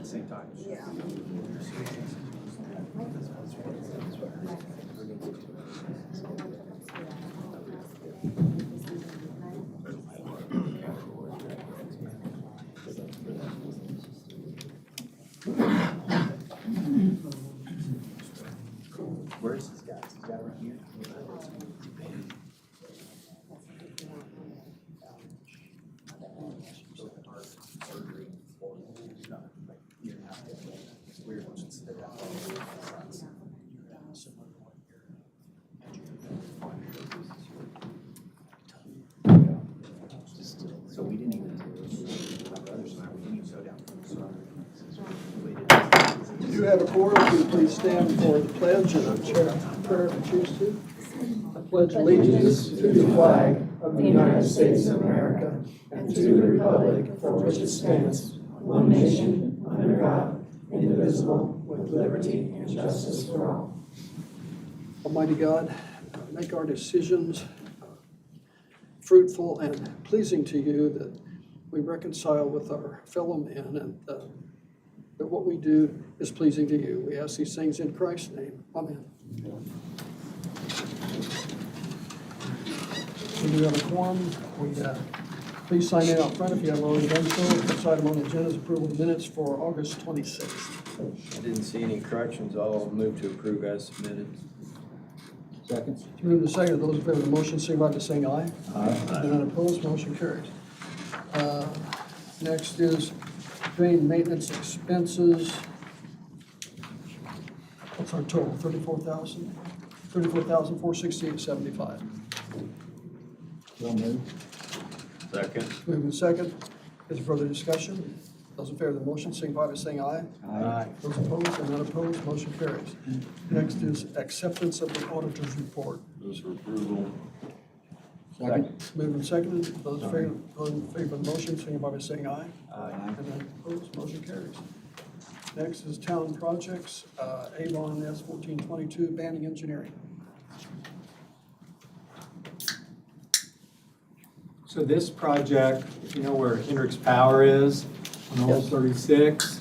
the same time. Yeah. Where is this guy? Is this guy right here? Surgery. It's weird when it's sit down. So we didn't even, my brothers and I, we didn't even go down for the surgery. You have a quorum, will you please stand for the pledge and a chair prayer if you choose to. I pledge allegiance to the flag of the United States of America and to the republic for which it stands, one nation, under God, indivisible, with liberty and justice for all. Almighty God, make our decisions fruitful and pleasing to you, that we reconcile with our fellow men, and that what we do is pleasing to you. We ask these things in Christ's name. Amen. We do have a quorum. Please sign in out front if you haven't already done so. First item on the agenda is approval of minutes for August 26th. I didn't see any corrections. I'll move to approve as submitted. Second. Move to second. Those in favor of the motion, signify by saying aye. Aye. None opposed, motion carries. Next is drain maintenance expenses. What's our total? $34,468.75. Well moved. Second. Moving second. Is there further discussion? Those in favor of the motion, signify by saying aye. Aye. Those opposed and none opposed, motion carries. Next is acceptance of the auditor's report. Those for approval. Second. Moving second. Those in favor of the motion, signify by saying aye. Aye. And none opposed, motion carries. Next is town projects, Avon S1422, Banning Engineering. So this project, if you know where Hendricks Power is, on old 36,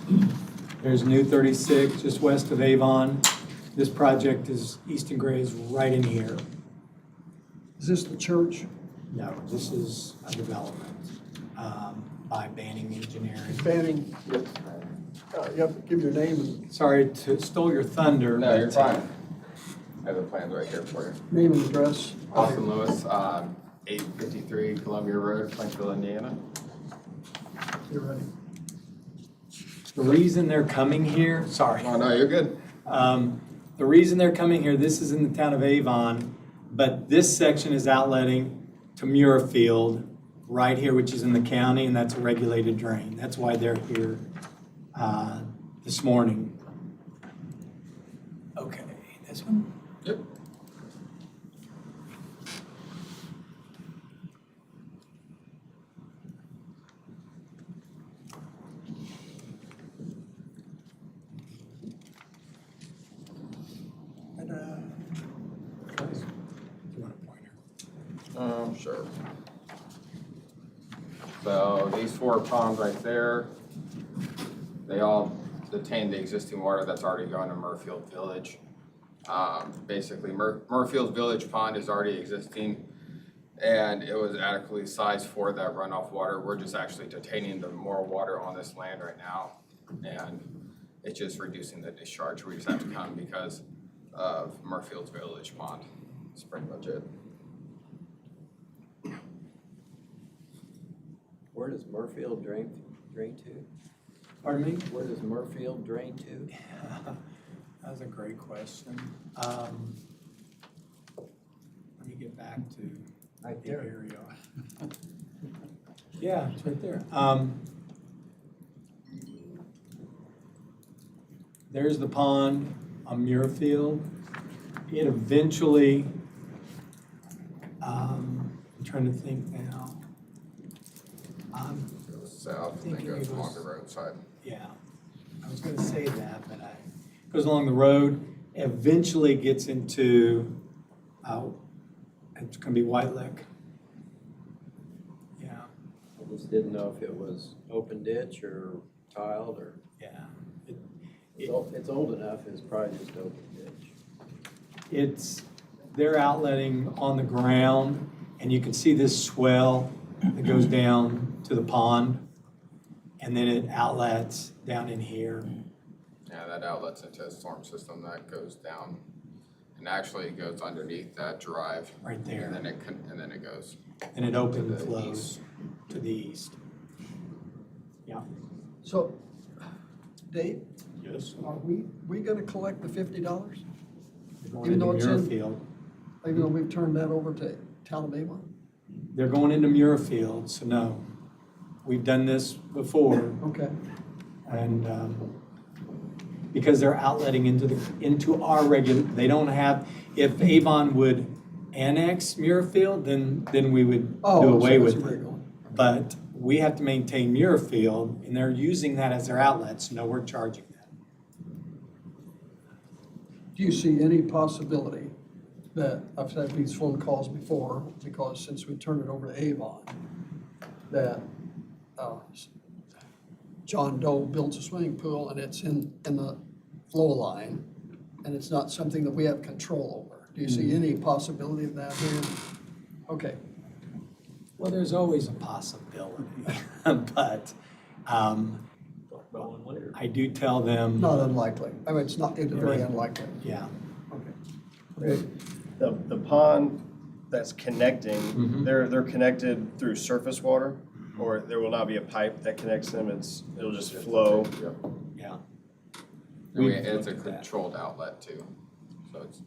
there's new 36 just west of Avon. This project is, Easton Gray is right in here. Is this the church? No, this is a development by Banning Engineering. Banning, you have to give your name and Sorry to stole your thunder. No, you're but, fine. I have the plans right here for you. name and address. Austin Lewis, 853 Columbia Road, Plankville, Indiana. You're ready. The reason they're coming here, sorry. Oh, no, you're good. The reason they're coming here, this is in the town of Avon, but this section is outletting to Muirfield right here, which is in the county, and that's a regulated drain. That's why they're here this morning. Okay, this one? Yep. And, Do you want a pointer? Sure. So these 4 ponds right there, they all detain the existing water that's already going to Murfield Village. Basically, Murfield Village pond is already existing, and it was adequately sized for that runoff water. We're just actually detaining the more water on this land right now, and it's just reducing the discharge. We just have to come because of Murfield Village pond. That's pretty much it. Where does Murfield drain to? Pardon me? Where does Murfield drain to? That was a great question. Let me get back to Right the there. area. Yeah, it's right there. There's the pond on Muirfield. It eventually, I'm trying to think now. Goes south and then Thinking goes it along was- the roadside. Yeah, I was gonna say that, but goes along the road, eventually gets into, it's gonna be White Lick. Yeah, I just didn't know if it was open ditch or tiled or. yeah. It's old enough, it's probably just open ditch. They're outletting on the ground, and you can see this swell that goes down to the pond, and then it outlets down in here. Yeah, that outlets into a storm system that goes down. And actually it goes underneath that drive. Right there. And then it goes. And it open To the flows east. to the east. Yeah. So, Dave, Yes. are we gonna collect the $50? They're going Even into though it's in- Muirfield. Even though we've turned that over to Town of Avon? They're going into Muirfield, so no. We've done this before, Okay, and because they're outletting into our regular, they don't have, if Avon would annex Muirfield, then we would oh, do so away that's with where it. you're going. But we have to maintain Muirfield, and they're using that as their outlet, so no, we're charging them. Do you see any possibility that, I've had these phone calls before, because since we turned it over to Avon, that John Doe builds a swimming pool and it's in the flow line, and it's not something that we have control over? Do you see any possibility of that here? Okay, Well, there's always a possibility, but Talk about one later. I do tell them, not unlikely. I mean, it's very unlikely. yeah, Okay. The pond that's connecting, Mhm. they're connected through surface water, or there will not be a pipe that connects them, it'll just flow. yeah. And We've it's a looked at that. controlled outlet too. So it's,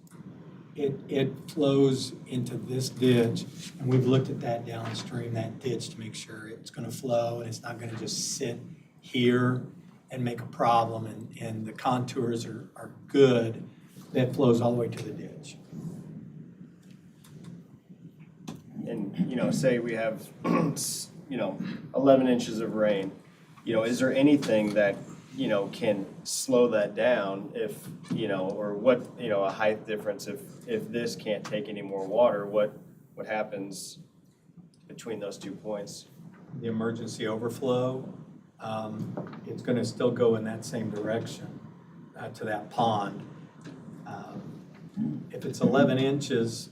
It flows into this ditch, and we've looked at that downstream, that ditch, to make sure it's gonna flow and it's not gonna just sit here and make a problem, and the contours are good. That flows all the way to the ditch. And, say we have, 11 inches of rain, is there anything that, can slow that down if, or what, a height difference, if this can't take any more water, what happens between those 2 points? The emergency overflow, it's gonna still go in that same direction to that pond. If it's 11 inches,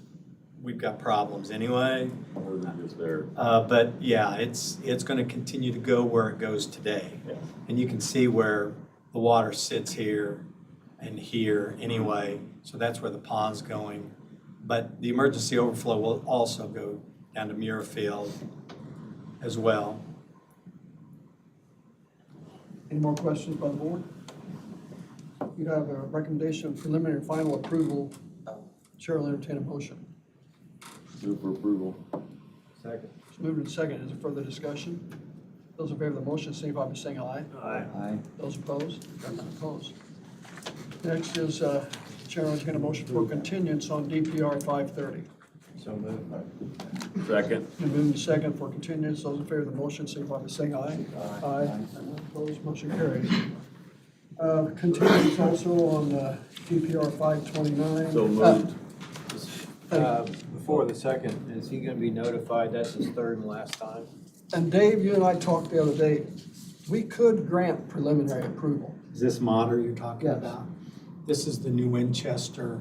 we've got problems anyway. More than just there. But yeah, it's gonna continue to go where it goes today. Yeah. And you can see where the water sits here and here anyway, so that's where the pond's going. But the emergency overflow will also go down to Muirfield as well. Any more questions by the board? You have a recommendation of preliminary and final approval. Chair will entertain a motion. Move for approval. Second. It's moved and seconded. Is there further discussion? Those in favor of the motion, signify by saying aye. Aye. Those opposed? None opposed. Next is, Chair will entertain a motion for continuance on DPR 530. So moved. Second. Been moved and seconded for continuance. Those in favor of the motion, signify by saying aye. Aye. None opposed, motion carries. Continuance also on DPR 529. So moved. Before the second, is he gonna be notified that's his third and last time? And Dave, you and I talked the other day, we could grant preliminary approval. Is this Mater you're talking Yes. about? This is the New Winchester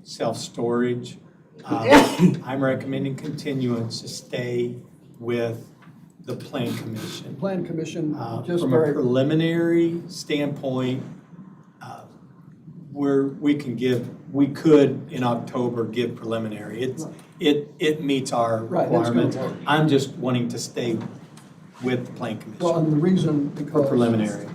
self-storage. I'm recommending continuance to stay with the Plan Commission. Plan Commission, just From a very, preliminary standpoint, we could in October give preliminary. It meets our Right, it's gonna requirements. work. I'm just wanting to stay with the Plan well, Commission and the reason for because preliminary.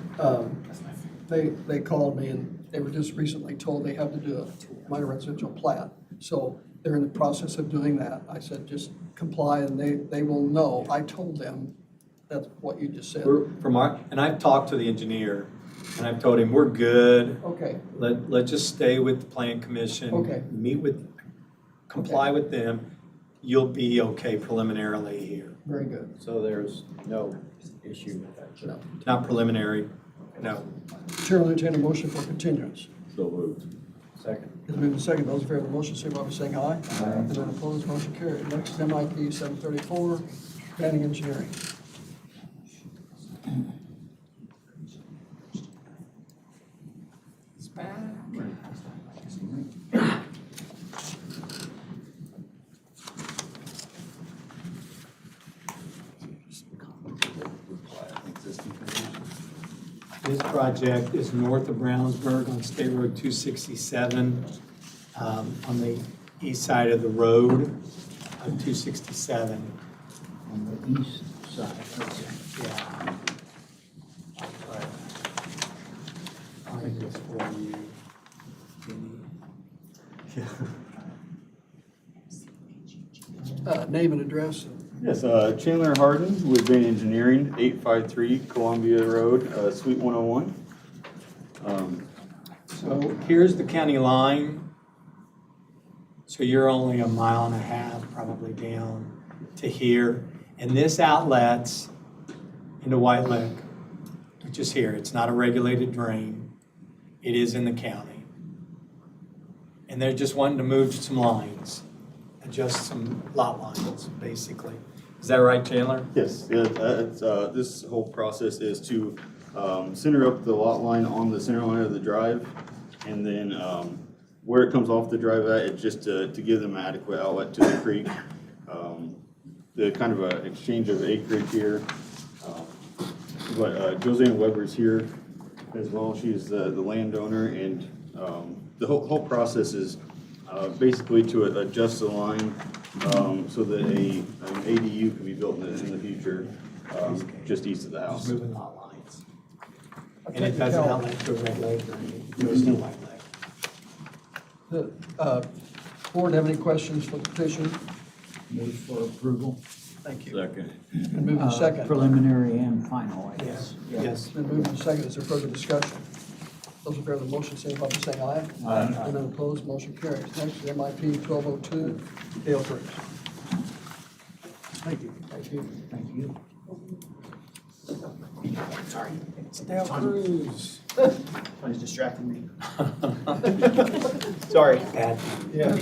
they called me and they were just recently told they have to do a minor residential plat. So they're in the process of doing that. I said, just comply and they will know. I told them that's what you just said. And I've talked to the engineer, and I've told him, we're good. Okay, Let's just stay with the Plan Commission. Okay. Comply with them. You'll be okay preliminarily here. very good. So there's no issue with that? No. Not preliminary, no. Chair will entertain a motion for continuance. So moved. Second. It's moved and seconded. Those in favor of the motion, signify by saying aye. Aye. And then opposed, motion carried. Next is MIP 734, planning engineering. This project is north of Brownsburg on State Road 267, on the east side of the road of 267. On the east side, okay. Yeah. I'll make this for you, Jenny. Name and address. Yes, Chandler Harden with Bain Engineering, 853 Columbia Road, Suite 101. So here's the county line. So you're only a mile and a half probably down to here. And this outlets into White Lick, which is here. It's not a regulated drain. It is in the county. And they're just wanting to move some lines, adjust some lot lines, basically. Is that right, Chandler? Yes, yeah, this whole process is to center up the lot line on the center line of the drive, and then where it comes off the drive at, it's just to give them adequate outlet to the creek. The kind of a exchange of acreage here. But Joseanne Weber's here as well. She's the landowner, and the whole process is basically to adjust the line so that an ADU can be built in the future just east of the house. Just moving lot lines. And it doesn't outlet to a regulated drain. It goes to White Lick. The board have any questions for the petition? Move for approval. Thank you. Second. Been moved and second. Preliminary and final, I guess. Yes. It's been moved and second. Is there further discussion? Those in favor of the motion, signify by saying aye. Aye. And none opposed, motion carries. Next, MIP 1202, Dale Cruz. Thank you. Thank you. Thank you. Sorry. It's Dale Cruz. Somebody's distracting me. Sorry. Bad. Yeah.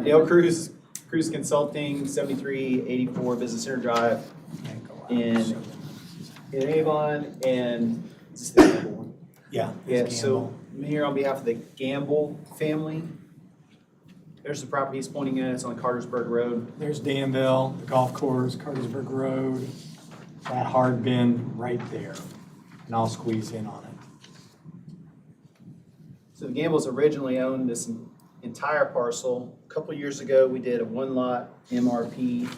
Dale Cruz, Cruz Consulting, 7384 Business Center Drive in Avon, and is this the Gamble one? Yeah. Yeah, it's so Gamble. I'm here on behalf of the Gamble family. There's the property he's pointing at. It's on Cartersburg Road. There's Danville, the golf course, Cartersburg Road, that hard bend right there. And I'll squeeze in on it. So the Gambles originally owned this entire parcel. A couple years ago, we did a one-lot MRP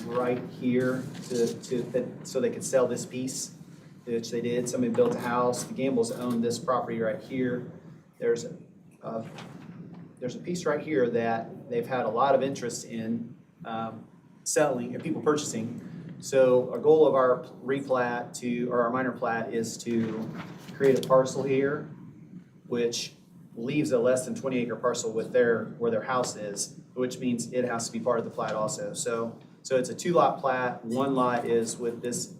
right here so they could sell this piece, which they did. Somebody built a house. The Gambles owned this property right here. There's a piece right here that they've had a lot of interest in selling, and people purchasing. So our goal of our replat or our minor plat is to create a parcel here, which leaves a less than 20 acre parcel with where their house is, which means it has to be part of the plat also. So it's a 2-lot plat. One lot is with this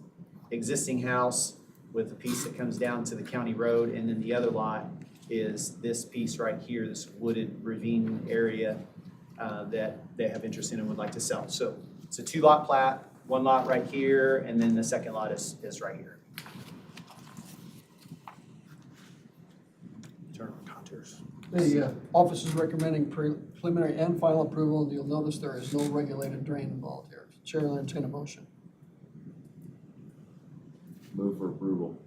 existing house with the piece that comes down to the county road, and then the other lot is this piece right here, this wooded ravine area that they have interest in and would like to sell. So it's a 2-lot plat, 1 lot right here, and then the second lot is right here. Turn on contours. The office is recommending preliminary and final approval, and you'll notice there is no regulated drain involved here. Chair will entertain a motion. Move for approval.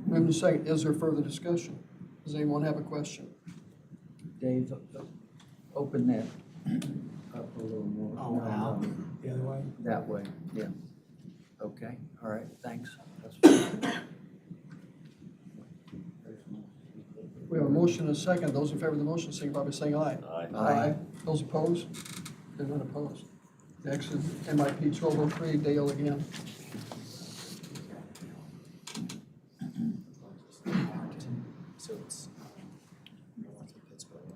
Moved and second. Is there further discussion? Does anyone have a question? Dave, open that up a little more. Oh, wow. The other way? That way, yeah. Okay, all right, thanks. That's fine. We have a motion and a second. Those in favor of the motion, signify by saying aye. Aye. Those opposed? They're not opposed. Next is MIP 1203, Dale again. So it's north of Pittsburgh.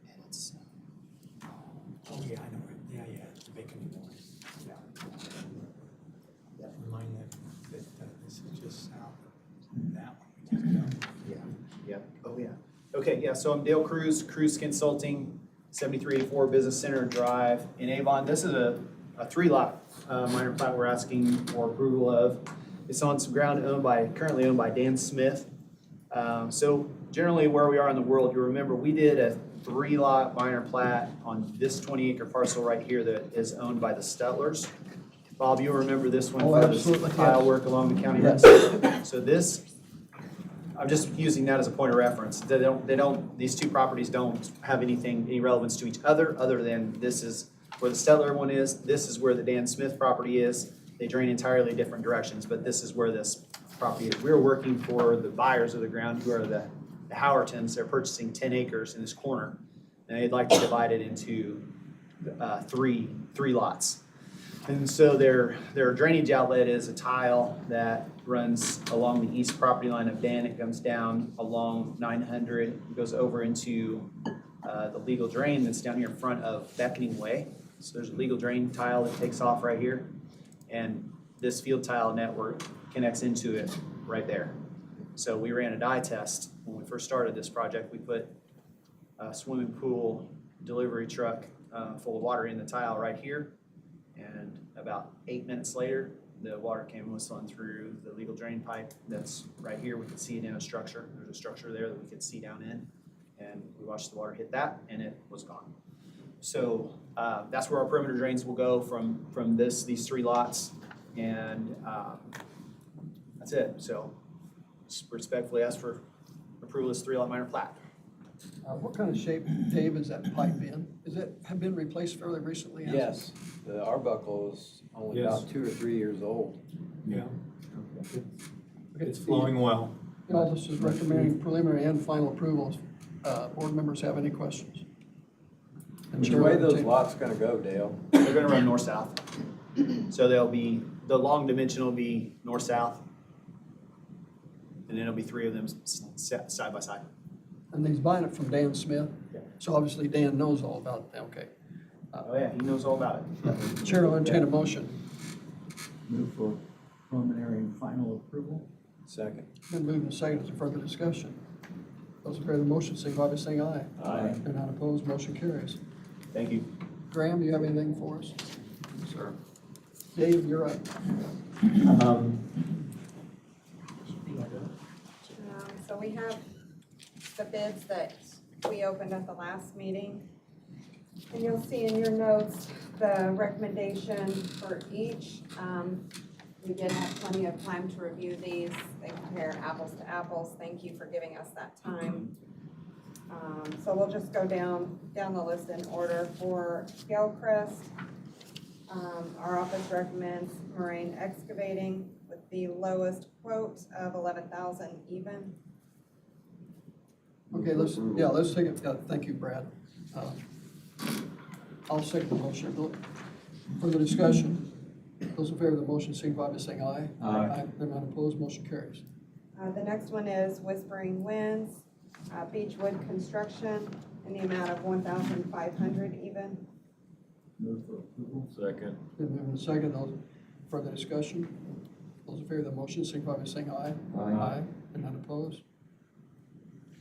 And it's Oh, yeah, I know. Yeah, it's the vacant one. Yeah. Remind them that this is just south of that one. We just done. Yeah. Oh, yeah. Okay, yeah, so I'm Dale Cruz, Cruz Consulting, 7384 Business Center Drive in Avon. This is a 3-lot minor plat we're asking for approval of. It's on some ground currently owned by Dan Smith. So generally where we are in the world, you remember we did a 3-lot minor plat on this 20-acre parcel right here that is owned by the Stutlers. Bob, you remember this one Oh, for absolutely, the tile yes. work along the county roads? So this, I'm just using that as a point of reference. These two properties don't have any relevance to each other than this is where the Stetler one is, this is where the Dan Smith property is. They drain entirely different directions, but this is where this property is. We're working for the buyers of the ground, who are the Howertons. They're purchasing 10 acres in this corner, and they'd like to divide it into three lots. And so their drainage outlet is a tile that runs along the east property line of Dan. It comes down along 900, goes over into the legal drain that's down here in front of Beckoning Way. So there's a legal drain tile that takes off right here, and this field tile network connects into it right there. So we ran a dye test when we first started this project. We put a swimming pool delivery truck full of water in the tile right here, and about 8 minutes later, the water came whistling through the legal drain pipe that's right here. We could see it in a structure. There's a structure there that we could see down in, and we watched the water hit that, and it was gone. So that's where our perimeter drains will go from these 3 lots, and that's it. So just respectfully ask for approval of this 3-lot minor plat. What kind of shape, Dave, is that pipe in? Is it have been replaced fairly recently? hasn't it? Yes, the Arbuckle is only Yes. about 2 or 3 years old. Yeah, Okay. it's flowing well. The office is recommending preliminary and final approvals. Board members have any questions? And Which Chair way will those entertain- lots gonna go, Dale? They're gonna run north-south. So the long dimension will be north-south, and then it'll be 3 of them side by side. And he's buying it from Dan Smith? Yeah. So obviously Dan knows all about it, okay. Oh yeah, he knows all about it. Chair will entertain a motion. Move for preliminary and final approval. Second. Been moved and seconded. Is there further discussion? Those in favor of the motion, signify by saying aye. Aye. They're not opposed, motion carries. Thank you. Graham, do you have anything for us? Sir. Dave, you're up. So we have the bids that we opened at the last meeting. And you'll see in your notes the recommendation for each. We did have plenty of time to review these. They compare apples to apples. Thank you for giving us that time. So we'll just go down the list in order. For Gilchrist, our office recommends Moraine Excavating with the lowest quote of $11,000 even. Okay, let's take it, thank you, Brad. I'll second the motion. Further discussion? Those in favor of the motion, signify by saying aye. Aye. They're not opposed, motion carries. The next one is Whispering Winds, Beechwood Construction in the amount of $1,500 even. Move for approval. Second. Been moved and seconded. Those further discussion? Those in favor of the motion, signify by saying aye. Aye. They're not opposed.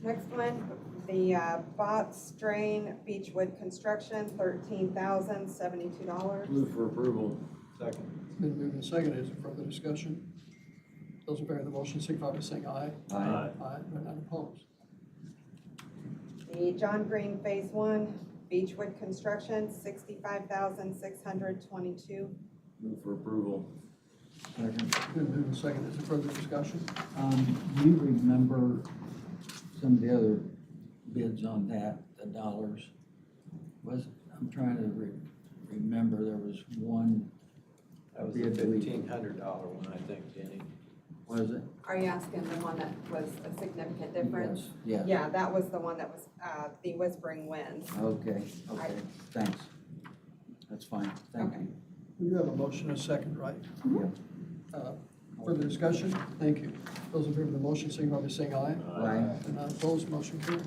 Next one, the Bots Drain Beechwood Construction, $13,072. Move for approval. Second. Been moved and seconded. Is there further discussion? Those in favor of the motion, signify by saying aye. Aye. Aye, they're not opposed. The John Green Phase 1 Beechwood Construction, $65,622. Move for approval. Second. Been moved and seconded. Is there further discussion? Do you remember some of the other bids on that, the dollars? I'm trying to remember, there was one, That was the $1,500 one, I think, Jenny. was it? Are you asking the one that was a significant difference? Yes. Yeah, that was the one that was the Whispering Winds. Okay, thanks. That's fine, thank you. You have a motion and a second, right? Yep. Further discussion? Thank you. Those in favor of the motion, signify by saying aye. Aye. They're not opposed, motion carries.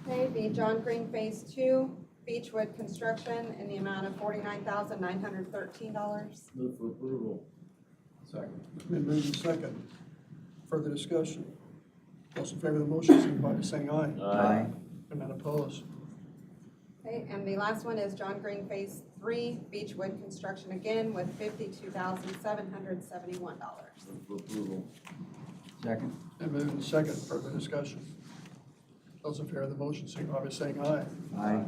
Okay, the John Green Phase 2 Beechwood Construction in the amount of $49,913. Move for approval. Second. Been moved and second. Further discussion? Those in favor of the motion, signify by saying aye. Aye. They're not opposed. Okay, and the last one is John Green Phase 3, Beechwood Construction again with $52,771. Second. And moved and second, further discussion. Those in favor of the motion, signify by saying aye. Aye.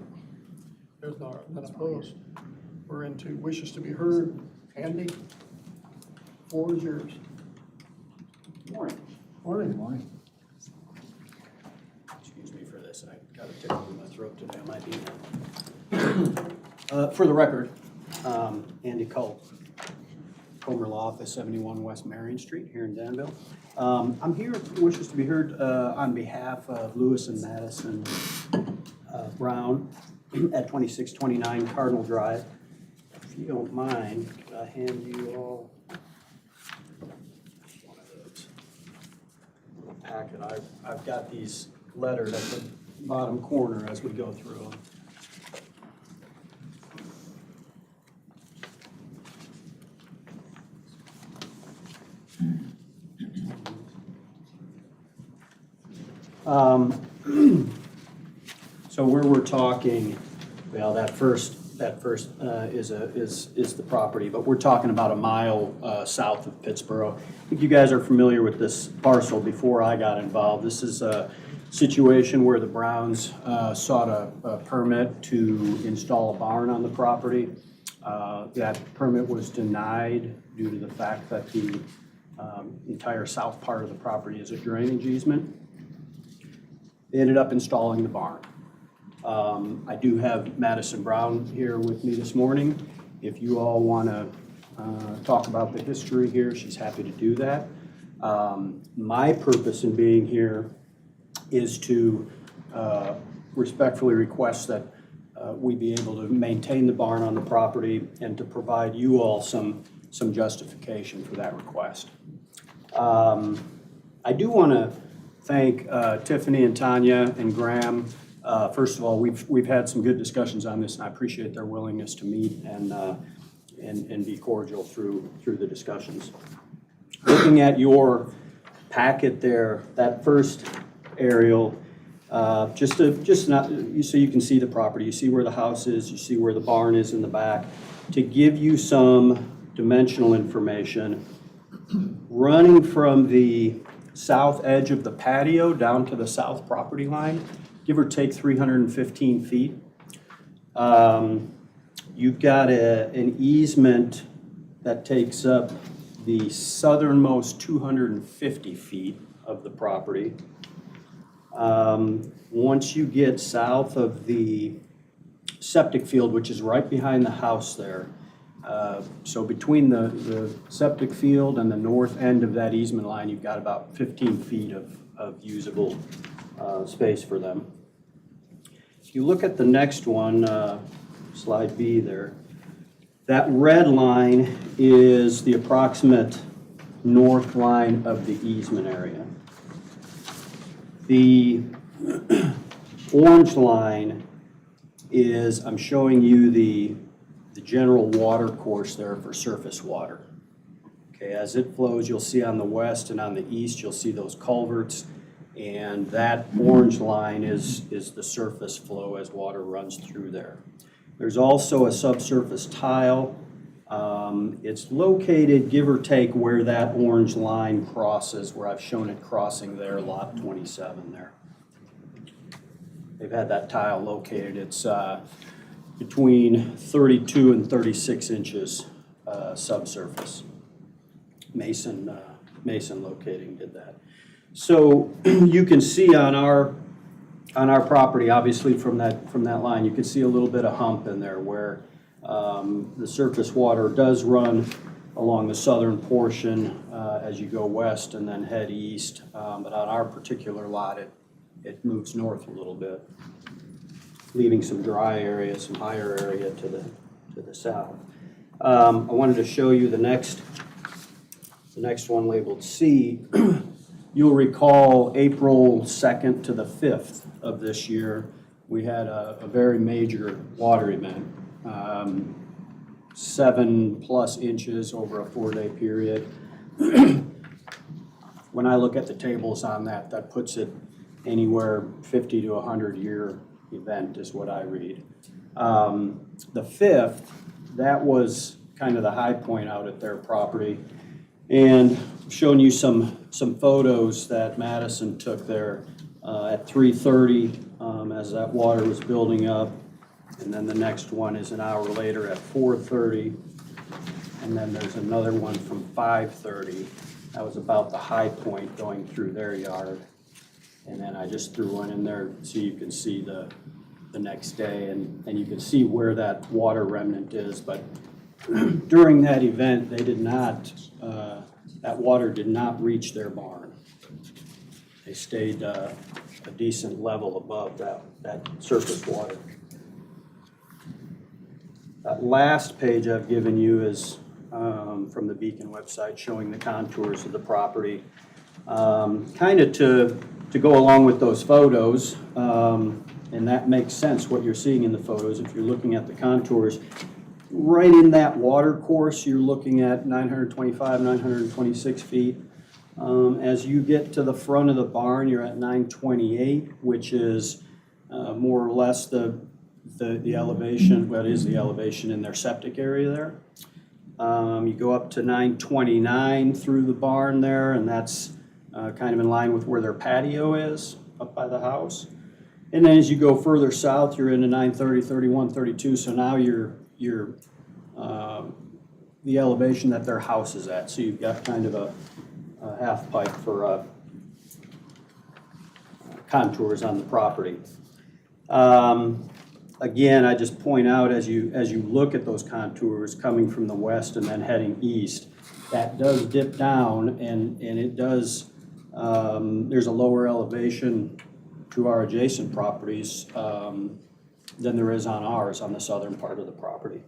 There's none opposed. We're into wishes to be heard. Andy, floor is yours. Morning. Morning. Morning. Excuse me for this, I got a tickle in my throat today, I might be. For the record, Andy Culp, Comer Law Office, 71 West Marion Street here in Danville. I'm here, wishes to be heard on behalf of Lewis and Madison Brown at 2629 Cardinal Drive. If you don't mind, could I hand you all one of those? Little packet. I've got these lettered at the bottom corner as we go through them. So where we're talking, well, that first is the property, but we're talking about a mile south of Pittsboro. I think you guys are familiar with this parcel before I got involved. This is a situation where the Browns sought a permit to install a barn on the property. That permit was denied due to the fact that the entire south part of the property is a drainage easement. They ended up installing the barn. I do have Madison Brown here with me this morning. If you all want to talk about the history here, she's happy to do that. My purpose in being here is to respectfully request that we be able to maintain the barn on the property and to provide you all some justification for that request. I do want to thank Tiffany and Tanya and Graham. First of all, we've had some good discussions on this, and I appreciate their willingness to meet and be cordial through the discussions. Looking at your packet there, that first aerial, just not so you can see the property, you see where the house is, you see where the barn is in the back. To give you some dimensional information, running from the south edge of the patio down to the south property line, give or take 315 feet. You've got an easement that takes up the southernmost 250 feet of the property. Once you get south of the septic field, which is right behind the house there, so between the septic field and the north end of that easement line, you've got about 15 feet of usable space for them. If you look at the next one, slide B there, that red line is the approximate north line of the easement area. The orange line is, I'm showing you the general water course there for surface water. Okay, as it flows, you'll see on the west and on the east, you'll see those culverts, and that orange line is the surface flow as water runs through there. There's also a subsurface tile. It's located, give or take, where that orange line crosses, where I've shown it crossing there, lot 27 there. They've had that tile located. It's between 32 and 36 inches subsurface. Mason Locating did that. So you can see on our property, obviously from that line, you can see a little bit of hump in there where the surface water does run along the southern portion as you go west and then head east. But on our particular lot, it moves north a little bit, leaving some dry area, some higher area to the south. I wanted to show you the next one labeled C. You'll recall April 2nd to the 5th of this year, we had a very major water event. 7+ inches over a 4-day period. When I look at the tables on that, that puts it anywhere 50 to 100 year event is what I read. The 5th, that was kind of the high point out at their property. And showing you some photos that Madison took there at 3:30 as that water was building up. And then the next one is an hour later at 4:30. And then there's another one from 5:30. That was about the high point going through their yard. And then I just threw one in there so you can see the next day, and you can see where that water remnant is. But during that event, they did not, that water did not reach their barn. They stayed a decent level above that surface water. That last page I've given you is from the Beacon website showing the contours of the property. Kind of to go along with those photos, and that makes sense what you're seeing in the photos. If you're looking at the contours, right in that water course, you're looking at 925, 926 feet. As you get to the front of the barn, you're at 928, which is more or less the elevation, what is the elevation in their septic area there. You go up to 929 through the barn there, and that's kind of in line with where their patio is up by the house. And then as you go further south, you're into 930, 31, 32. So now you're the elevation that their house is at. So you've got kind of a half pipe for contours on the property. Again, I just point out as you look at those contours coming from the west and then heading east, that does dip down, and it does, there's a lower elevation to our adjacent properties than there is on ours on the southern part of the property.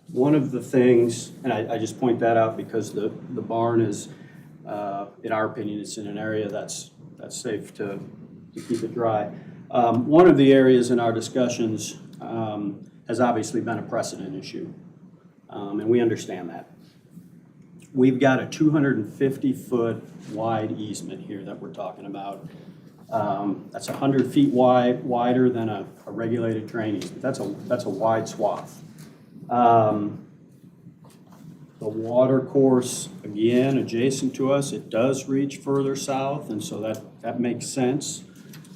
One of the things, and I just point that out because the barn is, in our opinion, it's in an area that's safe to keep it dry. One of the areas in our discussions has obviously been a precedent issue, and we understand that. We've got a 250-foot wide easement here that we're talking about. That's 100 feet wider than a regulated drain easement. That's a wide swath. The water course, again, adjacent to us, it does reach further south, and so that makes sense.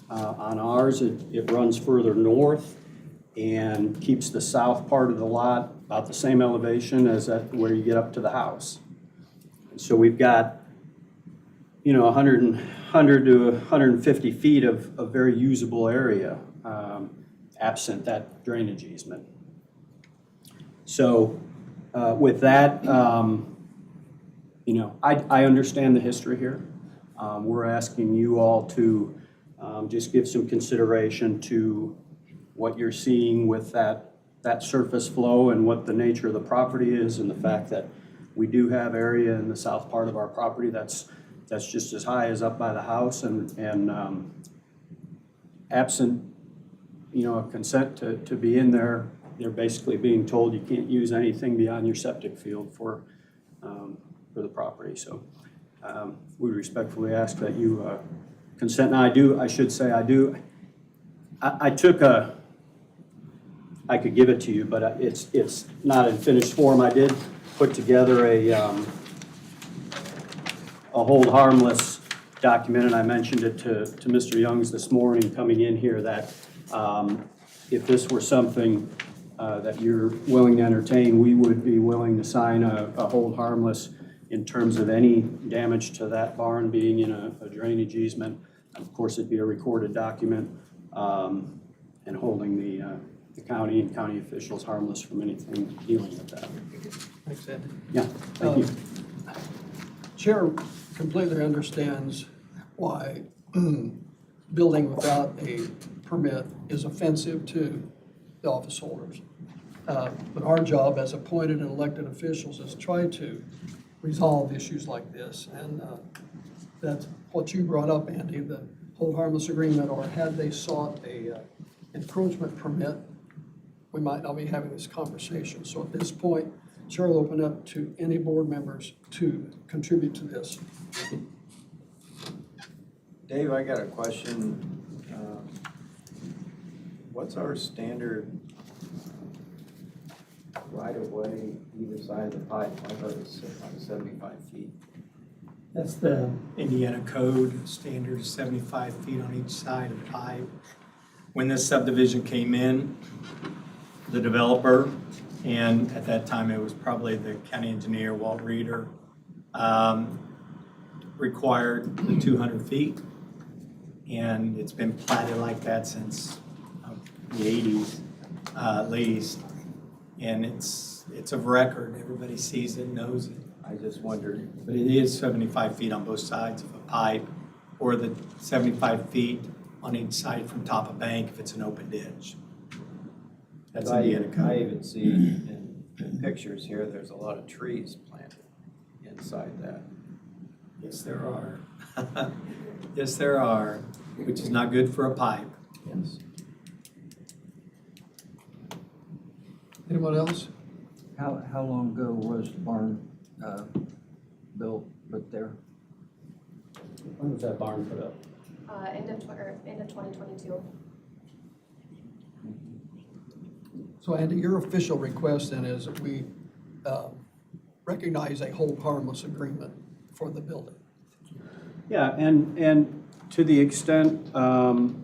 On ours, it runs further north and keeps the south part of the lot about the same elevation as where you get up to the house. And so we've got, 100 to 150 feet of very usable area, absent that drainage easement. So with that, I understand the history here. We're asking you all to just give some consideration to what you're seeing with that surface flow and what the nature of the property is, and the fact that we do have area in the south part of our property that's just as high as up by the house, and absent, a consent to be in there, they're basically being told you can't use anything beyond your septic field for the property. So we respectfully ask that you consent. Now I do. I could give it to you, but it's not in finished form. I did put together a hold harmless document, and I mentioned it to Mr. Youngs this morning coming in here, that if this were something that you're willing to entertain, we would be willing to sign a hold harmless in terms of any damage to that barn being in a drainage easement. Of course, it'd be a recorded document, and holding the county and county officials harmless from anything dealing with that. Thanks, Andy. Yeah, thank you. Chair completely understands why building without a permit is offensive to the office holders. But our job as appointed and elected officials is try to resolve issues like this. And that's what you brought up, Andy, the hold harmless agreement, or had they sought a encroachment permit, we might not be having this conversation. So at this point, Chair will open up to any board members to contribute to this. Dave, I got a question. What's our standard right of way either side of the pipe? I thought it was like 75 feet. That's the Indiana code standard, 75 feet on each side of pipe. When this subdivision came in, the developer, and at that time it was probably the county engineer, Walt Reeder, required the 200 feet. And it's been platted like that since the 80s, least. And it's of record. Everybody sees it, knows it. I just wondered, But it is 75 feet on both sides of a pipe, or the 75 feet on each side from top of bank if it's an open ditch. That's Indiana I code. even see in pictures here, there's a lot of trees planted inside that. Yes, there are. Yes, there are, which is not good for a pipe. Yes. Anyone else? How long ago was the barn put there? When was that barn put up? End of 2022. So Andy, your official request then is that we recognize a hold harmless agreement for the building. Yeah, and to the extent, trying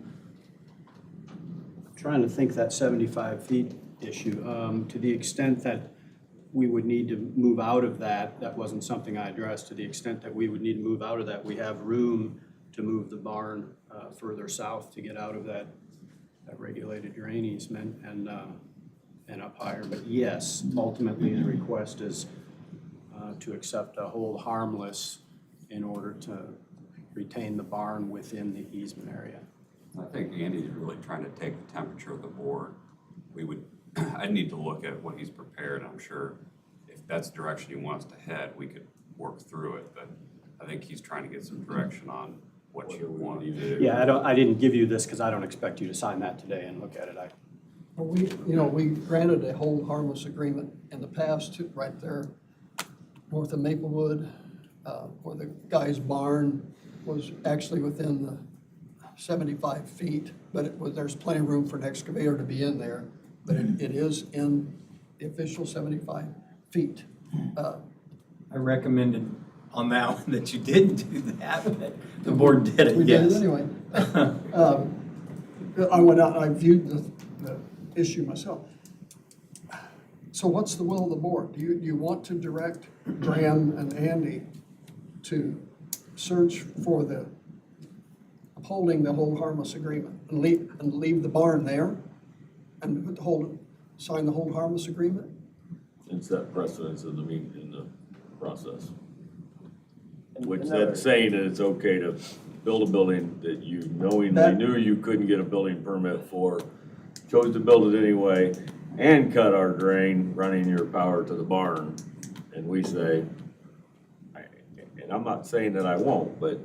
to think that 75 feet issue, to the extent that we would need to move out of that, that wasn't something I addressed, to the extent that we would need to move out of that, we have room to move the barn further south to get out of that regulated drain easement and up higher. But yes, ultimately the request is to accept a hold harmless in order to retain the barn within the easement area. I think Andy's really trying to take the temperature of the board. I'd need to look at what he's prepared. I'm sure if that's the direction he wants to head, we could work through it, but I think he's trying to get some direction on what you want to do. Yeah, I didn't give you this because I don't expect you to sign that today and look at it. We granted a hold harmless agreement in the past, right there north of Maplewood, where the guy's barn was actually within the 75 feet, but there's plenty of room for an excavator to be in there, but it is in the official 75 feet. I recommended on that one that you didn't do that, but the board did it, We yes. did it anyway. I went out and I viewed the issue myself. So what's the will of the board? Do you want to direct Graham and Andy to search for upholding the hold harmless agreement and leave the barn there and sign the hold harmless agreement? And set precedence in the process. And Which another- that's saying that it's okay to build a building that you knowingly That- knew you couldn't get a building permit for, chose to build it anyway, and cut our drain, running your power to the barn. And we say, and I'm not saying that I won't, but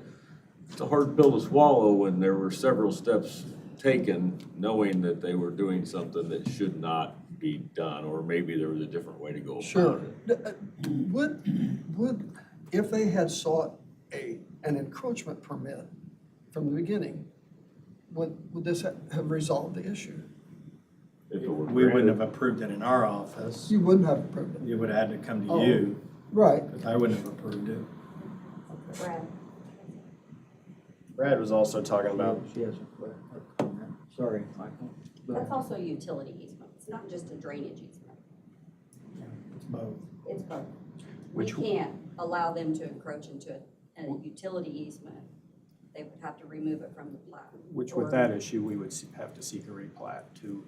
it's a hard pill to swallow when there were several steps taken, knowing that they were doing something that should not be done, or maybe there was a different way to go Sure. about it. Would, if they had sought an encroachment permit from the beginning, would this have resolved the issue? If it were We wouldn't granted. have approved it in our office. You wouldn't have approved it. It would have had to come to Oh. you, Right. because I wouldn't have approved it. Brad. Brad was also talking about, She has a comment. Sorry, Michael. That's also a utility easement. It's not just a drainage easement. It's both. It's both. We can't allow them to encroach into a utility easement. They would have to remove it from the plat. Which with that issue, we would have to seek a replat to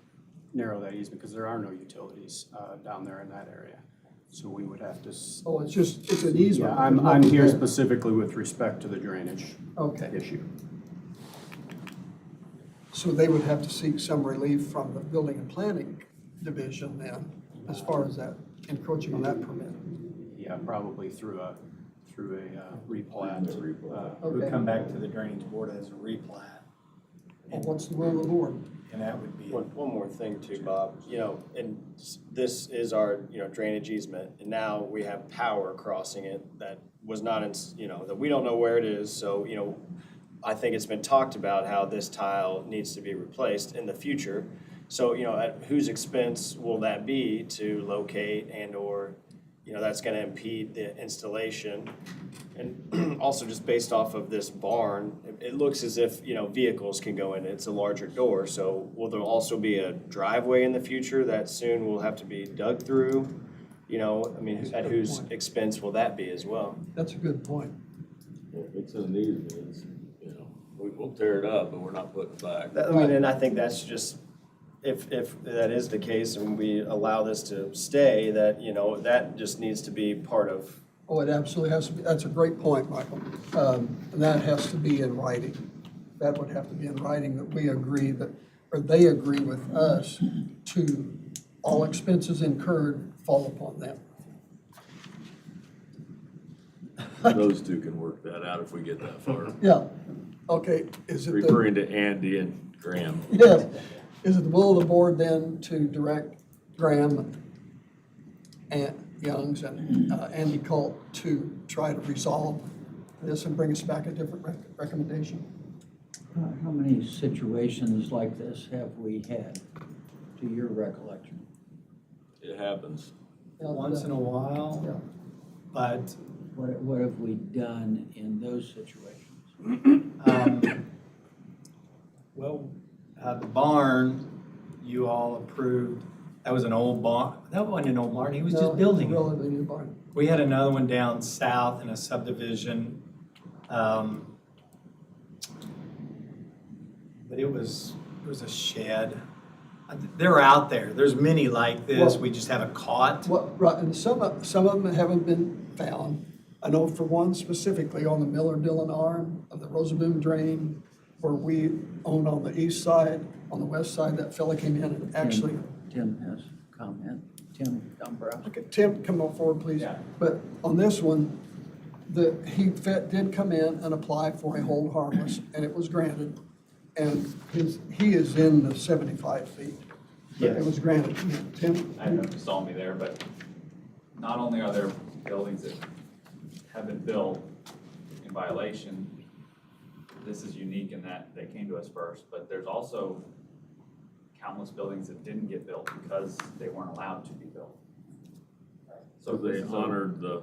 narrow that easement because there are no utilities down there in that area. So we would have to. Oh, it's an easement. Yeah, I'm here specifically with respect to the drainage Okay, issue. so they would have to seek some relief from the building and planning division then, as far as that encroaching on that permit. Yeah, probably through a replat. It would Okay. come back to the drainage board as a replat, Well, what's the will of the board? and that would be. one more thing too, Bob, and this is our, drainage easement, and now we have power crossing it that was not in, that we don't know where it is, so, I think it's been talked about how this tile needs to be replaced in the future. So, at whose expense will that be to locate and/or, that's gonna impede the installation? And also just based off of this barn, it looks as if, vehicles can go in. It's a larger door, so will there also be a driveway in the future that soon will have to be dug through? At whose expense will that be as well? That's a good point. If it's an easement, it's, we'll tear it up, but we're not putting it back. And I think that's just, if that is the case and we allow this to stay, that, that just needs to be part of. Oh, it absolutely has to be. That's a great point, Michael. And that has to be in writing. That would have to be in writing that we agree that, or they agree with us to all expenses incurred fall upon them. Those two can work that out if we get that far. Yeah. Okay, is it the, Referring to Andy and Graham. yes, is it the will of the board then to direct Graham and Youngs and Andy Colt to try to resolve this and bring us back a different recommendation? How many situations like this have we had, to your recollection? It happens. Once in a while, Yeah. but What have we done in those situations? Well, the barn, you all approved, that was an old barn. That wasn't an old barn, he was No, just building it's a it. relatively new barn. We had another one down south in a subdivision. But it was a shed. They're out there. There's many like this. Well- We just haven't caught. Well, right, and some of them haven't been found. I know for one specifically on the Miller-Dillon arm of the Rosaboom drain, where we own on the east side, on the west side, that fella came in and actually, Tim has comment. Tim Dombrowski. okay, Tim, come on forward, please. Yeah. But on this one, he did come in and apply for a hold harmless, and it was granted. And he is in the 75 feet. But it was granted to him. Tim? I don't know if you saw me there, but not only are there buildings that have been built in violation, this is unique in that they came to us first, but there's also countless buildings that didn't get built because they weren't allowed to be built. So they honored the,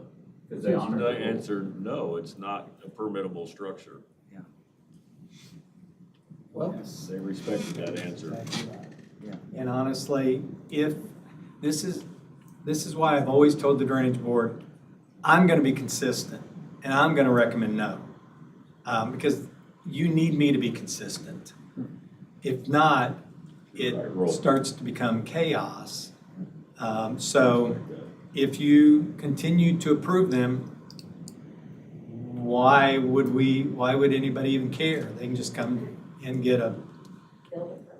Because they honored the the rules. answer, no, it's not a permittable structure. Well, They respected that answer. And honestly, if this is why I've always told the drainage board, I'm gonna be consistent and I'm gonna recommend no. Because you need me to be consistent. If not, it starts to become chaos. So if you continue to approve them, why would anybody even care? They can just come and get a,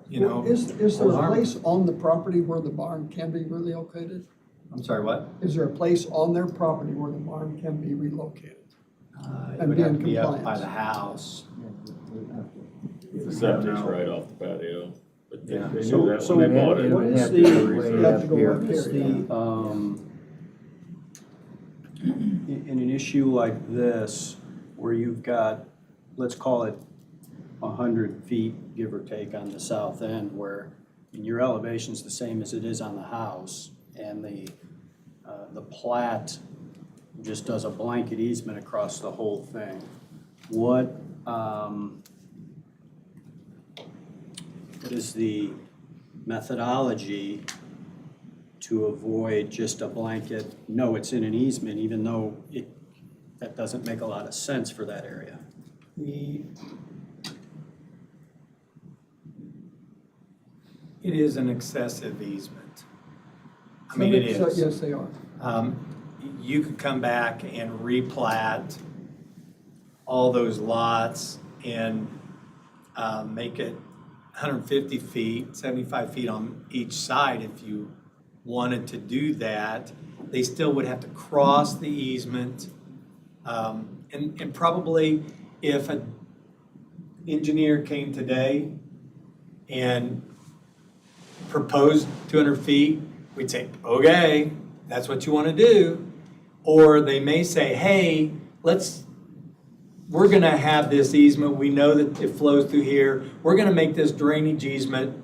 is there hold a harmless. place on the property where the barn can be relocated? I'm sorry, what? Is there a place on their property where the barn can be relocated? It And would be have in to be up by compliance. the house. The septic's right off the patio, but they Yeah. knew So that when they bought It it. would What is have to be the- way have up to go here. up What is the, in an issue like this, where you've got, let's call it 100 feet, give or take, on the south end, where your elevation's the same as it is on the house, and the plat just does a blanket easement across the whole thing. What is the methodology to avoid just a blanket, no, it's in an easement, even though that doesn't make a lot of sense for that area? It is an excessive easement. I mean, it is. Yes, they are. You could come back and replat all those lots and make it 150 feet, 75 feet on each side if you wanted to do that. They still would have to cross the easement. And probably if an engineer came today and proposed 200 feet, we'd say, okay, that's what you want to do. Or they may say, hey, we're going to have this easement. We know that it flows through here. We're going to make this drainage easement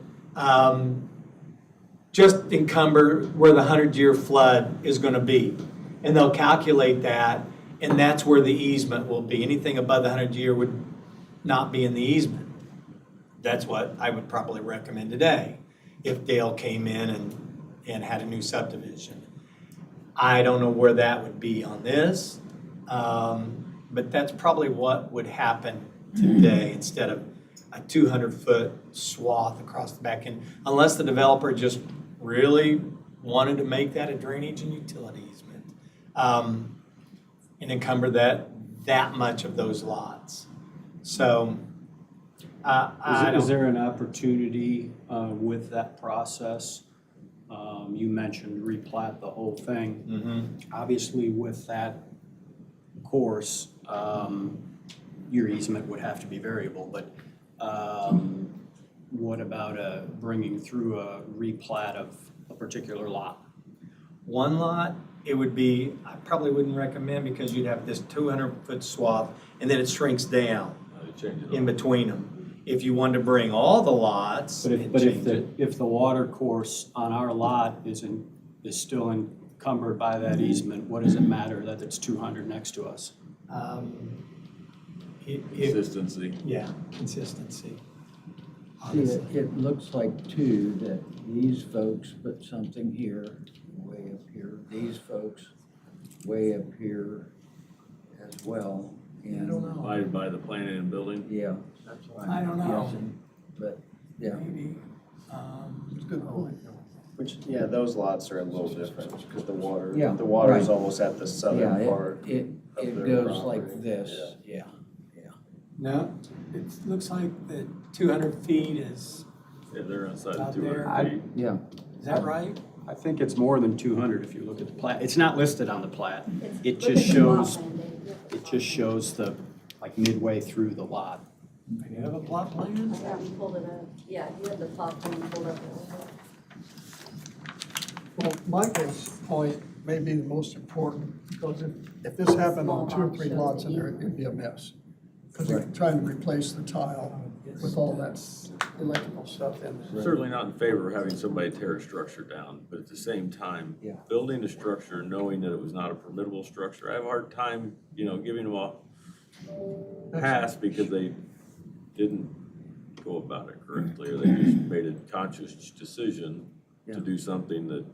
just encumber where the 100-year flood is gonna be. And they'll calculate that, and that's where the easement will be. Anything above the 100-year would not be in the easement. That's what I would probably recommend today, if Dale came in and had a new subdivision. I don't know where that would be on this, but that's probably what would happen today instead of a 200-foot swath across the back end, unless the developer just really wanted to make that a drainage and utility easement, and encumber that much of those lots. So, Is there an opportunity with that process? You mentioned replat the whole thing. Obviously, with that course, your easement would have to be variable, but what about bringing through a replat of a particular lot? One lot, it would be, I probably wouldn't recommend because you'd have this 200-foot swath and then it shrinks down in between them. If you wanted to bring all the lots and change it. If the water course on our lot is still encumbered by that easement, what does it matter that it's 200 next to us? Consistency. Yeah, consistency. See, it looks like too that these folks put something here, way up here, these folks way up here as well. And Divided by the planning and building. yeah, that's what I don't I'm know. guessing, but yeah. Maybe, It's a good point. Which, yeah, those lots are a little different, because the water, Yeah, the water's right. almost at the Yeah, southern part. it of their goes property. like this, yeah. no, it looks like the 200 feet is, Yeah, they're inside Out the 200 there. feet. Yeah, is that right? I think it's more than 200 if you look at the plat. It's not listed on the plat. It Look just at the plot shows, plan, Dave. it just shows the, like midway through the lot. Do you have a plot plan? I haven't pulled it up. Yeah, you had the plot plan pulled up. Well, Michael's point may be the most important, because if this happened on 2 or 3 lots in there, it'd be a mess. Because you're trying to replace the tile with all that electrical stuff in there. Certainly not in favor of having somebody tear a structure down, but at the same time, Yeah. building a structure, knowing that it was not a permittable structure, I have a hard time, giving them a pass because they didn't go about it correctly, or they just made a conscious decision Yeah. to do something that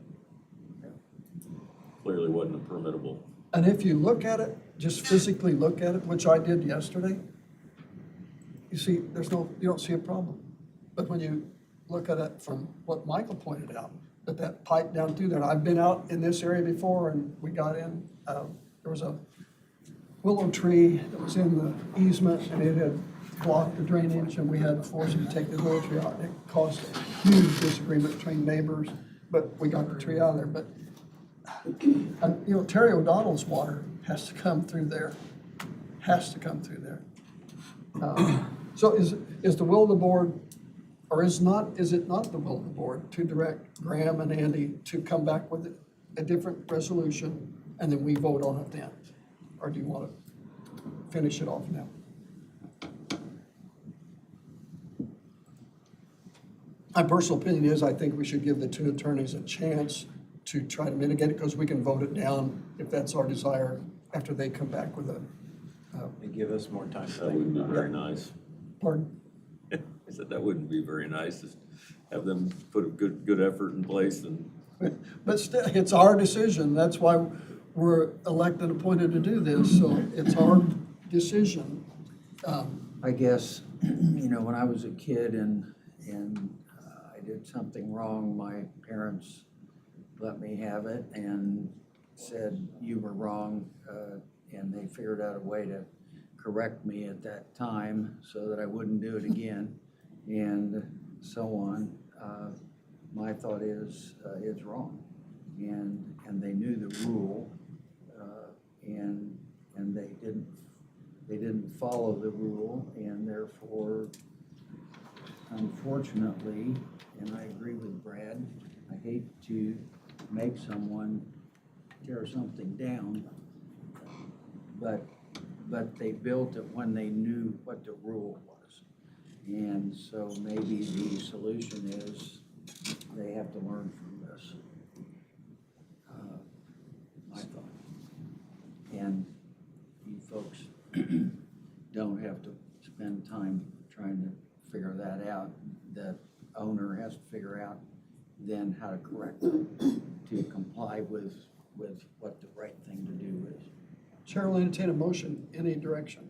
clearly wasn't a permittable. And if you look at it, just physically look at it, which I did yesterday, you see, you don't see a problem. But when you look at it from what Michael pointed out, that pipe down through there, I've been out in this area before and we got in, there was a willow tree that was in the easement and it had blocked the drainage and we had to force them to take the willow tree out. And it caused a huge disagreement between neighbors, but we got the tree out of there. But Terry O'Donnell's water has to come through there, has to come through there. So is the will of the board, or is it not the will of the board to direct Graham and Andy to come back with a different resolution and then we vote on it then? Or do you want to finish it off now? My personal opinion is I think we should give the 2 attorneys a chance to try to mitigate it, because we can vote it down if that's our desire after they come back with a, They give us more time to That think wouldn't be about very it. nice. pardon? I said, that wouldn't be very nice, just have them put a good effort in place and. But still, it's our decision. That's why we're elected, appointed to do this, so it's our decision. I guess, when I was a kid and I did something wrong, my parents let me have it and said, you were wrong, and they figured out a way to correct me at that time so that I wouldn't do it again, and so on. My thought is, it's wrong, and they knew the rule, and they didn't follow the rule, and therefore, unfortunately, and I agree with Brad, I hate to make someone tear something down, but they built it when they knew what the rule was. And so maybe the solution is they have to learn from and you folks don't have to spend time trying to figure that out. The owner has to figure out then how to correct it to comply with what the right thing to do is. Chair will entertain a motion any direction.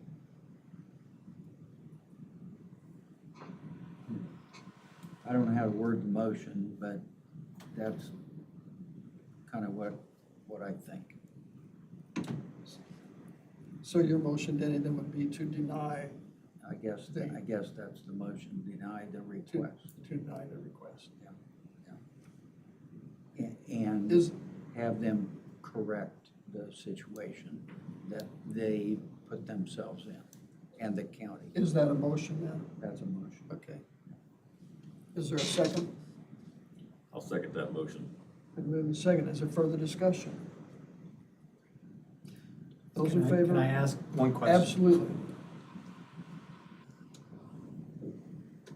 I don't know how to word the motion, but that's kind of what I think. So your motion, Denny, then would be to deny, I guess that's the motion, deny the request. to deny the request. And Is, have them correct the situation that they put themselves in, and the county. is that a motion then? That's a motion. Okay. Is there a second? I'll second that motion. Been moved and second. Is there further discussion? Those in favor? Can I ask one question? Absolutely.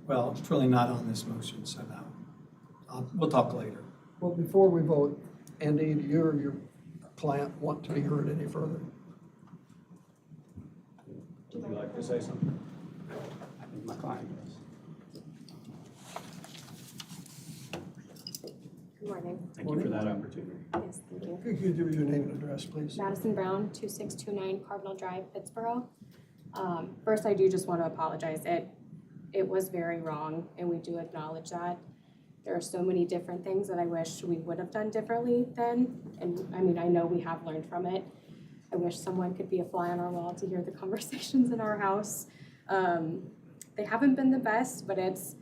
Well, it's really not on this motion, so no. We'll talk later. Well, before we vote, Andy, do you or your client want to be heard any further? Would you like to say something? I think my client does. Good morning. Thank you for that opportunity. Yes, thank you. Could you give your name and address, please? Madison Brown, 2629 Cardinal Drive, Pittsboro. First, I do just want to apologize. It was very wrong, and we do acknowledge that. There are so many different things that I wish we would have done differently then, and I mean, I know we have learned from it. I wish someone could be a fly on our wall to hear the conversations in our house. They haven't been the best, but it's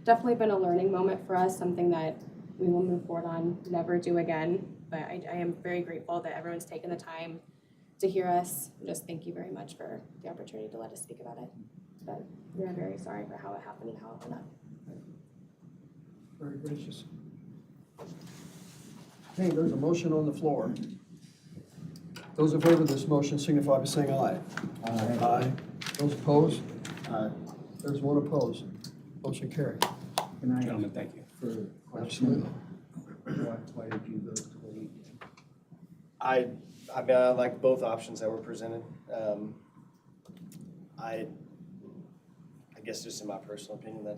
definitely been a learning moment for us, something that we will move forward on, never do again. But I am very grateful that everyone's taken the time to hear us. Just thank you very much for the opportunity to let us speak about it. But we are very sorry for how it happened and how it went up. Very gracious. Okay, there's a motion on the floor. Those in favor of this motion signify by saying aye. Aye. Those opposed? Aye. There's one opposed. Motion carried. Can I Gentlemen, thank you. for a Absolutely. question? Why did you go to the lead? I mean, I like both options that were presented. I guess just in my personal opinion, I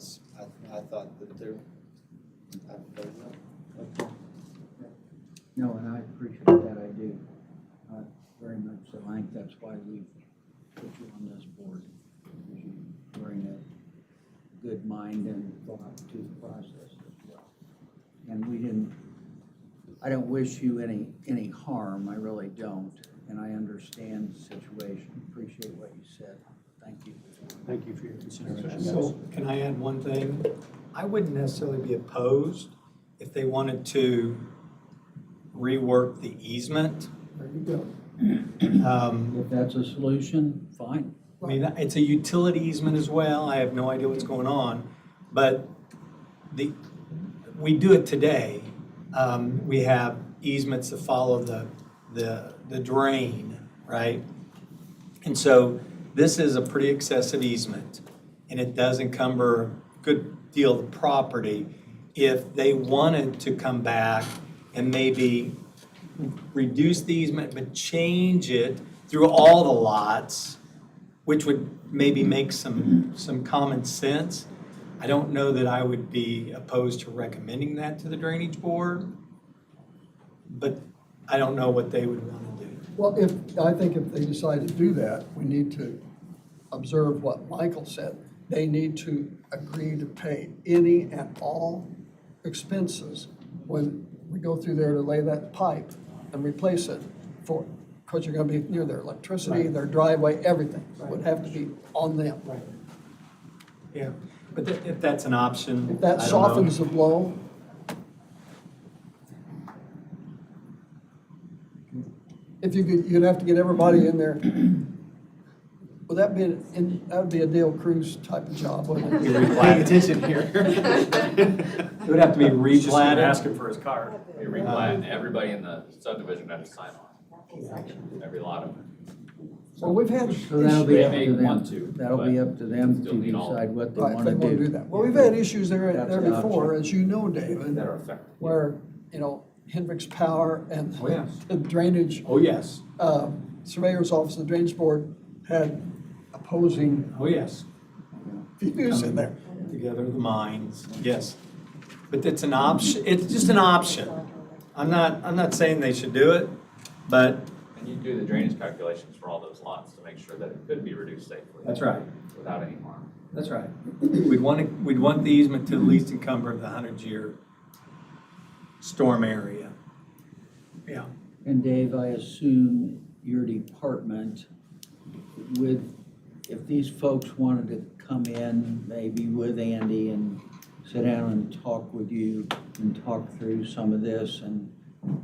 thought that I voted no. No, and I appreciate that, I do, very much so. I think that's why we put you on this board, because you bring a good mind and thought to the process as well. And I don't wish you any harm, I really don't, and I understand the situation, appreciate what you said, thank you. Thank you for your consideration. So can I add one thing? I wouldn't necessarily be opposed if they wanted to rework the easement. There you go. If that's a solution, fine. I mean, it's a utility easement as well. I have no idea what's going on, but we do it today. We have easements that follow the drain, right? And so this is a pretty excessive easement, and it does encumber a good deal of the property. If they wanted to come back and maybe reduce the easement, but change it through all the lots, which would maybe make some common sense. I don't know that I would be opposed to recommending that to the Drainage Board, but I don't know what they would want to do. Well, I think if they decide to do that, we need to observe what Michael said. They need to agree to pay any and all expenses when we go through there to lay that pipe and replace it because you're gonna be near their electricity, Right. their driveway, everything Right. would have to be on them. Right. Yeah, but if that's an option, If that I don't know. softens the blow, if you'd have to get everybody in there. Would that would be a Dale Cruz type of job, wouldn't it? Paying attention here. It would have to be replatted. Asking for his car. Be replat, and everybody in the subdivision had to sign on. Every lot of it. Well, we've had. So that'll be up They to may them. want to, That'll be but up to them still to need all- decide what they Right, if want they to want to do do. that. Well, we've had issues there That's there an before, option. as you know, David, that are affected. where, Hendricks Power and Oh, yes. the drainage Oh, yes. surveyor's office and the drainage board had opposing Oh, yes. views in there. Together the minds, yes. But it's an option, it's just an option. I'm not saying they should do it, but. And you do the drainage calculations for all those lots to make sure that it could be reduced safely. That's right. Without any harm. That's right. We'd want the easement to at least encumber the 100-year storm area. Yeah. And Dave, I assume your department if these folks wanted to come in, maybe with Andy and sit down and talk with you and talk through some of this and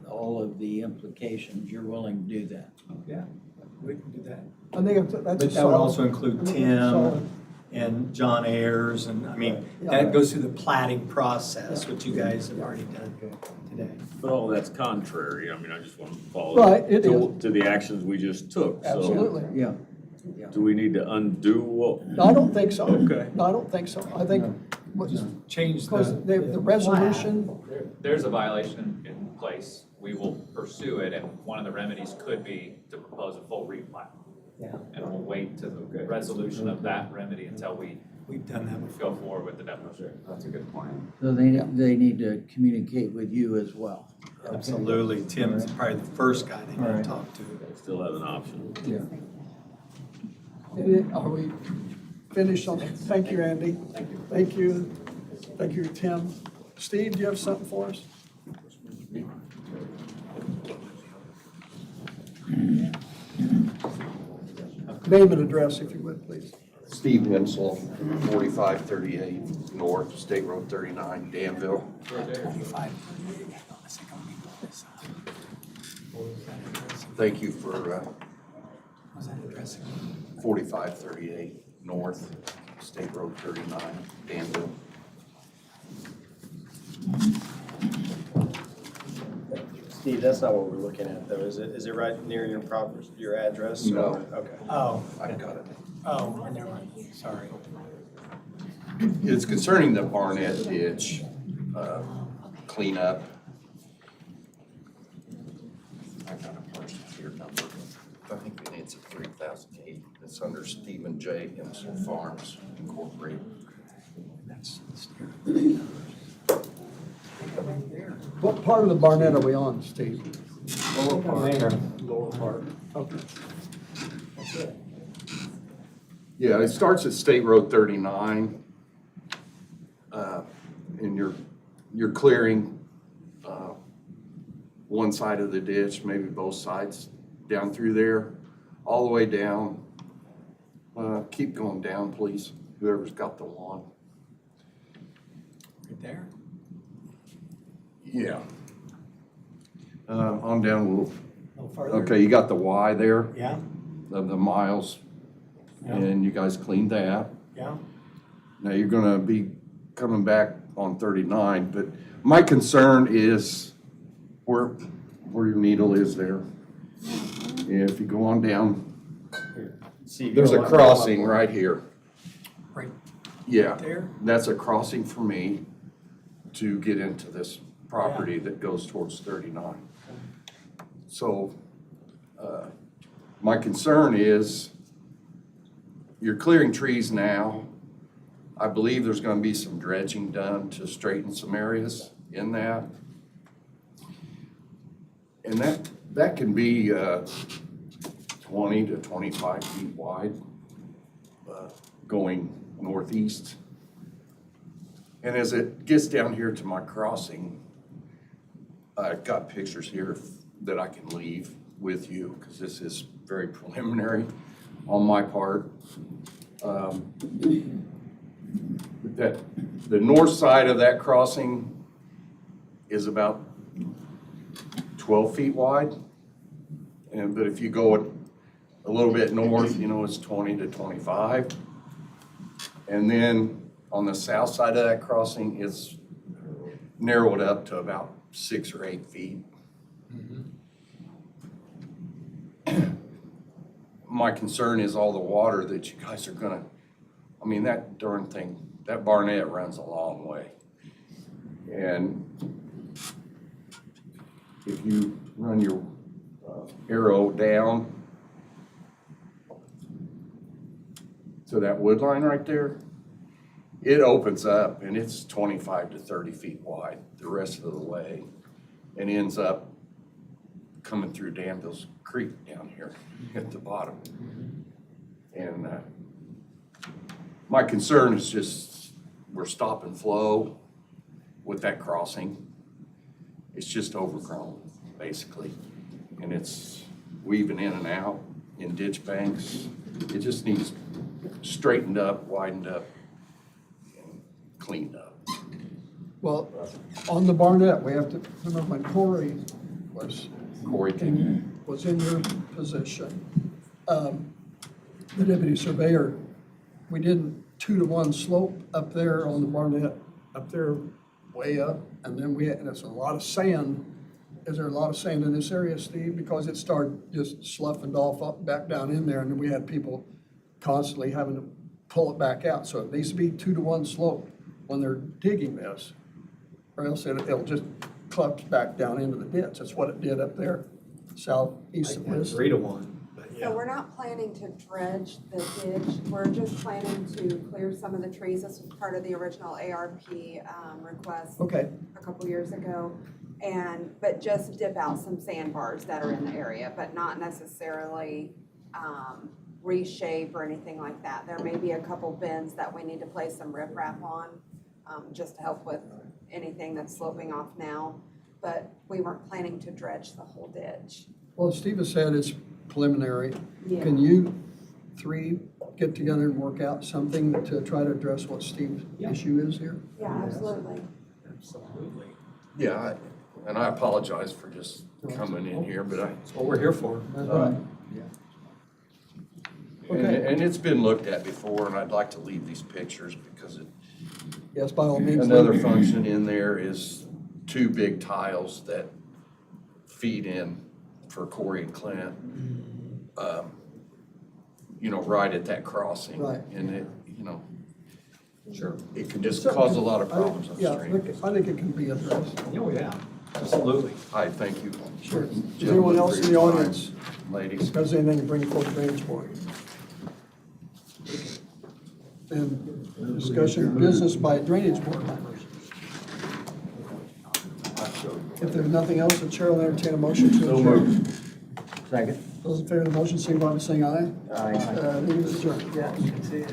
all of the implications, you're willing to do that? Yeah, we can do that. I think that's a But that would solid. also include I think that's solid. Tim and John Ayers, and I mean, Yeah. that goes through the plating process, which you guys have already done today. But all that's contrary, I mean, I just want to follow. Right, it To the actions we just took, so. Absolutely. Yeah. Do we need to undo what? No, I don't think so. Okay. No, I don't think so. I think, Just change because the resolution, There's a violation in place. We will pursue it, and one of the remedies could be to propose a full replat. Yeah. And we'll wait to the resolution of that remedy until We've done that before. go forward with the demolition. That's a good point. So they need to communicate with you as well. Absolutely. Tim's probably the first guy they need to Right. talk to. Still have an option. Yeah. are we finished on that? Thank you, Andy. Thank you. Thank you, Tim. Steve, do you have something for us? Name and address, if you would, please. Steve Hensel, 4538 North, State Road 39, Danville. Thank you for 4538 North, State Road 39, Danville. Steve, that's not what we're looking at though, is it? Is it right near your property, your address? No. Okay. Oh, I got it. oh, never mind. Sorry. It's concerning the Barnett ditch cleanup. I got a parcel here number. I think it's a 3008. It's under Stephen J. Hensel Farms Incorporated. What part of the Barnett are we on, Steve? Lower part. There. Lower part. Okay. Yeah, it starts at State Road 39. And you're clearing one side of the ditch, maybe both sides, down through there, all the way down. Keep going down, please, whoever's got the lawn. Right there? Yeah. On down a little. A little farther? Okay, you got the Y there, Yeah, of the miles, Yeah. and you guys cleaned that. yeah. Now you're gonna be coming back on 39, but my concern is where your needle is there. If you go on down, Steve, there's a go up. crossing right here. Right Yeah, there? that's a crossing for me to get into this property that goes towards 39. So, my concern is you're clearing trees now. I believe there's gonna be some dredging done to straighten some areas in that. And that can be 20 to 25 feet wide, going northeast. And as it gets down here to my crossing, I've got pictures here that I can leave with you, because this is very preliminary on my part. That the north side of that crossing is about 12 feet wide. But if you go a little bit north, it's 20 to 25. And then on the south side of that crossing, it's narrowed up to about 6 or 8 feet. My concern is all the water that you guys are gonna, that darn thing, that Barnett runs a long way. And if you run your arrow down to that wood line right there, it opens up and it's 25 to 30 feet wide the rest of the way and ends up coming through Danville's Creek down here at the bottom. And my concern is just we're stopping flow with that crossing. It's just overgrown, basically. And it's weaving in and out in ditch banks. It just needs straightened up, widened up, and cleaned up. Well, on the Barnett, we have to remember when Corey was Corey King. was in your position, the deputy surveyor, we didn't 2-to-1 slope up there on the Barnett, up there way up, and then and there's a lot of sand. Is there a lot of sand in this area, Steve? Because it started just sloughing off up, back down in there, and then we had people constantly having to pull it back out. So it needs to be 2-to-1 slope when they're digging this, or else it'll just collapse back down into the ditch. That's what it did up there, southeast of this. 3-to-1. So we're not planning to dredge the ditch, we're just planning to clear some of the trees. This was part of the original ARP request Okay, a couple years ago. But just dip out some sandbars that are in the area, but not necessarily reshape or anything like that. There may be a couple bends that we need to place some riprap on, just to help with anything that's sloping off now. But we weren't planning to dredge the whole ditch. well, Steve has said it's preliminary. Yeah. Can you three get together and work out something to try to address what Steve's issue is here? Yeah, absolutely. Absolutely. Yeah, and I apologize for just coming in here, but That's what we're here for. That's right. Okay. and it's been looked at before, and I'd like to leave these pictures because Yes, by all means. another function in there is 2 big tiles that feed in for Corey and Clint. Right at that crossing. Right. And it, Sure. it can just cause a lot of problems Yeah, upstream. I think it can be addressed. Oh, yeah, absolutely. I thank you. Sure. Does anyone else in the audience Ladies. has anything to bring forward the drainage board? And discussion of business by drainage board members. If there's nothing else, the chair will entertain a motion to adjourn. Second. Those in favor of the motion, signify by saying aye. Aye. Meeting is adjourned. Yeah, you can see it.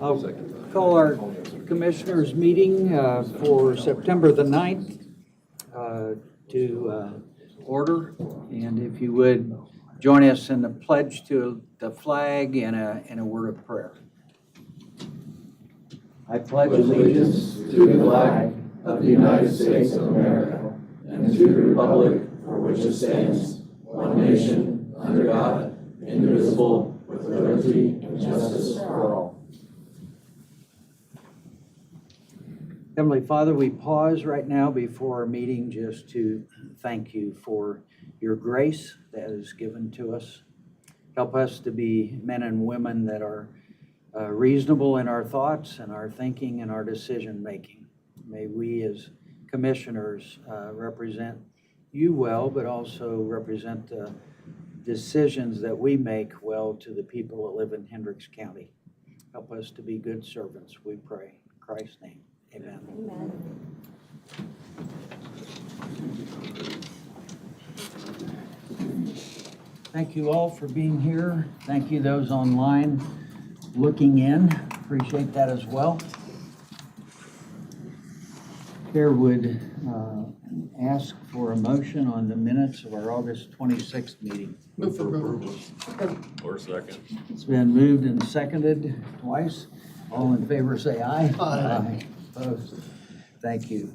I'll call our commissioners' meeting for September the 9th to order. And if you would join us in the pledge to the flag and a word of prayer. I pledge allegiance to the flag of the United States of America and to the republic for which it stands, one nation, under God, indivisible, with liberty and justice for all. Heavenly Father, we pause right now before our meeting just to thank you for your grace that is given to us. Help us to be men and women that are reasonable in our thoughts and our thinking and our decision making. May we as commissioners represent you well, but also represent the decisions that we make well to the people that live in Hendricks County. Help us to be good servants, we pray. In Christ's name, amen. Thank you all for being here. Thank you those online looking in. Appreciate that as well. Chair would ask for a motion on the minutes of our August 26th meeting. Move for approval. Or second. It's been moved and seconded twice. All in favor say aye. Aye. Opposed? Thank you.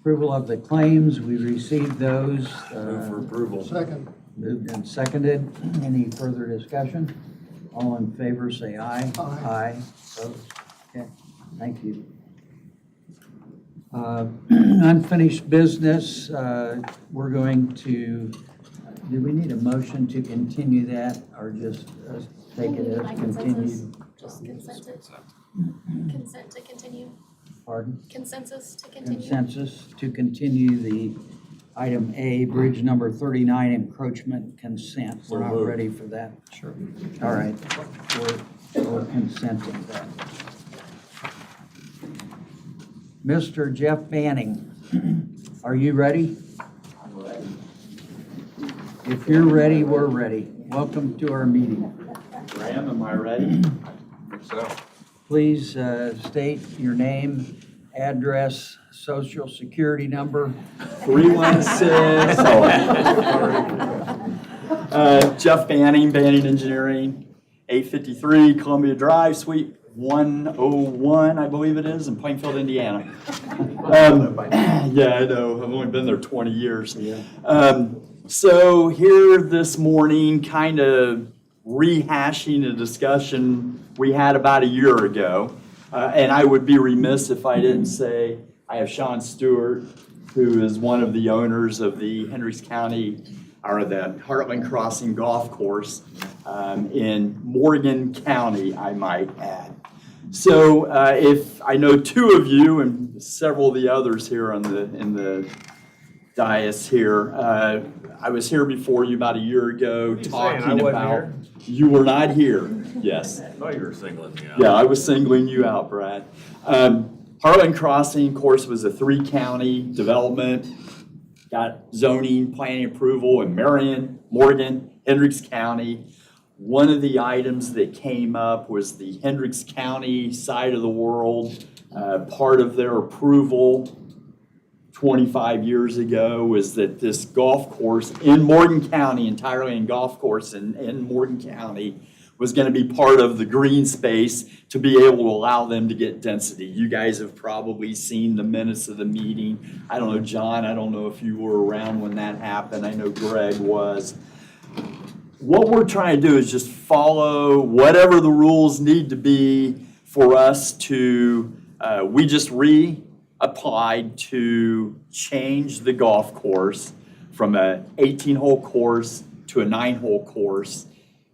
Approval of the claims, we received those. Move for approval. Second. Moved and seconded. Any further discussion? All in favor say aye. Aye. Aye. Opposed? Okay, thank you. Unfinished business, we're going to, do we need a motion to continue that or just take it as continued? Just consent it. Consent to continue. Pardon? Consensus to continue. Consensus to continue the item A, bridge number 39, encroachment consent. We're not ready for that. Sure. All right, we're consenting that. Mr. Jeff Banning, are you ready? I'm ready. If you're ready, we're ready. Welcome to our meeting. Graham, am I ready? So, Please state your name, address, social security number. 316. Jeff Banning, Banning Engineering, 853 Columbia Drive, Suite 101, I believe it is, in Plainfield, Indiana. Yeah, I know. I've only been there 20 years. So here this morning, kind of rehashing a discussion we had about a year ago. And I would be remiss if I didn't say I have Sean Stewart, who is one of the owners of the Hendricks County, or the Heartland Crossing Golf Course in Morgan County, I might add. So if I know two of you and several of the others here in the dais here, I was here before you about a year ago talking about. You were not here, yes. I thought you were singling me out. Yeah, I was singling you out, Brad. Heartland Crossing, of course, was a 3-county development. Got zoning, planning approval in Marion, Morgan, Hendricks County. One of the items that came up was the Hendricks County side of the world. Part of their approval 25 years ago was that this golf course in Morgan County, entirely in golf course in Morgan County, was going to be part of the green space to be able to allow them to get density. You guys have probably seen the minutes of the meeting. I don't know, John, I don't know if you were around when that happened. I know Greg was. What we're trying to do is just follow whatever the rules need to be for us to, we just applied to change the golf course from a 18-hole course to a 9-hole course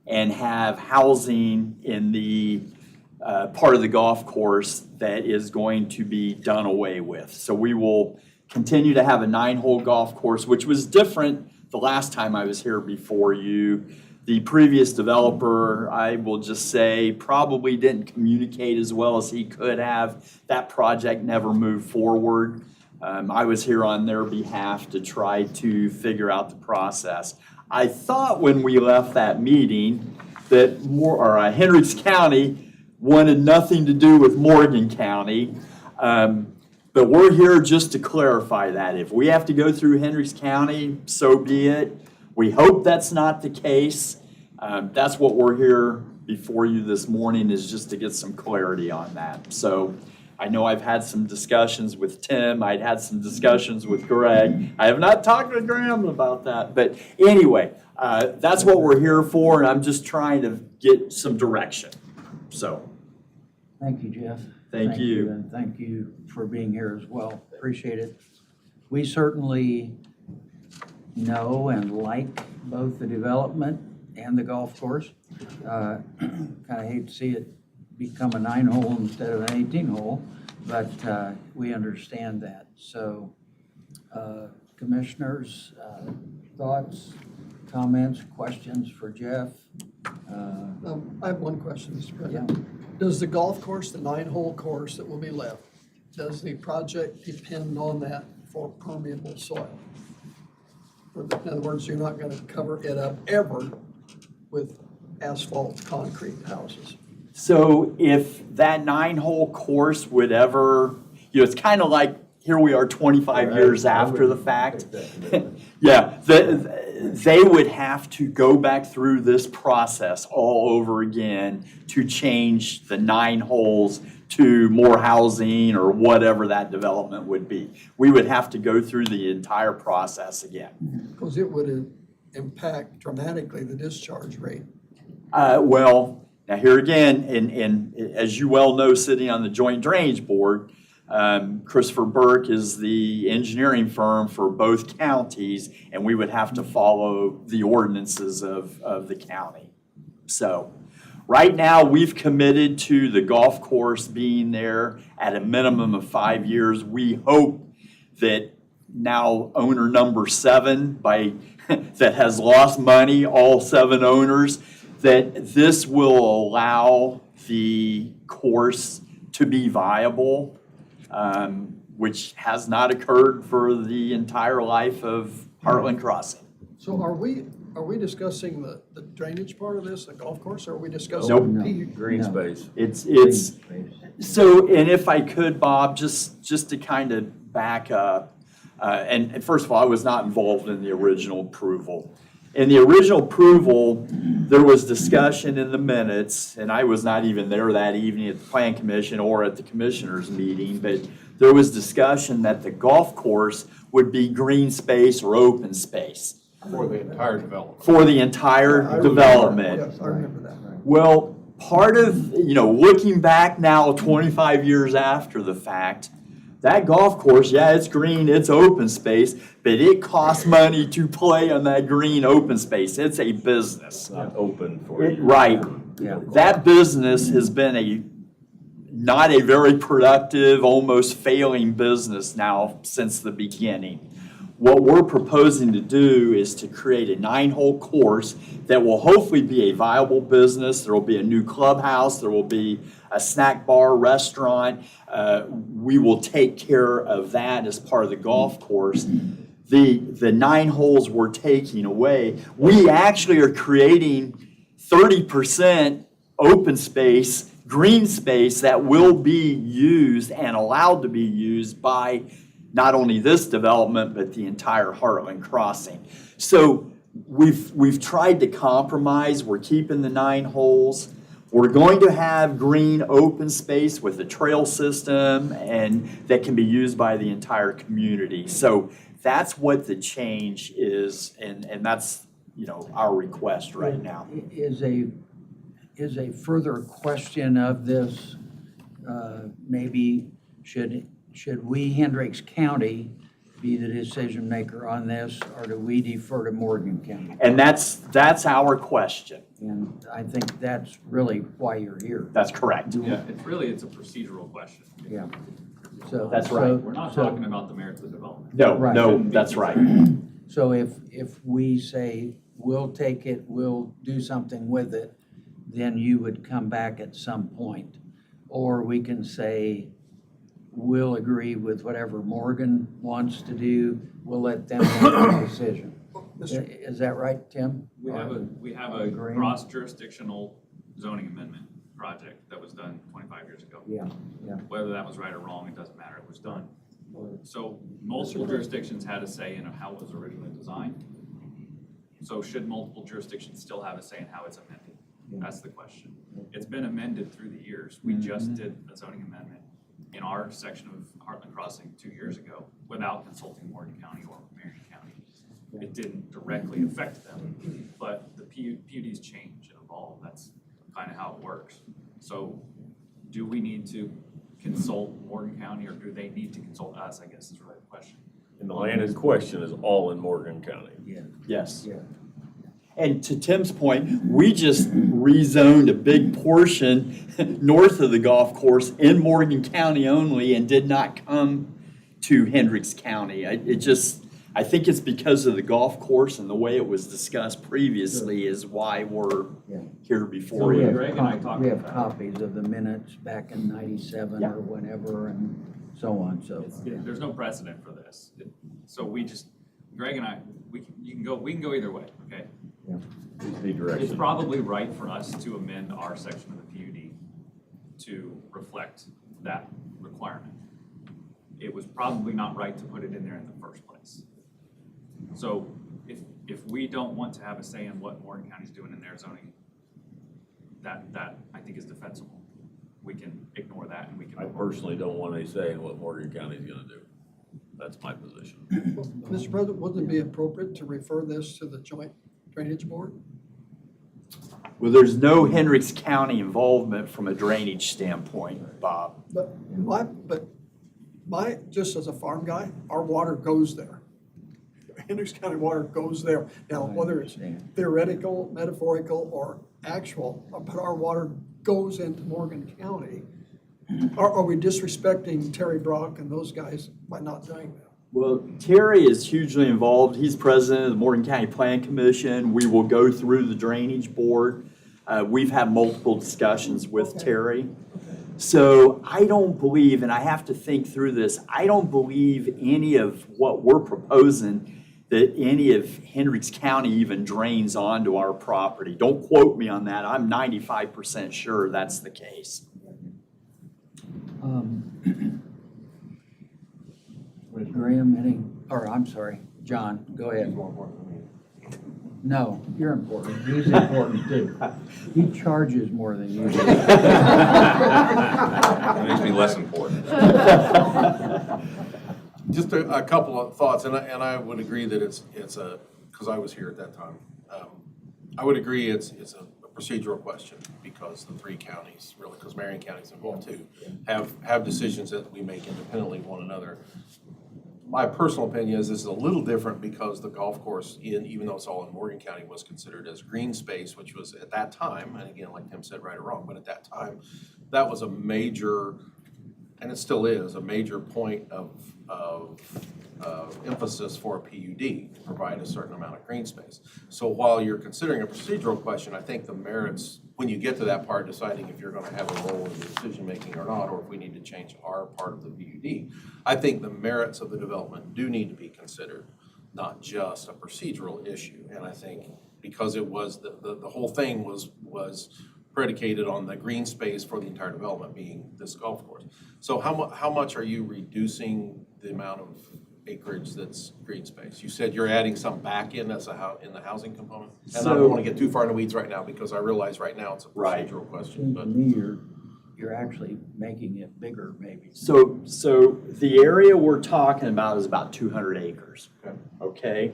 and have housing in the part of the golf course that is going to be done away with. So we will continue to have a 9-hole golf course, which was different the last time I was here before you. The previous developer, I will just say, probably didn't communicate as well as he could have. That project never moved forward. I was here on their behalf to try to figure out the process. I thought when we left that meeting that Hendricks County wanted nothing to do with Morgan County. But we're here just to clarify that. If we have to go through Hendricks County, so be it. We hope that's not the case. That's what we're here before you this morning, is just to get some clarity on that. So I know I've had some discussions with Tim. I'd had some discussions with Greg. I have not talked to Graham about that. But anyway, that's what we're here for, and I'm just trying to get some direction. So. Thank you, Jeff. Thank you. And thank you for being here as well. Appreciate it. We certainly know and like both the development and the golf course. Kind of hate to see it become a 9-hole instead of an 18-hole, but we understand that. So, commissioners, thoughts, comments, questions for Jeff? I have one question, Mr. President. Does the golf course, the 9-hole course that will be left, does the project depend on that for permeable soil? In other words, you're not going to cover it up ever with asphalt concrete houses? So if that 9-hole course would ever, it's kind of like, here we are 25 years after the fact. Yeah, they would have to go back through this process all over again to change the 9 holes to more housing or whatever that development would be. We would have to go through the entire process again. Because it would impact dramatically the discharge rate. Well, now here again, and as you well know, sitting on the Joint Drainage Board, Christopher Burke is the engineering firm for both counties, and we would have to follow the ordinances of the county. So right now, we've committed to the golf course being there at a minimum of 5 years. We hope that now owner number 7 that has lost money, all 7 owners, that this will allow the course to be viable, which has not occurred for the entire life of Heartland Crossing. So are we discussing the drainage part of this, the golf course, or are we discussing? Nope. Green space. It's so, and if I could, Bob, just to kind of back up, and first of all, I was not involved in the original approval. In the original approval, there was discussion in the minutes, and I was not even there that evening at the Plan Commission or at the Commissioners meeting, but there was discussion that the golf course would be green space or open space. For the entire development. For the entire development. Yes, I remember that. Well, part of, looking back now 25 years after the fact, that golf course, yeah, it's green, it's open space, but it costs money to play on that green open space. It's a business. Not open for you. Right. That business has been not a very productive, almost failing business now since the beginning. What we're proposing to do is to create a 9-hole course that will hopefully be a viable business. There will be a new clubhouse. There will be a snack bar, restaurant. We will take care of that as part of the golf course. The 9 holes we're taking away, we actually are creating 30% open space, green space that will be used and allowed to be used by not only this development, but the entire Heartland Crossing. So we've tried to compromise. We're keeping the 9 holes. We're going to have green open space with a trail system and that can be used by the entire community. So that's what the change is, and that's our request right now. Is a further question of this, maybe should we, Hendricks County, be the decision maker on this, or do we defer to Morgan County? And that's our question. And I think that's really why you're here. That's correct. Yeah, it's a procedural question. Yeah. So That's right. We're not talking about the merits of the development. No, that's right. So if we say, we'll take it, we'll do something with it, then you would come back at some point. Or we can say, we'll agree with whatever Morgan wants to do, we'll let them make the decision. Is that right, Tim? We have a cross-jurisdictional zoning amendment project that was done 25 years ago. Yeah, yeah. Whether that was right or wrong, it doesn't matter, it was done. So multiple jurisdictions had a say in how it was originally designed. So should multiple jurisdictions still have a say in how it's amended? That's the question. It's been amended through the years. We just did a zoning amendment in our section of Heartland Crossing 2 years ago without consulting Morgan County or Marion County. It didn't directly affect them, but the PUDs change and evolve. That's kind of how it works. So do we need to consult Morgan County or do they need to consult us, I guess is really the question. And the land in question is all in Morgan County. Yeah. Yes. Yeah. And to Tim's point, we just rezoned a big portion north of the golf course in Morgan County only and did not come to Hendricks County. I think it's because of the golf course and the way it was discussed previously is why we're here before We you. have, Greg and I talked we have about that. copies of the minutes back in 97 or whenever and so on, so. There's no precedent for this. So we just, Greg and I, we can go either way, okay? Just need direction. It's probably right for us to amend our section of the PUD to reflect that requirement. It was probably not right to put it in there in the first place. So if we don't want to have a say in what Morgan County's doing in their zoning, that I think is defensible. We can ignore that and we can. I personally don't want any say in what Morgan County's gonna do. That's my position. Mr. President, wouldn't it be appropriate to refer this to the Joint Drainage Board? Well, there's no Hendricks County involvement from a drainage standpoint, Bob. But just as a farm guy, our water goes there. Hendricks County water goes there. Now, whether it's theoretical, metaphorical, or actual, but our water goes into Morgan County. Are we disrespecting Terry Brock and those guys by not doing that? Well, Terry is hugely involved. He's president of the Morgan County Plan Commission. We will go through the drainage board. We've had multiple discussions with Terry. So I don't believe, and I have to think through this, I don't believe any of what we're proposing that any of Hendricks County even drains onto our property. Don't quote me on that. I'm 95% sure that's the case. Graham, I'm sorry, John, go ahead. No, you're important. He's important too. He charges more than you do. That makes me less important. Just a couple of thoughts, and I would agree that it's a, because I was here at that time. I would agree it's a procedural question because the three counties, really, because Marion County's involved too, have decisions that we make independently of one another. My personal opinion is this is a little different because the golf course, even though it's all in Morgan County, was considered as green space, which was at that time, and again, like Tim said, right or wrong, but at that time, that was a major, and it still is, a major point of emphasis for a PUD to provide a certain amount of green space. So while you're considering a procedural question, I think the merits, when you get to that part, deciding if you're going to have a role in the decision making or not, or if we need to change our part of the PUD, I think the merits of the development do need to be considered, not just a procedural issue. And I think because it was the whole thing was predicated on the green space for the entire development being this golf course. So how much are you reducing the amount of acreage that's green space? You said you're adding some back in as in the housing component? And I don't want to get too far in the weeds right now because I realize right now it's a procedural question. To me, you're actually making it bigger maybe. So the area we're talking about is about 200 acres. Okay?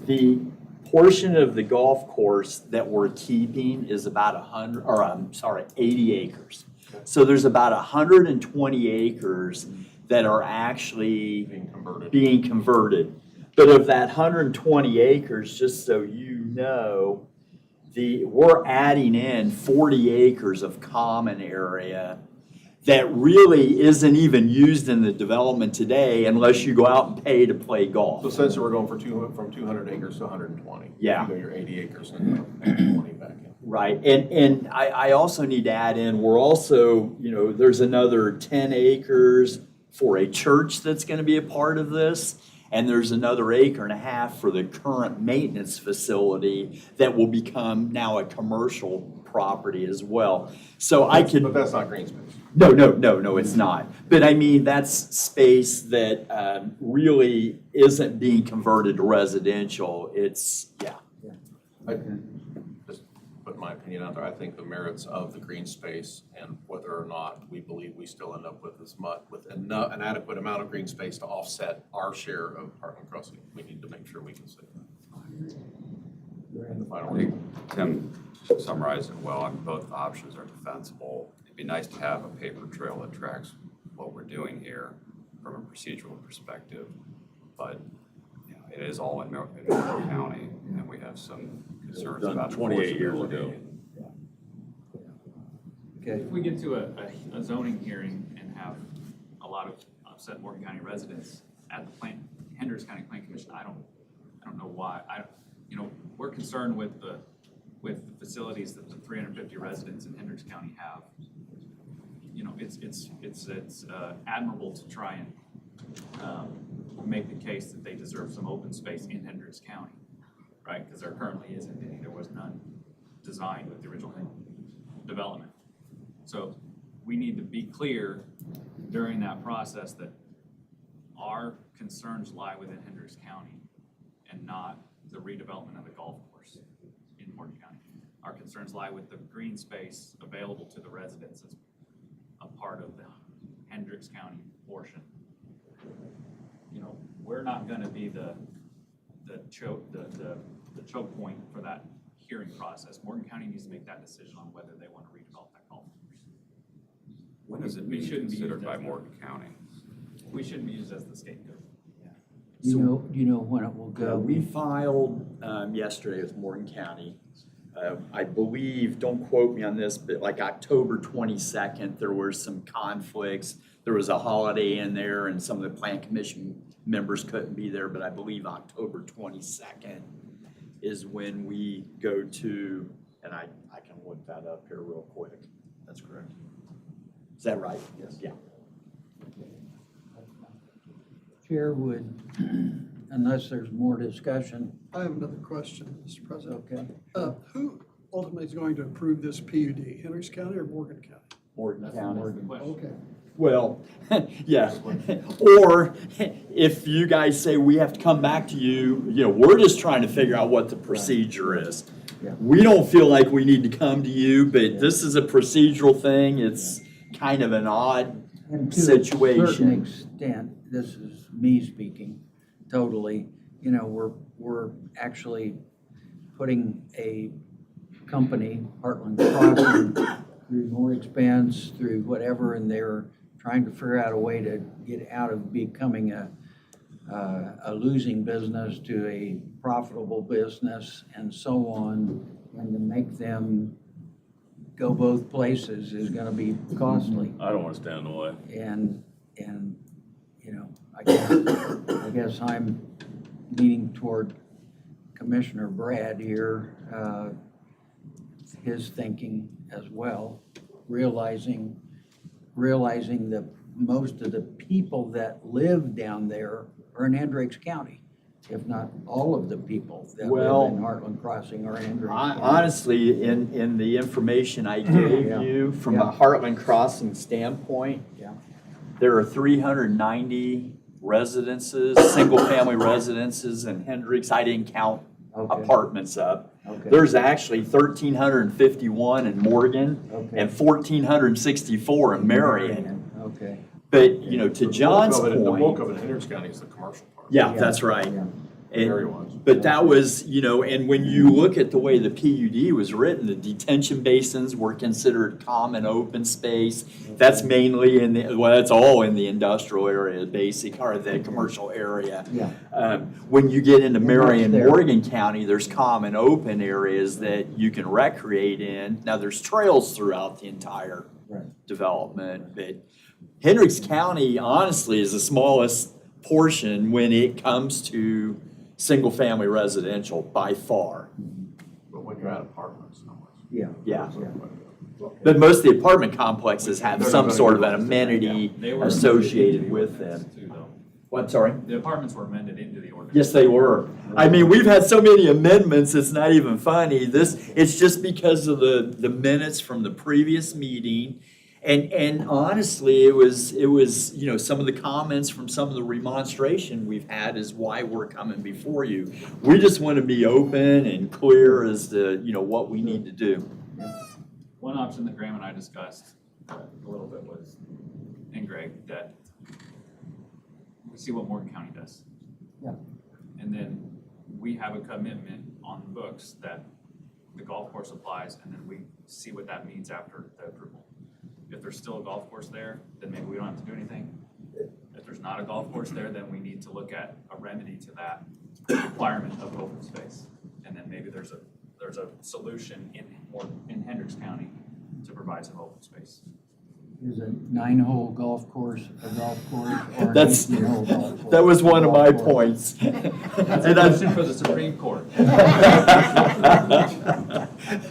The portion of the golf course that we're keeping is about 80 acres. So there's about 120 acres that are actually being converted. But of that 120 acres, just so you know, we're adding in 40 acres of common area that really isn't even used in the development today unless you go out and pay to play golf. So essentially we're going from 200 acres to 120. Yeah. You go your 80 acres and 120 back in. Right, and I also need to add in, we're also, there's another 10 acres for a church that's gonna be a part of this, and there's another 1.5 acres for the current maintenance facility that will become now a commercial property as well. So I could. But that's not green space. No, it's not. But I mean, that's space that really isn't being converted to residential. It's, yeah. Just put my opinion out there, I think the merits of the green space and whether or not we believe we still end up with an adequate amount of green space to offset our share of Heartland Crossing, we need to make sure we can say that. In the final I think Tim summarized it well. I mean, both options are defensible. It'd be nice to have a paper trail that tracks what we're doing here from a procedural perspective. But, you know, it is all in Norfolk County, and we have some concerns Done about 28 years enforceability. ago. Okay. If we get to a zoning hearing and have a lot of upset Morgan County residents at the Hendricks County Plan Commission, I don't know why. You know, we're concerned with the facilities that the 350 residents in Hendricks County have. You know, it's admirable to try and make the case that they deserve some open space in Hendricks County, right? Because there currently isn't any. There was none designed with the original development. So we need to be clear during that process that our concerns lie within Hendricks County and not the redevelopment of the golf course in Morgan County. Our concerns lie with the green space available to the residents as a part of the Hendricks County portion. You know, we're not gonna be the choke point for that hearing process. Morgan County needs to make that decision on whether they want to redevelop that golf course. When is it We being shouldn't be considered used by as the- Morgan County? We shouldn't be used as the scapegoat. Do you know when it will go? We filed yesterday with Morgan County. I believe, don't quote me on this, but like October 22nd, there were some conflicts. There was a holiday in there and some of the Plan Commission members couldn't be there, but I believe October 22nd is when we go to, and I can look that up here real quick. That's correct. Is that right? Yes. Yeah. Chair would, unless there's more discussion, I have another question, Mr. President. okay? Who ultimately is going to approve this PUD, Hendricks County or Morgan County? Morgan County. Okay. Well, yeah, or if you guys say we have to come back to you, you know, we're just trying to figure out what the procedure is. Yeah. We don't feel like we need to come to you, but this is a procedural thing. It's kind of an odd And to a certain situation. extent, this is me speaking totally, you know, we're actually putting a company, Heartland Crossing, through more expense, through whatever, and they're trying to figure out a way to get out of becoming a losing business to a profitable business and so on, and to make them go both places is gonna be costly. I don't want to stand in the way. And, you know, I guess I'm leaning toward Commissioner Brad here, his thinking as well, realizing that most of the people that live down there are in Hendricks County, if not all of the people that Well, live in Heartland Crossing are in Hendricks County. Honestly, in the information I gave Yeah. you, from Yeah. a Heartland Crossing standpoint, Yeah. there are 390 residences, single-family residences in Hendricks. I didn't count Okay. apartments up. Okay. There's actually 1,351 in Morgan Okay. and 1,464 in Marion. Okay. But, you know, to John's The bulk point, of it in Hendricks County is the commercial part. yeah, that's right. Yeah. Area-wise. But that was, you know, and when you look at the way the PUD was written, the detention basins were considered common open space. That's mainly in the, well, that's all in the industrial area, or the commercial area. Yeah. When you get into And Marion, that's there. Morgan County, there's common open areas that you can recreate in. Now, there's trails throughout the entire Right. development, but Hendricks County, honestly, is the smallest portion when it comes to single-family residential by far. But when you're at apartments, how much? Yeah. Yeah. But most of the apartment complexes have They're some not sort of gonna an utilize it. amenity They were associated with them. too, though. What, sorry? The apartments were amended into the ordinance. Yes, they were. I mean, we've had so many amendments, it's not even funny. It's just because of the minutes from the previous meeting. And honestly, it was, you know, some of the comments from some of the remonstration we've had is why we're coming before you. We just want to be open and clear as to, you know, what we need to do. One option that Graham and I discussed a little bit was, and Greg, that we see what Morgan County does. Yeah. And then we have a commitment on the books that the golf course applies, and then we see what that means after the approval. If there's still a golf course there, then maybe we don't have to do anything. If there's not a golf course there, then we need to look at a remedy to that requirement of open space. And then maybe there's a solution in Hendricks County to provide some open space. Is a 9-hole golf course a golf course or an That's, 18-hole golf course? that was one of my Golf course. points. That's a question for the Supreme Court.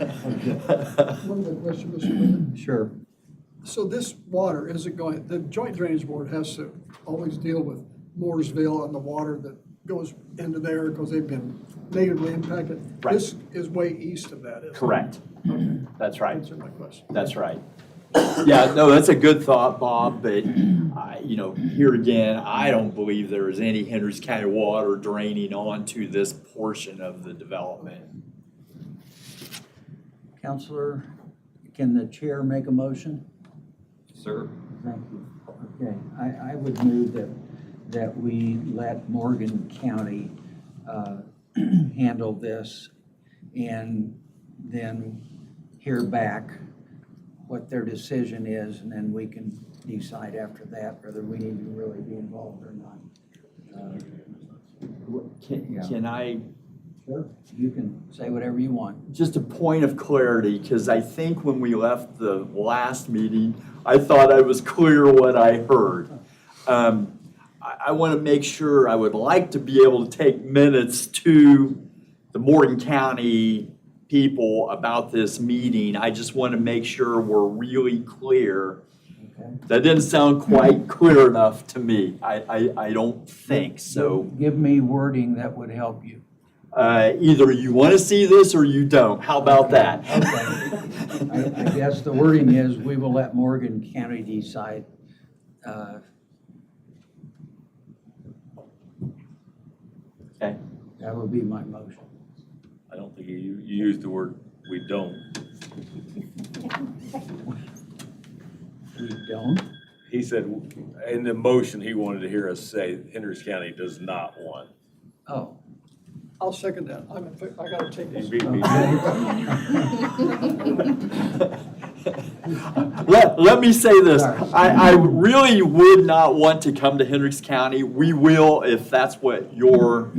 One other question, Mr. Chairman. Sure. So this water, is it going, the Joint Drainage Board has to always deal with Mooresville and the water that goes into there because they've been negatively impacted. Right. This is way east of that, isn't it? Correct. Okay. That's right. Answer my question. That's right. Yeah, no, that's a good thought, Bob, but you know, here again, I don't believe there is any Hendricks County water draining onto this portion of the development. Counselor, can the chair make a motion? Sir? Thank you. Okay, I would move that we let Morgan County handle this and then hear back what their decision is, and then we can decide after that whether we need to really be involved or not. Can I, Sure. You can say whatever you want. just a point of clarity, because I think when we left the last meeting, I thought I was clear what I heard. I want to make sure, I would like to be able to take minutes to the Morgan County people about this meeting. I just want to make sure we're really clear. Okay. That didn't sound quite clear enough to me. I don't think so. Give me wording that would help you. Either you want to see this or you don't. How about that? Okay. I guess the wording is, we will let Morgan County decide. Okay. That would be my motion. I don't think you used the word "we don't." We don't? He said, in the motion, he wanted to hear us say Hendricks County does not want. Oh. I'll second that. I gotta take He this. beat me. Let me say this. Sorry. I really would not want to come to Hendricks County. We will if that's what your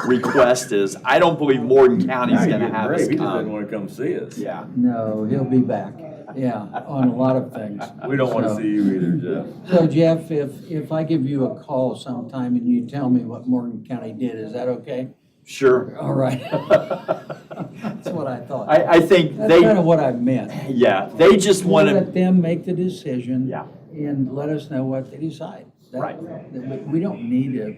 request is. I don't believe Morgan County's going to have us He just didn't come. want to come see us. Yeah. No, he'll be back. Yeah, on a lot of things. We don't want to So- see you either, Jeff. So Jeff, if I give you a call sometime and you tell me what Morgan County did, is that okay? Sure. All right. That's what I thought. I think That's kind of they, what I meant. yeah, they just We'll want let to, them make the decision. Yeah. And let us know what they decide. Right. We don't need a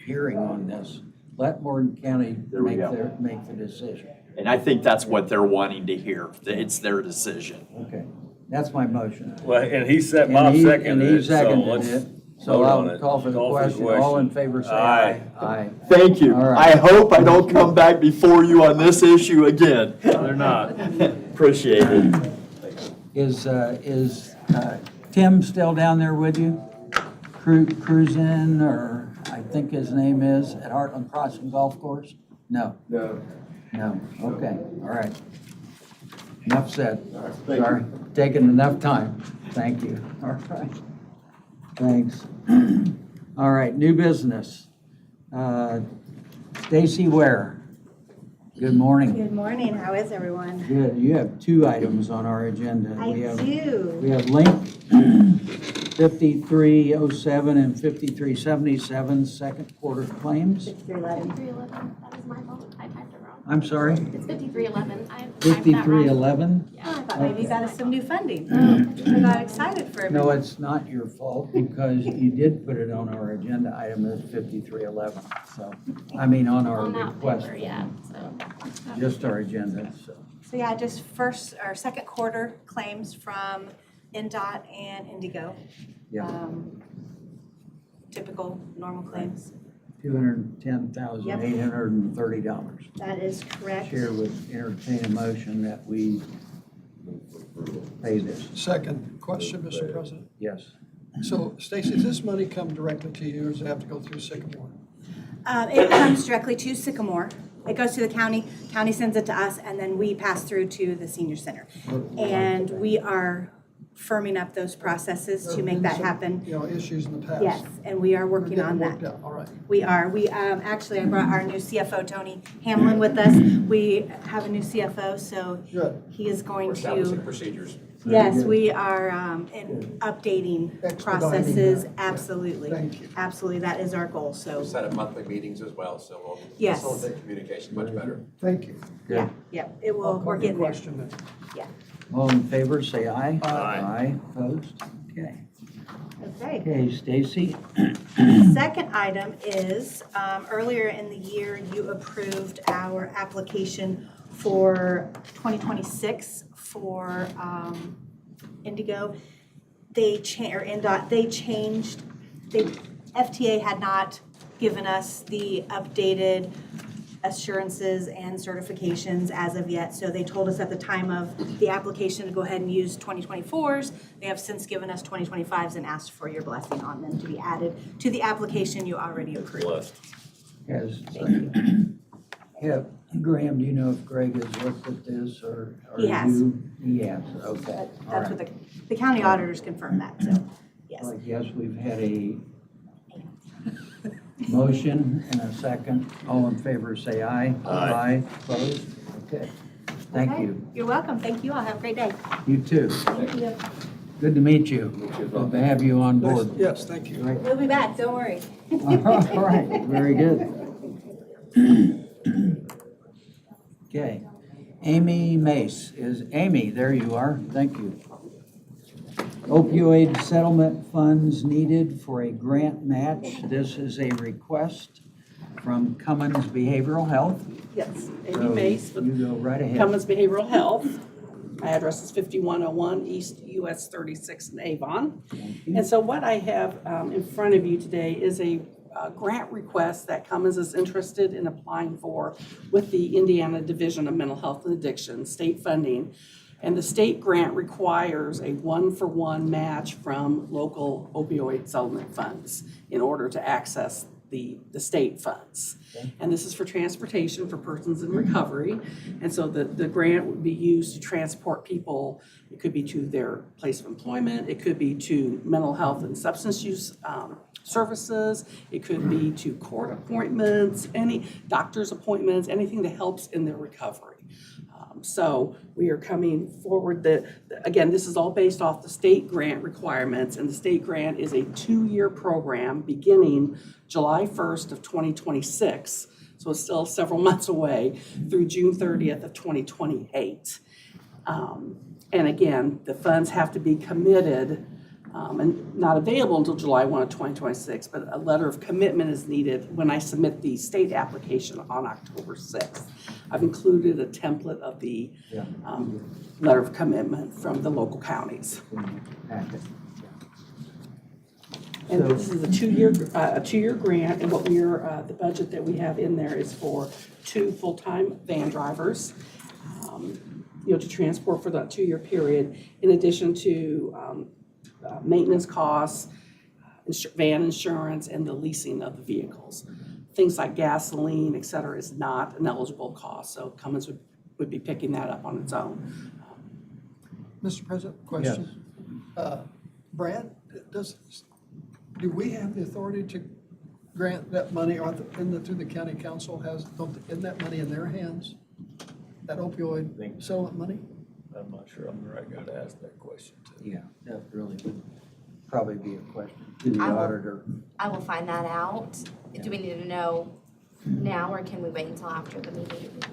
hearing on this. Let Morgan County There we go. make the decision. and I think that's what they're wanting to hear. It's their decision. Okay, that's my motion. Well, and he said, And Bob he- seconded and he it, so seconded let's it. So vote on I'll it. call for the question. All in favor, say aye. Aye. Thank you. All right. I hope I don't come back before you on this issue again. No, they're not. Appreciate it. Is Tim still down there with you? Cruising, or I think his name is, at Heartland Crossing Golf Course? No. No. No, okay, all right. Enough said. Sorry, taking enough time. Thank you. All right. Thanks. All right, new business. Stacy Ware. Good morning. Good morning, how is everyone? Good, you have two items on our agenda. I We have do. link 5307 and 5377, second quarter claims. 5311. 5311, that is my fault, I typed it wrong. I'm sorry, It's 5311, I typed that wrong. 5311? Yeah, I thought maybe got us some new funding. I got excited for everyone. No, it's not your fault because you did put it on our agenda item as 5311. So, I mean, on our On that request. paper, yeah, so. Just our agenda, so. So yeah, just first or second quarter claims from NDOT and Indigo. Yeah. Typical, normal claims. $210,830. That is correct. Chair would entertain a motion that we pay this. Second question, Mr. President. Yes. So Stacy, does this money come directly to you or does it have to go through Sycamore? It comes directly to Sycamore. It goes to the county, county sends it to us, and then we pass through to the senior center. And we are firming up those processes to make that happen. You know, issues in the past. Yes, and we are We're working getting on worked that. out. All right. We are. Actually, I brought our new CFO, Tony Hamlin, with us. We have a new CFO, so Good. he is going Establishing to. procedures. Yes, we are updating Expediting processes, that. absolutely. Thank you. Absolutely, that is our goal, so, We set up monthly meetings as well, so we'll Yes. facilitate communication much better. Thank you. yeah, it will, I'll we're call the getting there. question then. All in favor, say aye. Aye. Aye, opposed? Okay. Okay. Okay, Stacy. Second item is, earlier in the year, you approved our application for 2026 for Indigo. FTA had not given us the updated assurances and certifications as of yet, so they told us at the time of the application to go ahead and use 2024s. They have since given us 2025s and asked for your blessing on them to be added to the application you already approved. Has, yeah, Graham, do you know if Greg has looked at this or? He has. He has, okay. All That's right. what the county auditors confirmed that, so, yes. I guess we've had a motion and a second. All in favor, say aye. Aye. Opposed? Okay. Thank Okay. you. You're welcome. Thank you all. Have a great day. You too. Thank you. Good to meet you. Good to have you on board. Yes, thank you. Right. We'll be back, don't worry. All right, very good. Okay. Amy Mace is, Amy, there you are. Thank you. Opioid settlement funds needed for a grant match. This is a request from Cummins Behavioral Health. Yes, Amy So Mace You with go right ahead. Cummins Behavioral Health. My address is 5101 East US 36 in Avon. And so what I have in front of you today is a grant request that Cummins is interested in applying for with the Indiana Division of Mental Health and Addiction, state funding. And the state grant requires a one-for-one match from local opioid settlement funds in order to access the state funds. Okay. And this is for transportation for persons in recovery. And so the grant would be used to transport people. It could be to their place of employment. It could be to mental health and substance use services. It could be to court appointments, any doctor's appointments, anything that helps in their recovery. So we are coming forward again, this is all based off the state grant requirements, and the state grant is a 2-year program beginning July 1st of 2026. So it's still several months away through June 30th of 2028. And again, the funds have to be committed and not available until July 1 of 2026, but a letter of commitment is needed when I submit the state application on October 6th. I've included a template of the letter of commitment from the local counties. And this is a two-year grant, and what we're, the budget that we have in there is for 2 full-time van drivers, to transport for that 2-year period, in addition to maintenance costs, van insurance, and the leasing of the vehicles. Things like gasoline, et cetera, is not an eligible cost, so Cummins would be picking that up on its own. Mr. President, question. Brad, do we have the authority to grant that money through the county council? Isn't that money in their hands? That opioid settlement money? I'm not sure I'm the right guy to ask that question to. Yeah, that really would probably be a question to the auditor. I will find that out. Do we need to know now, or can we wait until after the meeting?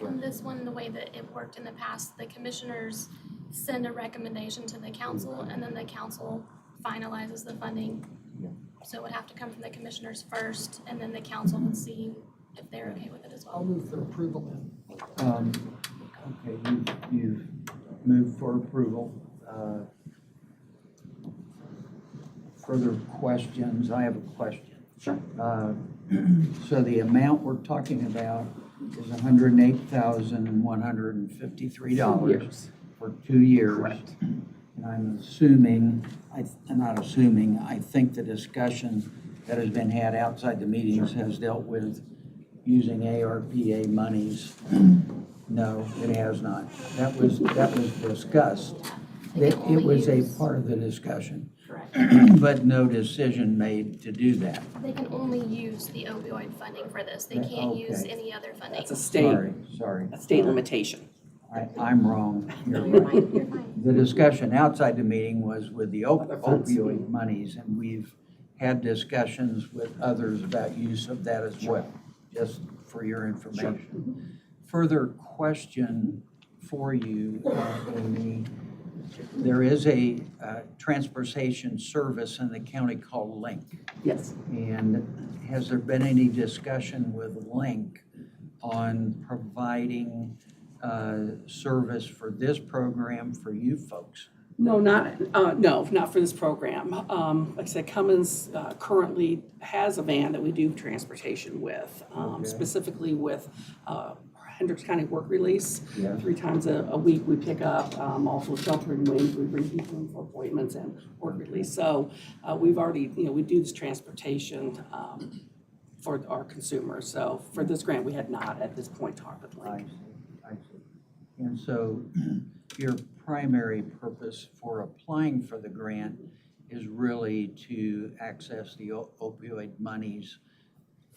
On this one, the way that it worked in the past, the commissioners send a recommendation to the council, and then the council finalizes the funding. So it would have to come from the commissioners first, and then the council would see if they're okay with it as I'll well. move for approval then. Okay, you've moved for approval. Further questions? I have a question. Sure. So the amount we're talking about is $108,153 for 2 years. Correct. And I'm assuming, not assuming, I think the discussion that has been had outside the meetings has dealt with using ARPA monies. No, it has not. That was discussed. It was a part of the discussion. Correct. But no decision made to do that. They can only use the opioid funding for this. They can't use Okay. any other funding. That's a state, Sorry. a state limitation. I'm wrong. You're You're right. fine, you're fine. The discussion outside the meeting was with the Other funds. opioid monies, and we've had discussions with others about use of that as well, just for your information. Further question for you, Amy. There is a transportation service in the county called Link. Yes. And has there been any discussion with Link on providing service for this program for you folks? No, not for this program. Like I said, Cummins currently has a van that we do transportation with, specifically with Hendricks County Work Release. Yeah. 3 times a week we pick up, also sheltering wings, we bring people in for appointments and work release. So we've already, we do this transportation for our consumers. So for this grant, we had not at this point talked with Link. I see. And so your primary purpose for applying for the grant is really to access the opioid monies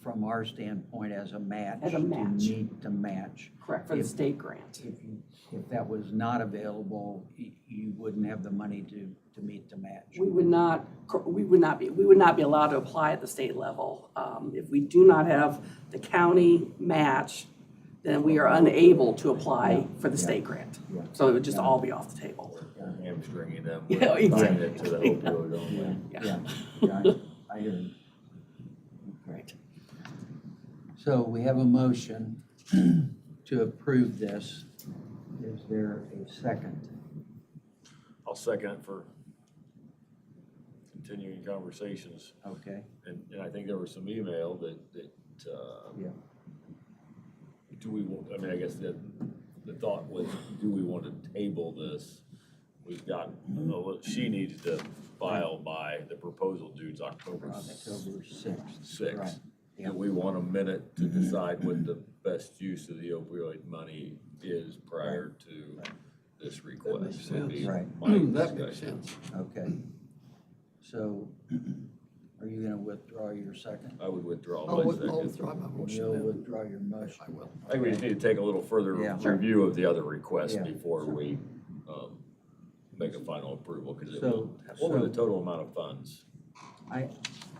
from our standpoint as a match. As a match. To meet the match. Correct, for the state grant. If that was not available, you wouldn't have the money to meet the match. We would not be allowed to apply at the state level. If we do not have the county match, then we are unable to apply for the state grant. So it would just all be off the table. Hamstringing them. Yeah, with exactly. tying it to the opioid only. Yeah. I hear you. Right. So we have a motion to approve this. Is there a second? I'll second it for continuing conversations. Okay. And I think there was some email that Yeah. do we, I mean, I guess the thought was, do we want to table this? We've got, she needs to file by, the proposal dude's October October 6th. 6th. Right. Do we want a minute to decide what the best use of the opioid money is prior to this request? makes Would be sense. my That makes discussion. sense. Okay. So are you going to withdraw your second? I would withdraw I'll my withdraw second. my motion. You'll then. withdraw your motion. I will. I think we just need to take a little further Yeah. review of the other requests Yeah. before we make a final approval, because So- what were the total amount of funds?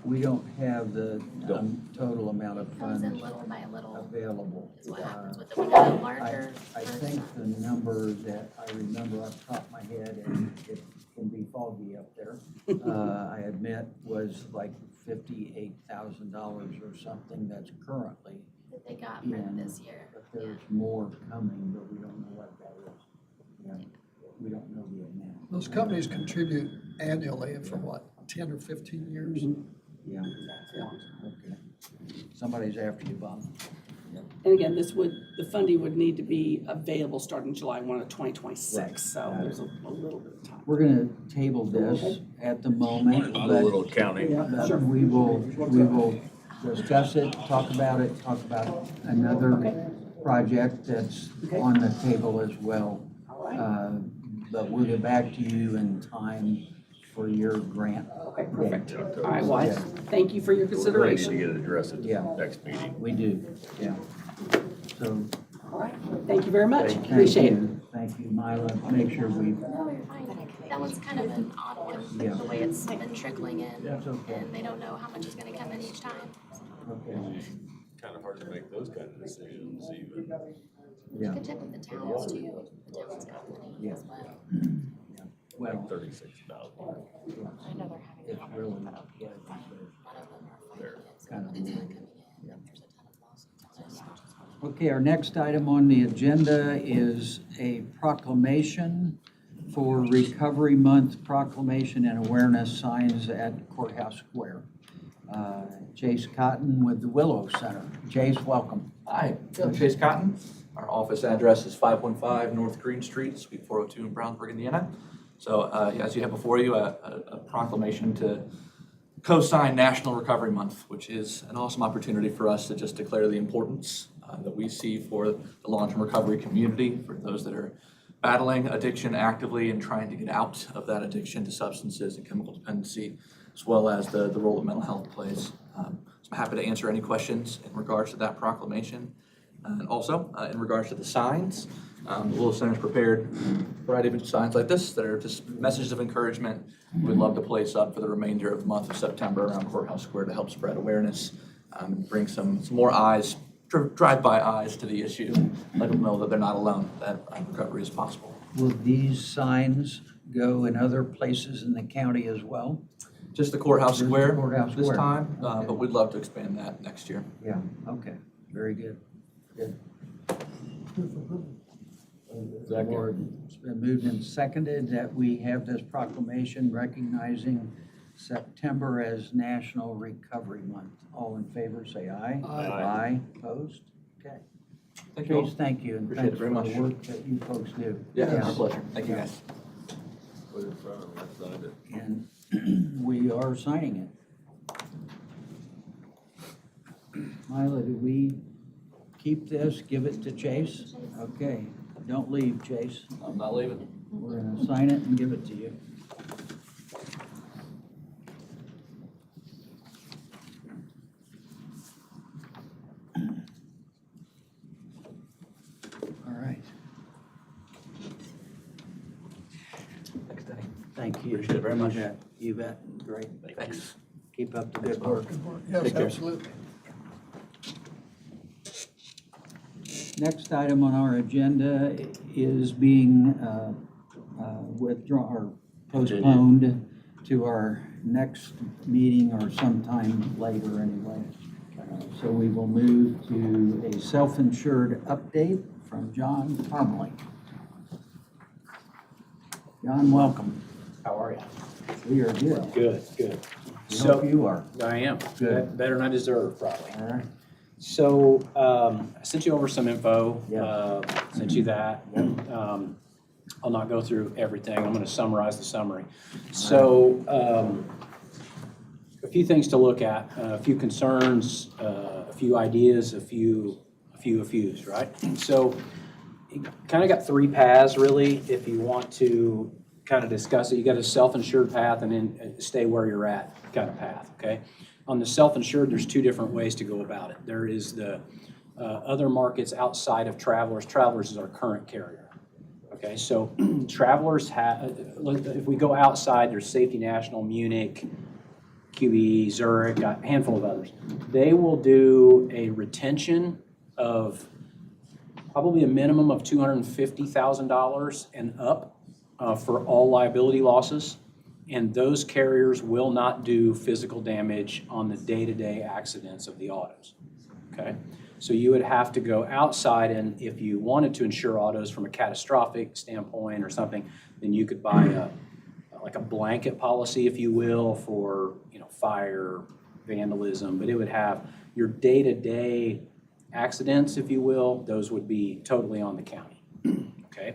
We don't have the Don't. total amount of Comes in funds little by little available. is what happens with it. We got a larger. I think the number that I remember off the top of my head, and it can be foggy up there, I admit, was like $58,000 or something that's currently That they got for in. this year. But there's more coming, but we don't know what that is. Yeah, we don't know the amount. Those companies contribute annually for what, 10 or 15 years? Yeah. Okay. Somebody's after you, Bob. And again, the funding would need to be available starting July 1 of 2026. So there's a little bit of time. We're gonna table this at the moment, A but little counting. we will discuss it, talk about another project that's on the table as well. But we'll get back to you in time for your grant. Okay, perfect. All right, well, thank you for your We're ready to consideration. get it addressed at Yeah. the next meeting. We do, yeah. So, All right, thank you very much. thank Appreciate it. you. Thank you, Mila. Make sure we, No, you're fine. That one's kind of an odd one, Yeah. the way it's been trickling in. That's okay. And they don't know how much is gonna come in each time. okay. Kind of hard to make those kind of decisions even. You Yeah. could check with the towns too, the towns got money Yeah. as well. Well, 36,000. I know they're having. it's really, None of them are fighting it, so kind of it's not moving. coming in, there's a ton of lawsuits on this. Okay, our next item on the agenda is a proclamation for Recovery Month proclamation and awareness signs at Courthouse Square. Jace Cotton with the Willow Center. Jace, welcome. Hi, I'm Chase Cotton. Our office address is 515 North Green Street, Suite 402 in Brownsburg, Indiana. So as you have before you, a proclamation to co-sign National Recovery Month, which is an awesome opportunity for us to just declare the importance that we see for the long-term recovery community, for those that are battling addiction actively and trying to get out of that addiction to substances and chemical dependency, as well as the role that mental health plays. So I'm happy to answer any questions in regards to that proclamation. And also, in regards to the signs, the Willow Center's prepared a variety of signs like this that are just messages of encouragement we'd love to place up for the remainder of the month of September around Courthouse Square to help spread awareness, bring some more eyes, drive-by eyes to the issue, let them know that they're not alone, that recovery is possible. Will these signs go in other places in the county as well? Just the Courthouse Just the Square Courthouse this Square. time, Okay. but we'd love to expand that next year. Yeah, okay, very good. Good. Board, it's been moved and seconded that we have this proclamation recognizing September as National Recovery Month. All in favor, say aye. Aye. Aye, opposed? Okay. Thank you all. Chase, thank you, and Appreciate thanks it very for much. the work that you folks do. Yeah, it's our pleasure. Thank you, guys. Put it in front of them, I signed it. And we are signing it. Mila, do we keep this, give it to Chase? Okay, don't leave, Chase. I'm not leaving. We're gonna sign it and give it to you. All right. Thanks, Danny. Thank you. Appreciate it very much. You bet. You bet. Great. Thanks. Keep up the good work. Yes, Take care. absolutely. Next item on our agenda is being withdrawn or postponed to our next meeting or sometime later anyway. So we will move to a self-insured update from John Parmalee. John, welcome. How are you? We are good. Good, good. We hope you are. I am. Good. Better than I deserve, probably. All right. So, I sent you over some info, Yeah. sent you that. I'll not go through everything. I'm gonna summarize the summary. So, a few things to look at, a few concerns, a few ideas, a fews, right? So, you kind of got three paths, really, if you want to kind of discuss it. You got a self-insured path and then stay where you're at kind of path, okay? On the self-insured, there's two different ways to go about it. There is the other markets outside of Travelers. Travelers is our current carrier. Okay, so Travelers have, if we go outside, there's Safety National, Munich, QBE, Zurich, a handful of others. They will do a retention of probably a minimum of $250,000 and up for all liability losses. And those carriers will not do physical damage on the day-to-day accidents of the autos, okay? So you would have to go outside, and if you wanted to insure autos from a catastrophic standpoint or something, then you could buy like a blanket policy, if you will, for, fire, vandalism, but it would have your day-to-day accidents, if you will, those would be totally on the county, okay?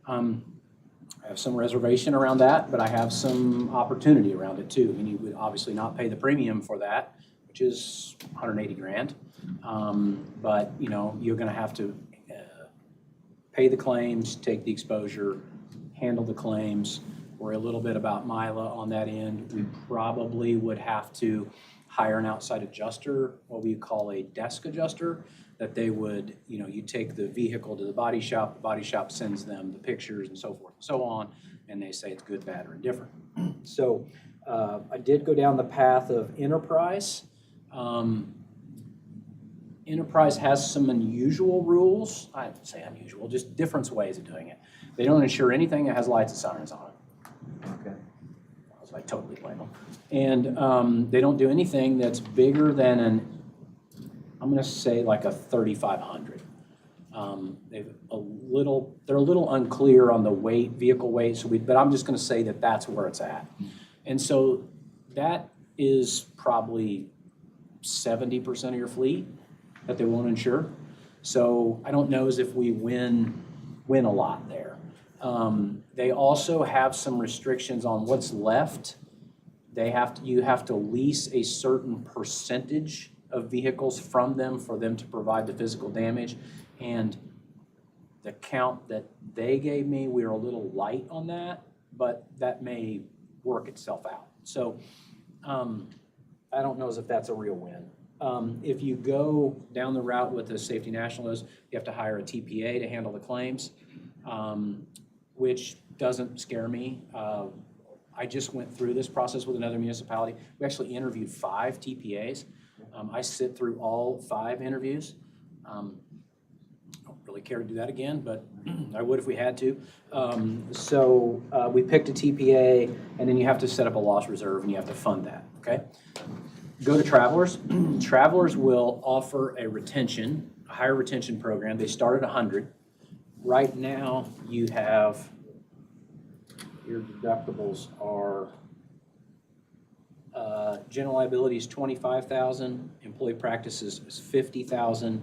I have some reservation around that, but I have some opportunity around it too. And you would obviously not pay the premium for that, which is 180 grand. But you're going to have to pay the claims, take the exposure, handle the claims. We're a little bit about Mila on that end. We probably would have to hire an outside adjuster, what we call a desk adjuster, that they would, you take the vehicle to the body shop sends them the pictures and so forth and so on, and they say it's good, bad, or indifferent. So I did go down the path of enterprise. Enterprise has some unusual rules. I'd say unusual, just different ways of doing it. They don't insure anything that has lights and sirens on it. Okay. I totally blame them. And they don't do anything that's bigger than I'm gonna say like a 3,500. They're a little unclear on the weight, vehicle weight, but I'm just gonna say that that's where it's at. And so that is probably 70% of your fleet that they won't insure. So I don't know as if we win a lot there. They also have some restrictions on what's left. You have to lease a certain percentage of vehicles from them for them to provide the physical damage. And the count that they gave me, we were a little light on that, but that may work itself out. So I don't know as if that's a real win. If you go down the route with the Safety Nationals, you have to hire a TPA to handle the claims, which doesn't scare me. I just went through this process with another municipality. We actually interviewed 5 TPAs. I sit through all 5 interviews. I don't really care to do that again, but I would if we had to. So we picked a TPA, and then you have to set up a loss reserve, and you have to fund that, okay? Go to Travelers. Travelers will offer a higher retention program. They start at 100. Right now, you have, your deductibles are, general liability is $25,000, employee practices is $50,000,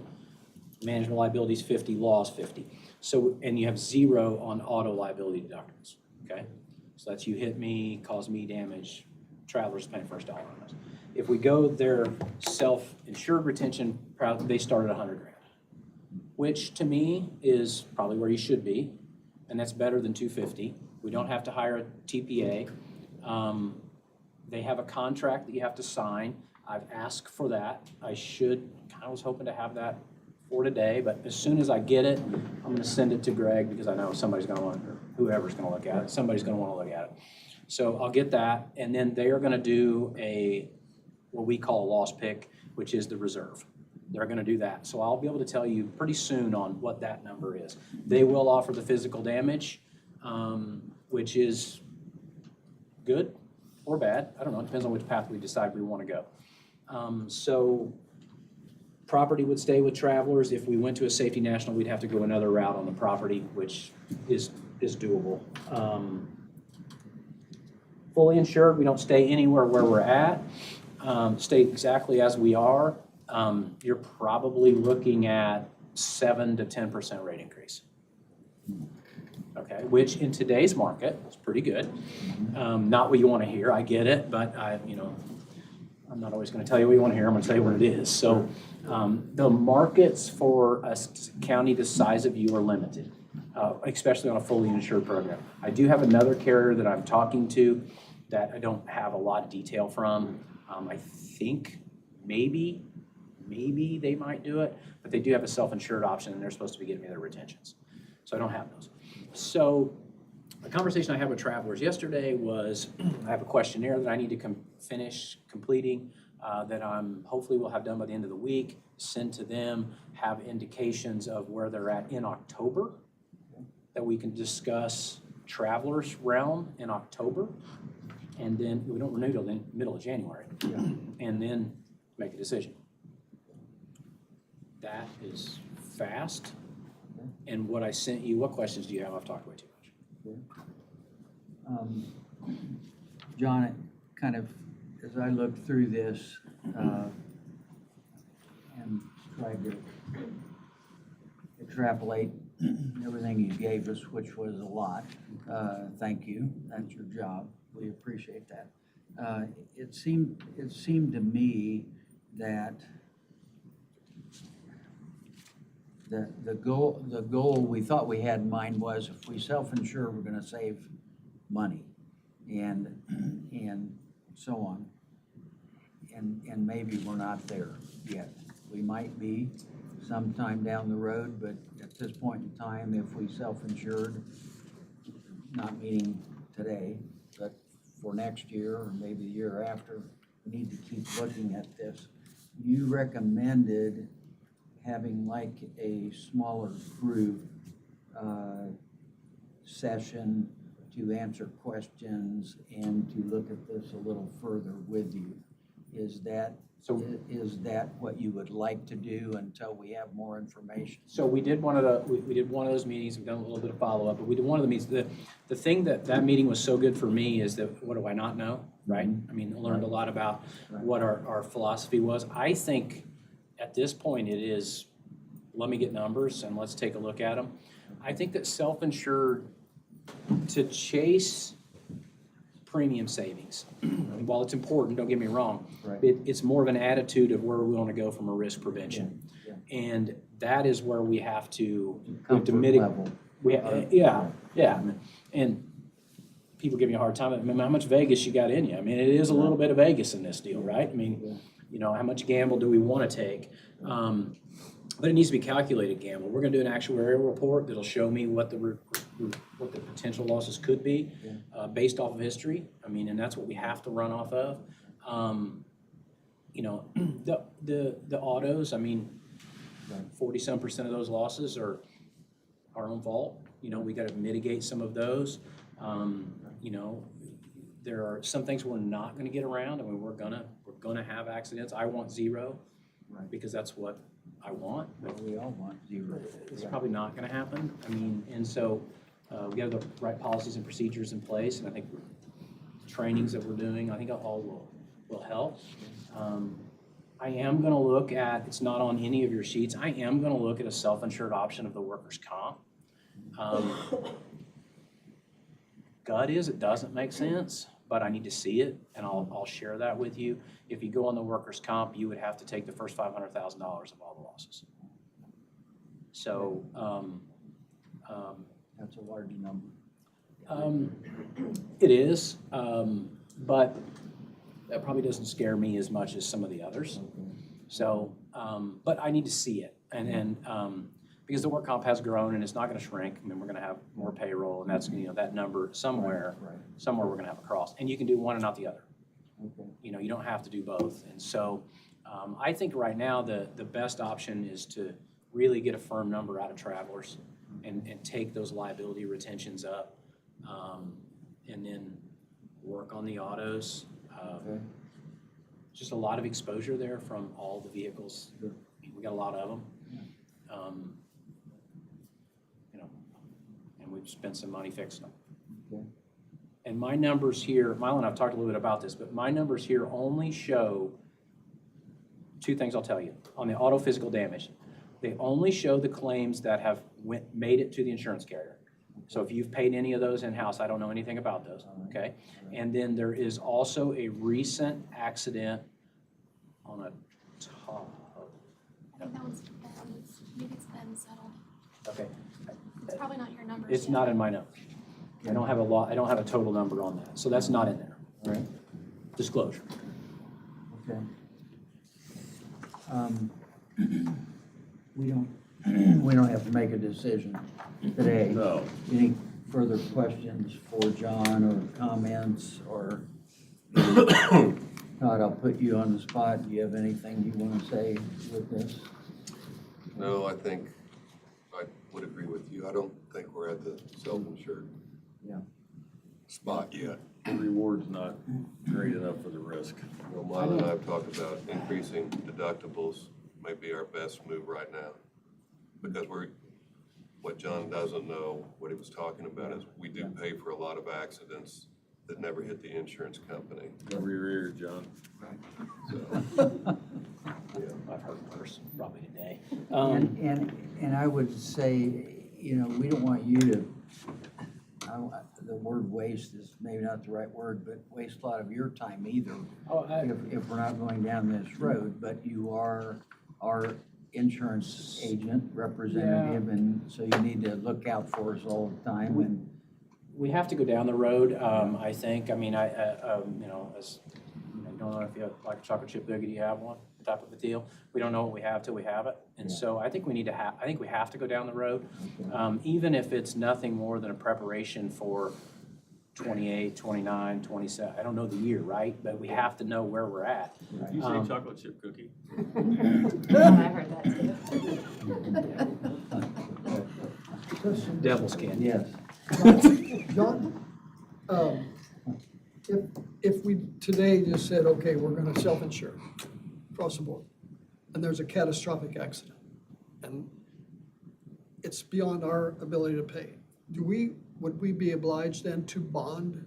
management liability is $50,000, law is $50,000. So, and you have 0 on auto liability deductibles, okay? So that's you hit me, cause me damage, Travelers paying first dollar on those. If we go their self-insured retention, they start at $100,000, which to me is probably where you should be, and that's better than $250,000. We don't have to hire a TPA. They have a contract that you have to sign. I've asked for that. I was hoping to have that for today, but as soon as I get it, I'm gonna send it to Greg because I know somebody's gonna want, or whoever's gonna look at it, somebody's gonna wanna look at it. So I'll get that, and then they are gonna do what we call a loss pick, which is the reserve. They're gonna do that. So I'll be able to tell you pretty soon on what that number is. They will offer the physical damage, which is good or bad. I don't know, it depends on which path we decide we wanna go. So property would stay with Travelers. If we went to a Safety National, we'd have to go another route on the property, which is doable. Fully insured, we don't stay anywhere where we're at. Stay exactly as we are. You're probably looking at 7 to 10% rate increase. Okay, which in today's market is pretty good. Not what you want to hear, I get it, but I'm not always going to tell you what you want to hear. I'm going to tell you what it is. So the markets for a county the size of you are limited, especially on a fully insured program. I do have another carrier that I'm talking to that I don't have a lot of detail from. I think maybe they might do it, but they do have a self-insured option, and they're supposed to be getting me their retentions. So I don't have those. So the conversation I had with Travelers yesterday was, I have a questionnaire that I need to finish completing that hopefully will have done by the end of the week, send to them, have indications of where they're at in October, that we can discuss Travelers realm in October. And then we don't renew till the middle of January, and then make a decision. That is fast. And what I sent you, what questions do you have? I've talked way too much. John, it kind of, as I looked through this and tried to extrapolate everything you gave us, which was a lot, thank you, that's your job. We appreciate that. It seemed to me that the goal we thought we had in mind was if we self-insure, we're going to save money, and so on. And maybe we're not there yet. We might be sometime down the road, but at this point in time, if we self-insured, not meaning today, but for next year or maybe the year after, we need to keep looking at this. You recommended having like a smaller group session to answer questions and to look at this a little further with you. Is that what you would like to do until we have more information? So we did one of those meetings, we've done a little bit of follow-up, but we did one of the meetings. The thing that meeting was so good for me is that, what do I not know, right? I mean, I learned a lot about what our philosophy was. I think at this point it is, let me get numbers and let's take a look at them. I think that self-insured, to chase premium savings, while it's important, don't get me wrong, it's more of an attitude of where we want to go from a risk prevention. And that is where we have to mitigate. Yeah. And people give me a hard time, I mean, how much Vegas you got in you? I mean, it is a little bit of Vegas in this deal, right? I mean, you know, how much gamble do we want to take? But it needs to be calculated gamble. We're gonna do an actuarial report that'll show me what the potential losses could be, based off of history. I mean, and that's what we have to run off of. You know, the autos, I mean, 40-some% of those losses are our own fault. You know, we gotta mitigate some of those. You know, there are some things we're not gonna get around. I mean, we're gonna have accidents. I want zero, because that's what I want. But we all want zero. It's probably not gonna happen. I mean, and so we have the right policies and procedures in place, and I think the trainings that we're doing, I think all will help. I am gonna look at, it's not on any of your sheets, I am gonna look at a self-insured option of the workers' comp. Gut is, it doesn't make sense, but I need to see it, and I'll share that with you. If you go on the workers' comp, you would have to take the first $500,000 of all the losses. So, that's a large number. It is, but that probably doesn't scare me as much as some of the others. So, but I need to see it, and because the work comp has grown and it's not going to shrink. I mean, we're going to have more payroll, and that's, you know, that number somewhere we're going to have a cross, and you can do one and not the other. You know, you don't have to do both, and so I think right now the best option is to really get a firm number out of Travelers and take those liability retentions up, and then work on the autos. Just a lot of exposure there from all the vehicles. We got a lot of them. You know, and we've spent some money fixing them. And my numbers here, Milo and I've talked a little bit about this, but my numbers here only show two things I'll tell you. On the auto physical damage, they only show the claims that have made it to the insurance carrier. So if you've paid any of those in-house, I don't know anything about those, okay? And then there is also a recent accident on a Tahoe. I think that one's, maybe it's been settled. Okay. It's probably not your numbers It's yet. not in my numbers. I don't have a total number on that, so that's not in there. Right. Disclosure. Okay. We don't have to make a decision today. No. Any further questions for John or comments or? Todd, I'll put you on the spot. Do you have anything you want to say with this? No, I think I would agree with you. I don't think we're at the self-insured spot yet. The reward's not great enough for the risk. Well, Milo and I have talked about increasing deductibles may be our best move right now. Because what John doesn't know, what he was talking about is we do pay for a lot of accidents that never hit the insurance company. Cover your ears, John. I've heard worse, probably today. And I would say, you know, we don't want you to, the word waste is maybe not the right word, but waste a lot of your time either. If we're not going down this road, but you are our insurance agent, representative, and so you need to look out for us all the time. And we have to go down the road, I think. I mean, you know, as you know, you don't know if you have like a chocolate chip boogie, do you have one type of a deal? We don't know what we have till we have it, and so I think we need to I think we have to go down the road, even if it's nothing more than a preparation for 28, 29, 27. I don't know the year, right? But we have to know where we're at. Did you say chocolate chip cookie? I heard that too. devil's candy. Yes. John, if we today just said, okay, we're gonna self-insure across the board, and there's a catastrophic accident, and it's beyond our ability to pay, would we be obliged then to bond,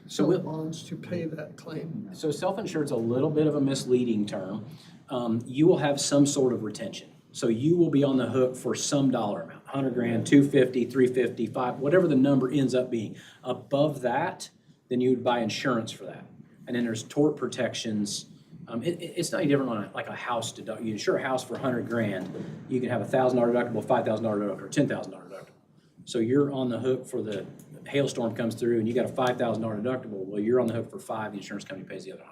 sell we'll- bonds to pay that claim? So self-insured's a little bit of a misleading term. You will have some sort of retention. So you will be on the hook for some dollar amount, 100 grand, 250, 350, 5, whatever the number ends up being. Above that, then you would buy insurance for that. And then there's tort protections. It's not any different on like a house deductible. You insure a house for 100 grand, you can have a $1,000 deductible, $5,000 deductible, or $10,000 deductible. So you're on the hook for the hailstorm comes through and you got a $5,000 deductible. Well, you're on the hook for 5, the insurance company pays the other 100.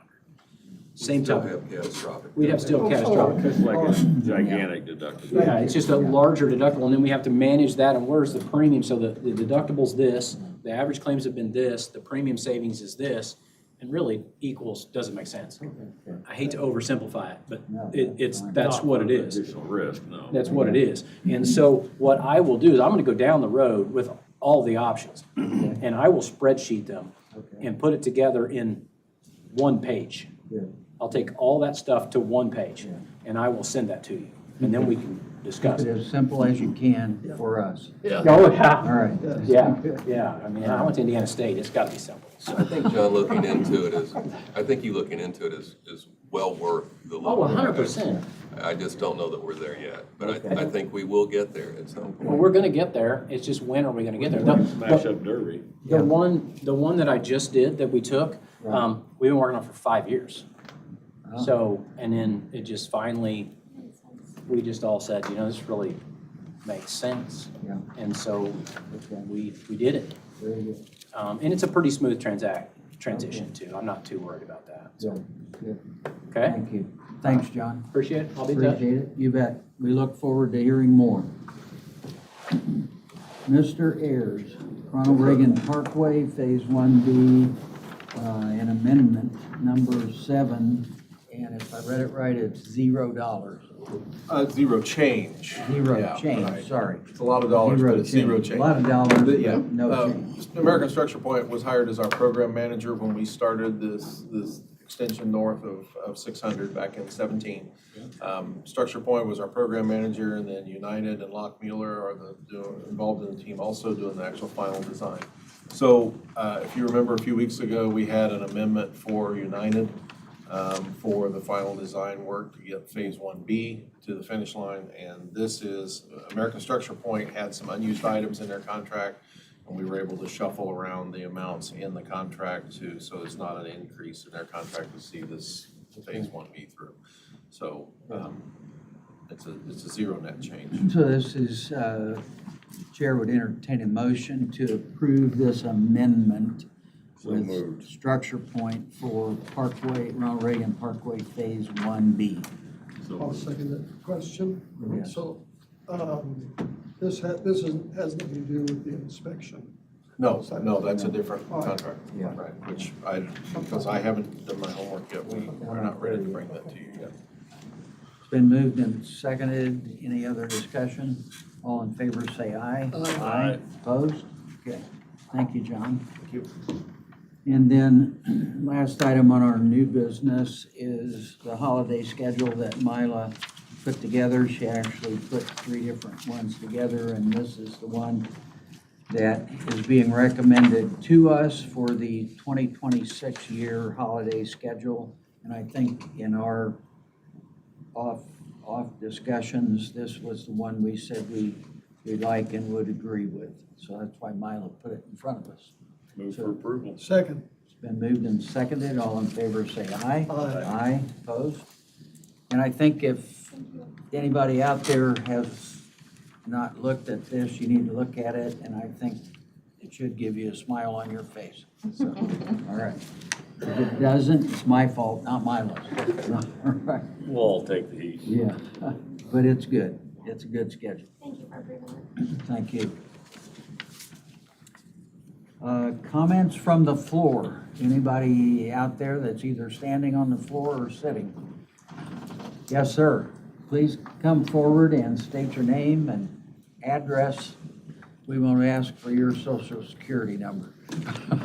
Same Still type. have catastrophic. We'd have still catastrophic. It's like a gigantic deductible. Yeah, it's just a larger deductible, and then we have to manage that, and where's the premium? So the deductible's this, the average claims have been this, the premium savings is this, and really equals, doesn't make sense. I hate to oversimplify it, but that's what it is. Additional risk, no. That's what it is. And so what I will do is I'm gonna go down the road with all the options, and I will spreadsheet them and put it together in one page. I'll take all that stuff to one page, and I will send that to you, and then we can discuss Keep it it. as simple as you can for us. Oh, yeah. All right. Yeah, I mean, I went to Indiana State, it's gotta be simple. So I think, John, looking into it is well worth the Oh, look. 100%. I just don't know that we're there yet, but I think we will get there at some point. Well, we're gonna get there, it's just when are we gonna get there? Smash up Derby. The one that I just did, that we took, we've been working on for 5 years. So, and then it just finally, we just all said, this really makes sense. Yeah. And so we did it. Very good. And it's a pretty smooth transition too. I'm not too worried about that. So, Good. okay, Thank you. Thanks, John. appreciate it. I'll be in touch. Appreciate it. You bet. We look forward to hearing more. Mr. Ayers, Ronald Reagan Parkway, Phase 1B, and amendment number 7. And if I read it right, it's $0. Zero change. Zero Yeah, change, right. sorry. It's a lot of dollars, but it's zero change. A lot of dollars, But yeah, but no change. American Structure Point was hired as our program manager when we started this extension north of 600 back in 17. Structure Point was our program manager, and then United and Lockmuller are involved in the team, also doing the actual final design. So if you remember a few weeks ago, we had an amendment for United for the final design work to get Phase 1B to the finish line. And this is, American Structure Point had some unused items in their contract, and we were able to shuffle around the amounts in the contract so it's not an increase in their contract to see this Phase 1B through. So it's a zero net change. So this is, Chair would entertain a motion to approve this amendment So with moved. Structure Point for Parkway, Ronald Reagan Parkway Phase 1B. I'll second that question. Yes. So, this has nothing to do with the inspection. No, that's a different contract. Yeah. Right, which because I haven't done my homework yet, we're not ready to bring that to you yet. It's been moved and seconded. Any other discussion? All in favor, say aye. Aye. Opposed? Okay. Thank you, John. Thank you. And then, last item on our new business is the holiday schedule that Mila put together. She actually put 3 different ones together, and this is the one that is being recommended to us for the 2026 year holiday schedule. And I think in our off discussions, this was the one we said we like and would agree with. So that's why Mila put it in front of us. Move for approval. Second. It's been moved and seconded. All in favor, say aye. Aye. Aye, opposed? And I think if anybody out there has not looked at this, you need to look at it, and I think it should give you a smile on your face. So, all right. If it doesn't, it's my fault, not Milo's. All right. We'll all take the heat. Yeah, but it's good. It's a good schedule. Thank you for approving it. Thank you. Comments from the floor? Anybody out there that's either standing on the floor or sitting? Yes, sir. Please come forward and state your name and address We want to ask for your social security number.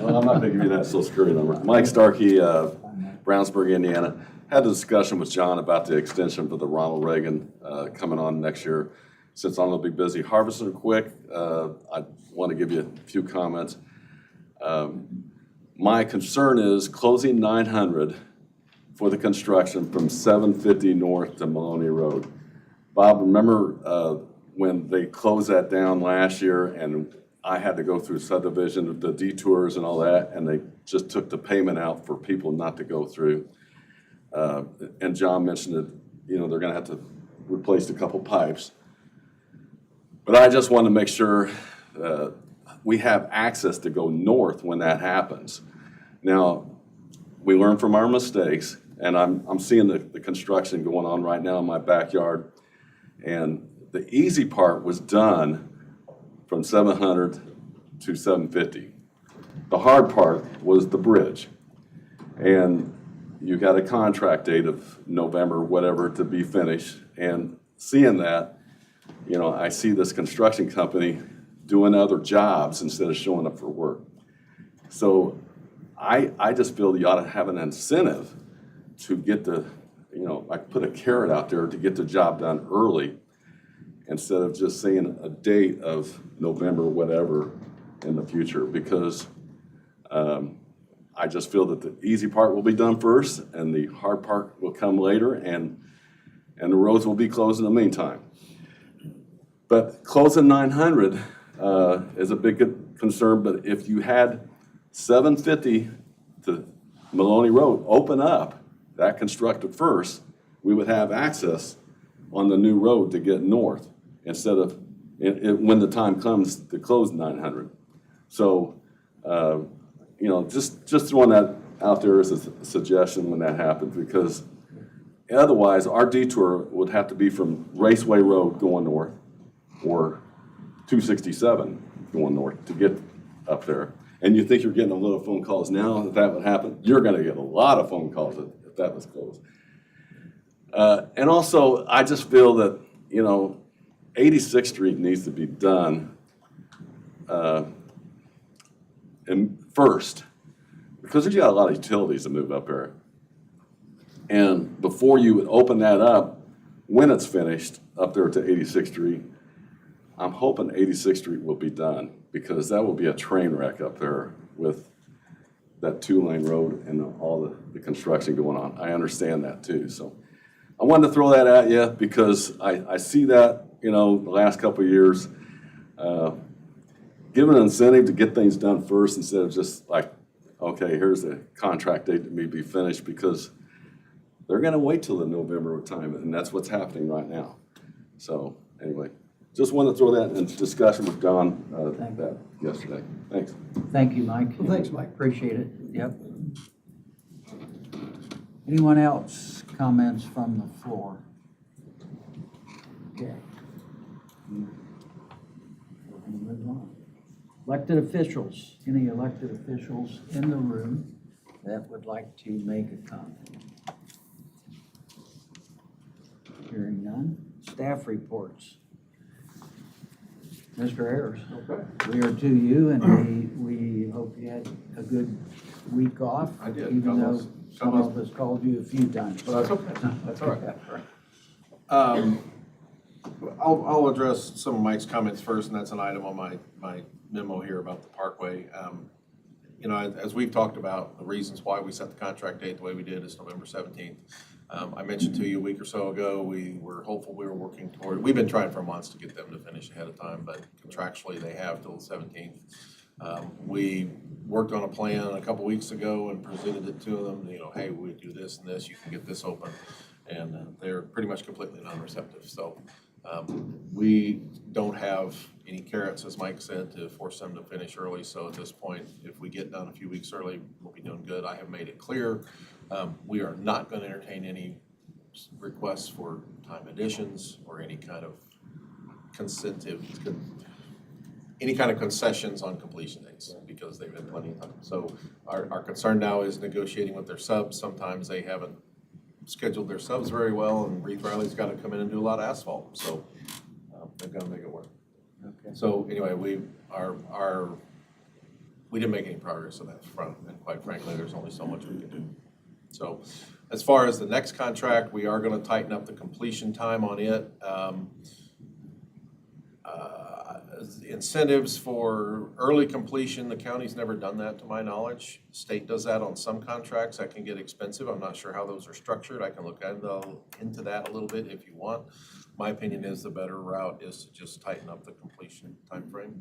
Well, I'm not gonna give you that social security number. Mike Starkey, Brownsburg, Indiana. Had a discussion with John about the extension for the Ronald Reagan coming on next year. Since I'm gonna be busy harvesting quick, I want to give you a few comments. My concern is closing 900 for the construction from 750 north to Maloney Road. Bob, remember when they closed that down last year and I had to go through subdivision, the detours and all that, and they just took the payment out for people not to go through. And John mentioned that, you know, they're gonna have to replace a couple pipes. But I just want to make sure we have access to go north when that happens. Now, we learn from our mistakes, and I'm seeing the construction going on right now in my backyard. And the easy part was done from 700 to 750. The hard part was the bridge. And you got a contract date of November, whatever, to be finished. And seeing that, you know, I see this construction company doing other jobs instead of showing up for work. So I just feel you ought to have an incentive to get the, you know, like put a carrot out there to get the job done early instead of just saying a date of November, whatever, in the future. Because I just feel that the easy part will be done first and the hard part will come later, and the roads will be closed in the meantime. But closing 900 is a big concern, but if you had 750 to Maloney Road open up, that constructed first, we would have access on the new road to get north instead of when the time comes to close 900. So, you know, just throwing that out there as a suggestion when that happens, because otherwise our detour would have to be from Raceway Road going north or 267 going north to get up there. And you think you're getting a little phone calls now that would happen. You're gonna get a lot of phone calls if that was closed. And also, I just feel that, you know, 86th Street needs to be done and first, because there's got a lot of utilities to move up there. And before you would open that up, when it's finished up there to 86th Street, I'm hoping 86th Street will be done, because that will be a train wreck up there with that 2-lane road and all the construction going on. I understand that too. So I wanted to throw that at you because I see that, you know, the last couple of years, give an incentive to get things done first instead of just like, okay, here's the contract date that may be finished, because they're gonna wait till the November time, and that's what's happening right now. So anyway, just wanted to throw that in discussion with John that yesterday. Thanks. Thank you, Mike. Well, thanks, Mike. Appreciate it. Yep. Anyone else? Comments from the floor? Okay. Move on. Elected officials, any elected officials in the room that would like to make a comment? Hearing none. Staff reports. Mr. Ayers, we are to you, and we hope you had a good week off. I did. Even though some of us called you a few times. Well, that's okay. That's all right. I'll address some of Mike's comments first, and that's an item on my memo here about the Parkway. You know, as we've talked about, the reasons why we set the contract date the way we did is November 17th. I mentioned to you a week or so ago, we were hopeful, we were working toward, we've been trying for months to get them to finish ahead of time, but contractually they have till the 17th. We worked on a plan a couple weeks ago and presented it to them, you know, hey, we do this and this, you can get this open. And they're pretty much completely non-receptive. So we don't have any carrots, as Mike said, to force them to finish early. So at this point, if we get done a few weeks early, we'll be doing good. I have made it clear. We are not going to entertain any requests for time additions or any kind of any kind of concessions on completion dates, because they've had plenty of time. So our concern now is negotiating with their subs. Sometimes they haven't scheduled their subs very well, and Reeve Riley's got to come in and do a lot of asphalt. So they've got to make it work. Okay. So anyway, we didn't make any progress on that front, and quite frankly, there's only so much we can do. So as far as the next contract, we are gonna tighten up the completion time on it. Incentives for early completion, the county's never done that to my knowledge. State does that on some contracts. That can get expensive. I'm not sure how those are structured. I can look into that a little bit if you want. My opinion is the better route is to just tighten up the completion timeframe.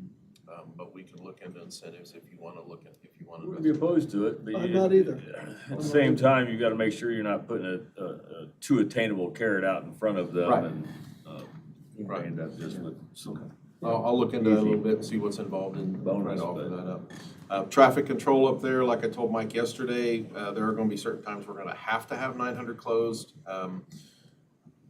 But we can look into incentives if you wanna look at, if you wanna. Wouldn't be opposed to it, but I'm not either. at the same time, you gotta make sure you're not putting a too attainable carrot out in front of them Right. and, you end up just with some. I'll look into that a little bit and see what's involved in Bonus, trying to offer but- that up. Traffic control up there, like I told Mike yesterday, there are gonna be certain times we're gonna have to have 900 closed.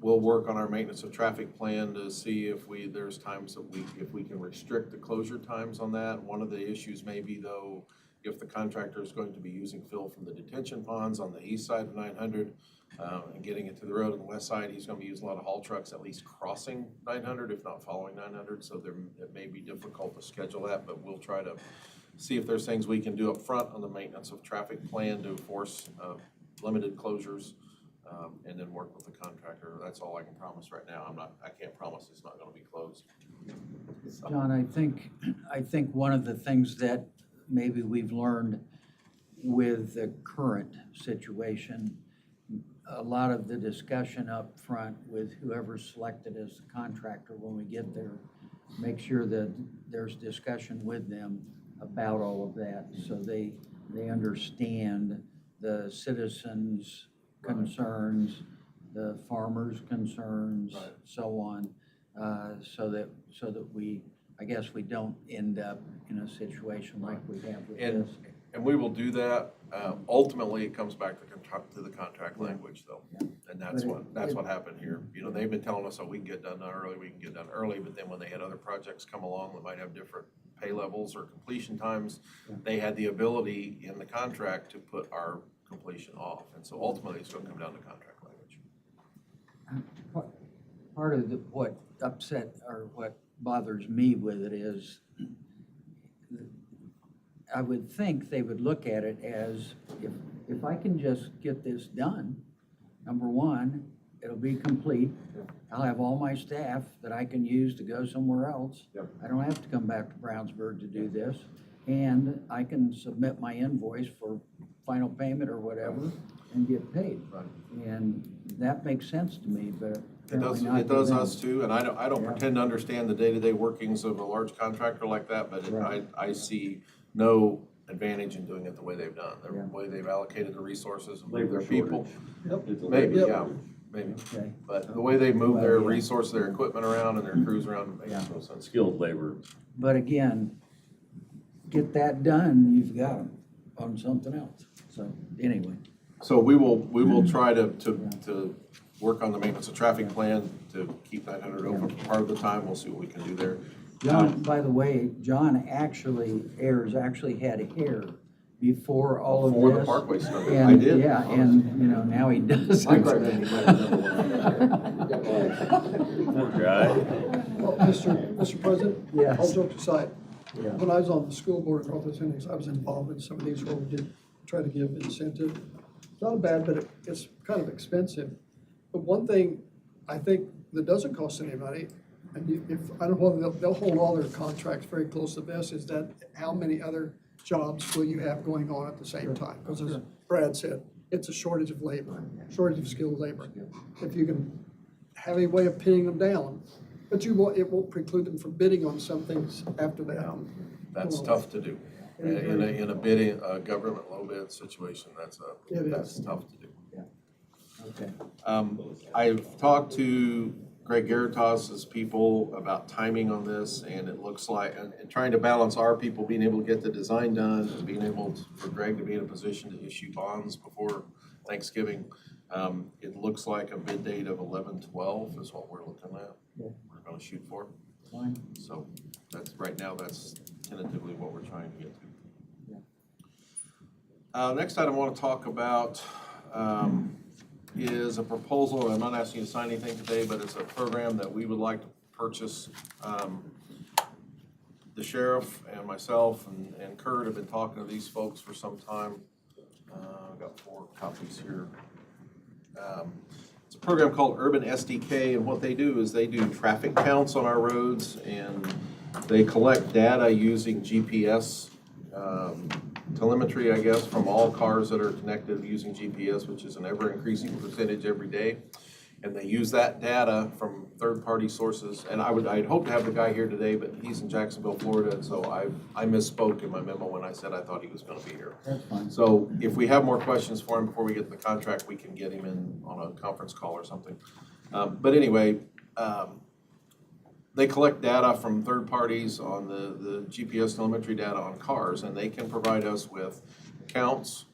We'll work on our maintenance of traffic plan to see if there's times that if we can restrict the closure times on that. One of the issues may be though, if the contractor is going to be using fill from the detention ponds on the east side of 900, and getting it to the road on the west side, he's gonna be using a lot of haul trucks, at least crossing 900, if not following 900, so it may be difficult to schedule that, but we'll try to see if there's things we can do up front on the maintenance of traffic plan to force limited closures, and then work with the contractor. That's all I can promise right now. I can't promise it's not gonna be closed. So. John, I think one of the things that maybe we've learned with the current situation, a lot of the discussion up front with whoever's selected as the contractor when we get there, make sure that there's discussion with them about all of that, so they understand the citizens' concerns, the farmers' concerns, Right. so on, so that we, I guess we don't end up in a situation like we have with And- this. And we will do that. Ultimately, it comes back to the contract language though. And that's what happened here. You know, they've been telling us, oh, we can get done early, but then when they had other projects come along that might have different pay levels or completion times, they had the ability in the contract to put our completion off. And so ultimately, it's gonna come down to contract language. Part of what upset or what bothers me with it is I would think they would look at it as if I can just get this done, number one, it'll be complete. I'll have all my staff that I can use to go somewhere else. Yep. I don't have to come back to Brownsburg to do this. And I can submit my invoice for final payment or whatever and get paid. Right. And that makes sense to me, but It does, apparently not it does to them. us too, and I don't Yeah. pretend to understand the day-to-day workings of a large contractor like that, but Right. I see no advantage in doing it the way they've done, the Yeah. way they've allocated the resources and Labor their people. Yep. Maybe, Yep. yeah, maybe. Okay. But the way they move their Well, yeah. resources, their equipment around and their crews around makes Yeah. no sense. Skilled labor. But again, get that done, you've got them on something else. So anyway, So we will try to work on the maintenance of traffic plan to keep 900 open for part of the time. We'll see what we can do there. John, by the way, John actually had hair before all of this. Before the Parkway started. And, I did. Yeah, and, now he doesn't. Mike right then, he might have done Poor guy. Well, Mr. President? Yes. All jokes aside, Yeah. when I was on the school board in Northwest Hendricks, I was involved in some of these where we did try to give incentive. It's not bad, but it's kind of expensive. But one thing I think that doesn't cost any money, and I don't know whether they'll hold all their contracts very close to this, is that how many other jobs will you have going on at the same time? Because as Brad said, it's a shortage of labor, shortage of skilled labor. If you can have any way of pinning them down, but it won't preclude them from bidding on some things after that. That's tough to do. In a bidding, a government low bid situation, that's tough to do. Okay. I've talked to Greg Garitas's people about timing on this, and it looks like, and trying to balance our people being able to get the design done, and being able for Greg to be in a position to issue bonds before Thanksgiving. It looks like a bid date of 11/12 is what we're looking at. Yeah. We're gonna shoot for. Fine. So right now, that's tentatively what we're trying to get to. Next item I want to talk about is a proposal. I'm not asking you to sign anything today, but it's a program that we would like to purchase The sheriff and myself and Kurt have been talking to these folks for some time. I've got 4 copies here. It's a program called Urban SDK, and what they do is they do traffic counts on our roads, and they collect data using GPS telemetry, I guess, from all cars that are connected using GPS, which is an ever-increasing percentage every day. And they use that data from third-party sources. And I'd hope to have the guy here today, but he's in Jacksonville, Florida, and so I misspoke in my memo when I said I thought he was gonna be here. That's fine. So if we have more questions for him before we get to the contract, we can get him in on a conference call or something. But anyway, they collect data from third parties on the GPS telemetry data on cars, and they can provide us with counts,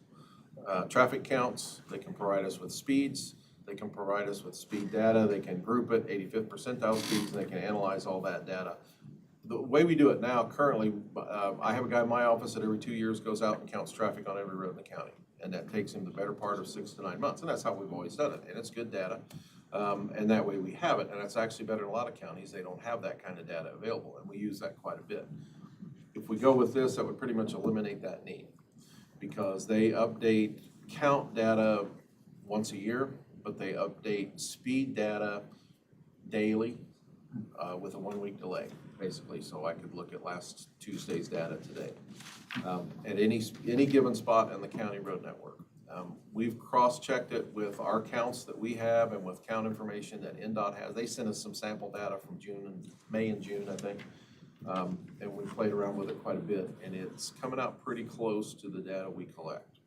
traffic counts. They can provide us with speeds. They can provide us with speed data. They can group it, 85th percentile speeds, and they can analyze all that data. The way we do it now, currently, I have a guy in my office that every 2 years goes out and counts traffic on every road in the county. And that takes him the better part of 6 to 9 months. And that's how we've always done it. And it's good data. And that way we have it. And it's actually better in a lot of counties. They don't have that kind of data available. And we use that quite a bit. If we go with this, that would pretty much eliminate that need. Because they update count data once a year, but they update speed data daily with a 1-week delay, basically. So I could look at last Tuesday's data today at any given spot in the county road network. We've cross-checked it with our counts that we have and with count information that NDOT has. They sent us some sample data from May and June, I think. And we played around with it quite a bit, and it's coming out pretty close to the data we collect.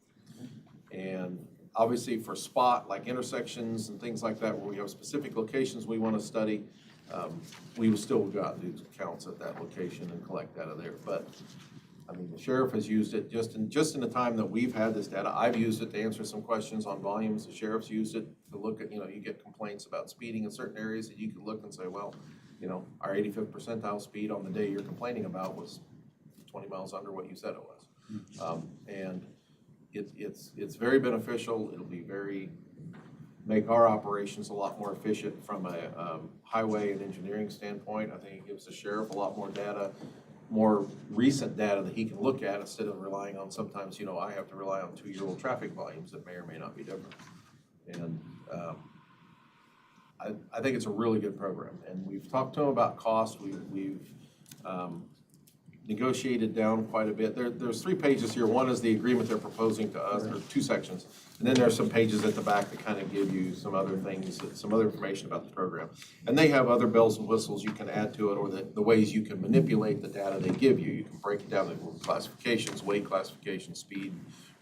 And obviously for spot, like intersections and things like that, where we have specific locations we want to study, we would still go out and do counts at that location and collect data there. But I mean, the sheriff has used it just in the time that we've had this data. I've used it to answer some questions on volumes. The sheriff's used it to look at, you get complaints about speeding in certain areas that you can look and say, well, our 85th percentile speed on the day you're complaining about was 20 miles under what you said it was. And it's very beneficial. It'll be make our operations a lot more efficient from a highway and engineering standpoint. I think it gives the sheriff a lot more data, more recent data that he can look at instead of relying on sometimes, I have to rely on 2-year-old traffic volumes that may or may not be different. And I think it's a really good program. And we've talked to him about cost. We've negotiated down quite a bit. There's 3 pages here. One is the agreement they're proposing to us, or 2 sections. And then there's some pages at the back that kind of give you some other things, some other information about the program. And they have other bells and whistles you can add to it, or the ways you can manipulate the data they give you. You can break it down into classifications, weight classifications, speed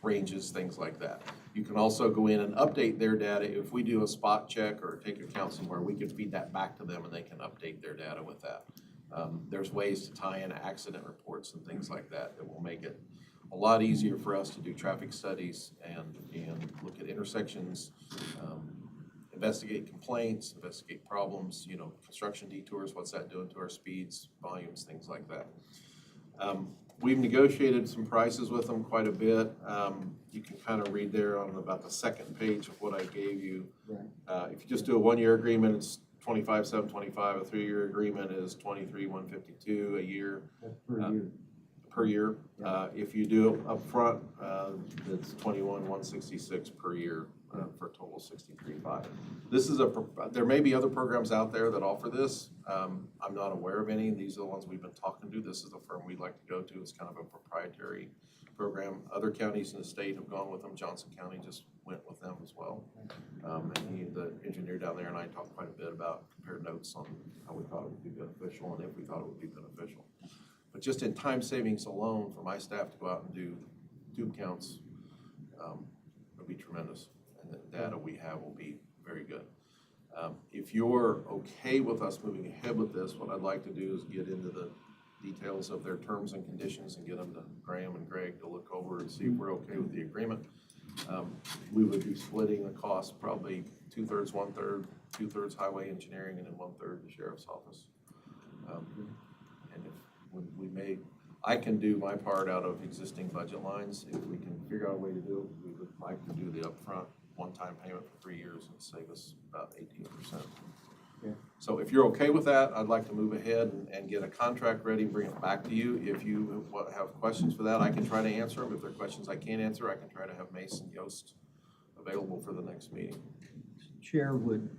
ranges, things like that. You can also go in and update their data. If we do a spot check or take a count somewhere, we can feed that back to them and they can update their data with that. There's ways to tie in accident reports and things like that that will make it a lot easier for us to do traffic studies and look at intersections, investigate complaints, investigate problems, construction detours, what's that doing to our speeds, volumes, things like that. We've negotiated some prices with them quite a bit. You can kind of read there on about the second page of what I gave you. Right. If you just do a 1-year agreement, it's $25,725. A 3-year agreement is $23,152 a year. That's per year. Per year. If you do it upfront, it's $21,166 per year for a total of $63,500. This is there may be other programs out there that offer this. I'm not aware of any. These are the ones we've been talking to. This is the firm we'd like to go to. It's kind of a proprietary program. Other counties in the state have gone with them. Johnson County just went with them as well. And the engineer down there and I talked quite a bit about, compared notes on how we thought it would be beneficial and if we thought it would be beneficial. But just in time savings alone for my staff to go out and do tube counts would be tremendous. And the data we have will be very good. If you're okay with us moving ahead with this, what I'd like to do is get into the details of their terms and conditions and get them to Graham and Greg to look over and see if we're okay with the agreement. We would be splitting the cost probably 2/3, 1/3, 2/3 highway engineering, and then 1/3 the sheriff's office. And if I can do my part out of existing budget lines. If we can figure out a way to do it, we would like to do the upfront one-time payment for 3 years and save us about 18%. So if you're okay with that, I'd like to move ahead and get a contract ready, bring it back to you. If you have questions for that, I can try to answer them. If there are questions I can't answer, I can try to have Mason Yost available for the next meeting. Chair would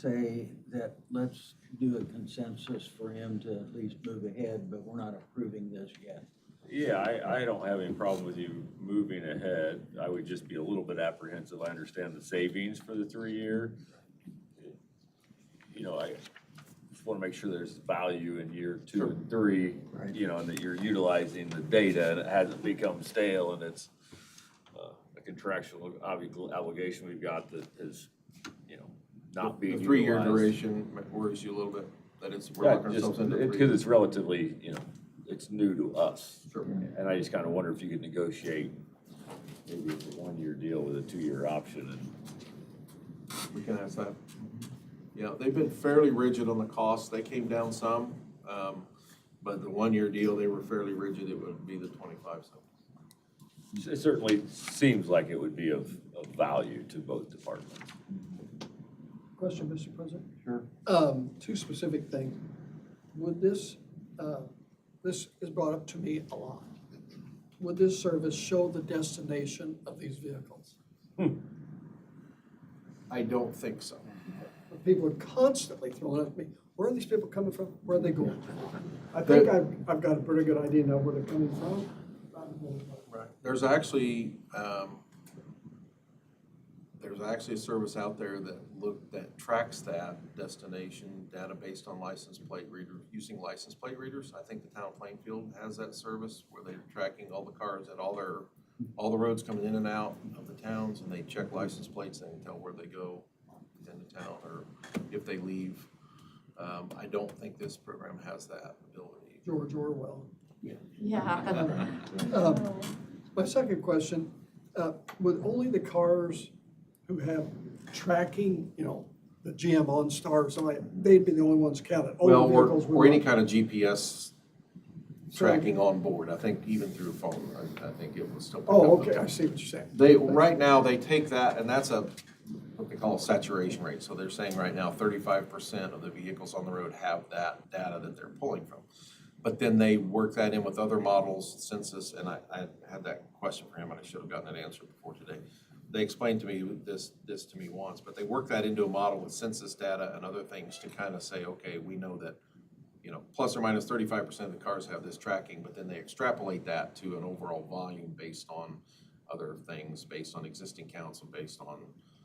say that let's do a consensus for him to at least move ahead, but we're not approving this yet. Yeah, I don't have any problem with you moving ahead. I would just be a little bit apprehensive. I understand the savings for the 3-year. You know, I just want to make sure there's value in year 2 and 3, you know, and that you're utilizing the data and it hasn't become stale and it's a contractual obligation we've got that is, you know, not being The utilized. 3-year duration worries you a little bit, that it's, we're Yeah, locking just ourselves into 3 because years. it's relatively, you know, it's new to us. Sure. And I just kind of wonder if you could negotiate maybe it's a 1-year deal with a 2-year option and. We can ask that. Yeah, they've been fairly rigid on the cost. They came down some, but the 1-year deal, they were fairly rigid. It would be the 25 cents. It certainly seems like it would be of value to both departments. Question, Mr. President? Sure. 2 specific things. Would this, this is brought up to me a lot. Would this service show the destination of these vehicles? I don't think so. People are constantly throwing at me, where are these people coming from? Where are they going? I think I've got a pretty good idea now where they're coming from. Right. There's actually a service out there that tracks that destination data based on license plate readers, using license plate readers. I think the town of Plainfield has that service where they're tracking all the cars at all the roads coming in and out of the towns, and they check license plates and tell where they go into town or if they leave. I don't think this program has that ability. George Orwell. Yeah. My second question, would only the cars who have tracking, you know, the GM OnStar or something, they'd be the only ones counted? Older Well, vehicles would or any not? kind of GPS tracking on board. I think even through a phone, I think it will still pick Oh, up the- okay, I see what you're saying. Right now, they take that, and that's what they call a saturation rate. So they're saying right now, 35% of the vehicles on the road have that data that they're pulling from. But then they work that in with other models, census, and I had that question for him, and I should have gotten an answer before today. They explained to me this to me once, but they work that into a model with census data and other things to kind of say, okay, we know that, you know, plus or minus 35% of the cars have this tracking, but then they extrapolate that to an overall volume based on other things, based on existing counts and based on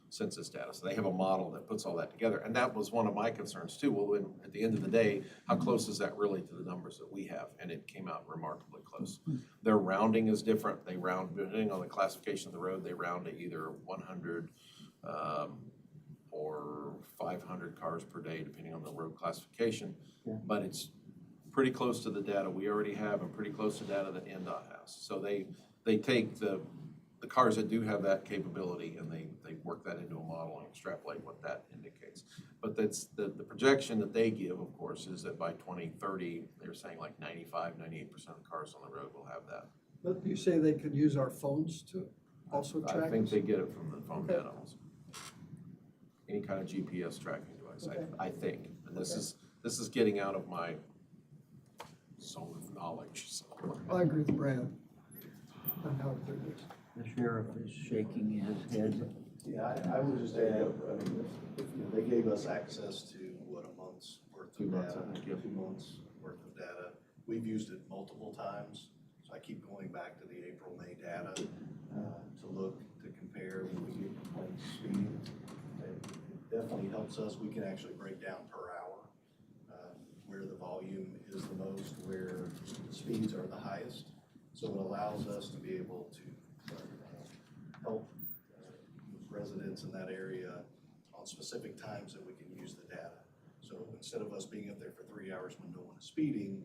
census data. So they have a model that puts all that together. And that was one of my concerns too. Well, at the end of the day, how close is that really to the numbers that we have? And it came out remarkably close. Their rounding is different. They round, depending on the classification of the road, they round to either 100 or 500 cars per day, depending on the road classification. Yeah. But it's pretty close to the data we already have and pretty close to data that NDOT has. So they take the cars that do have that capability and they work that into a model and extrapolate what that indicates. But that's the projection that they give, of course, is that by 2030, they're saying like 95, 98% of the cars on the road will have that. But you say they could use our phones to also track? I think us? they get it from the phone Okay. data also. Any kind of GPS tracking device, Okay. I think. And this is getting out of my zone of knowledge, so. I agree with Brad on how to do this. The sheriff is shaking his head. Yeah, I would just add, I mean, they gave us access to, what, a month's worth of 2 months, data? I think, yeah. 2 months worth of data. We've used it multiple times, so I keep going back to the April, May data to look, to compare when we get complaints speed. It definitely helps us. We can actually break down per hour where the volume is the most, where speeds are the highest. So it allows us to be able to help residents in that area on specific times that we can use the data. So instead of us being up there for 3 hours when no one is speeding,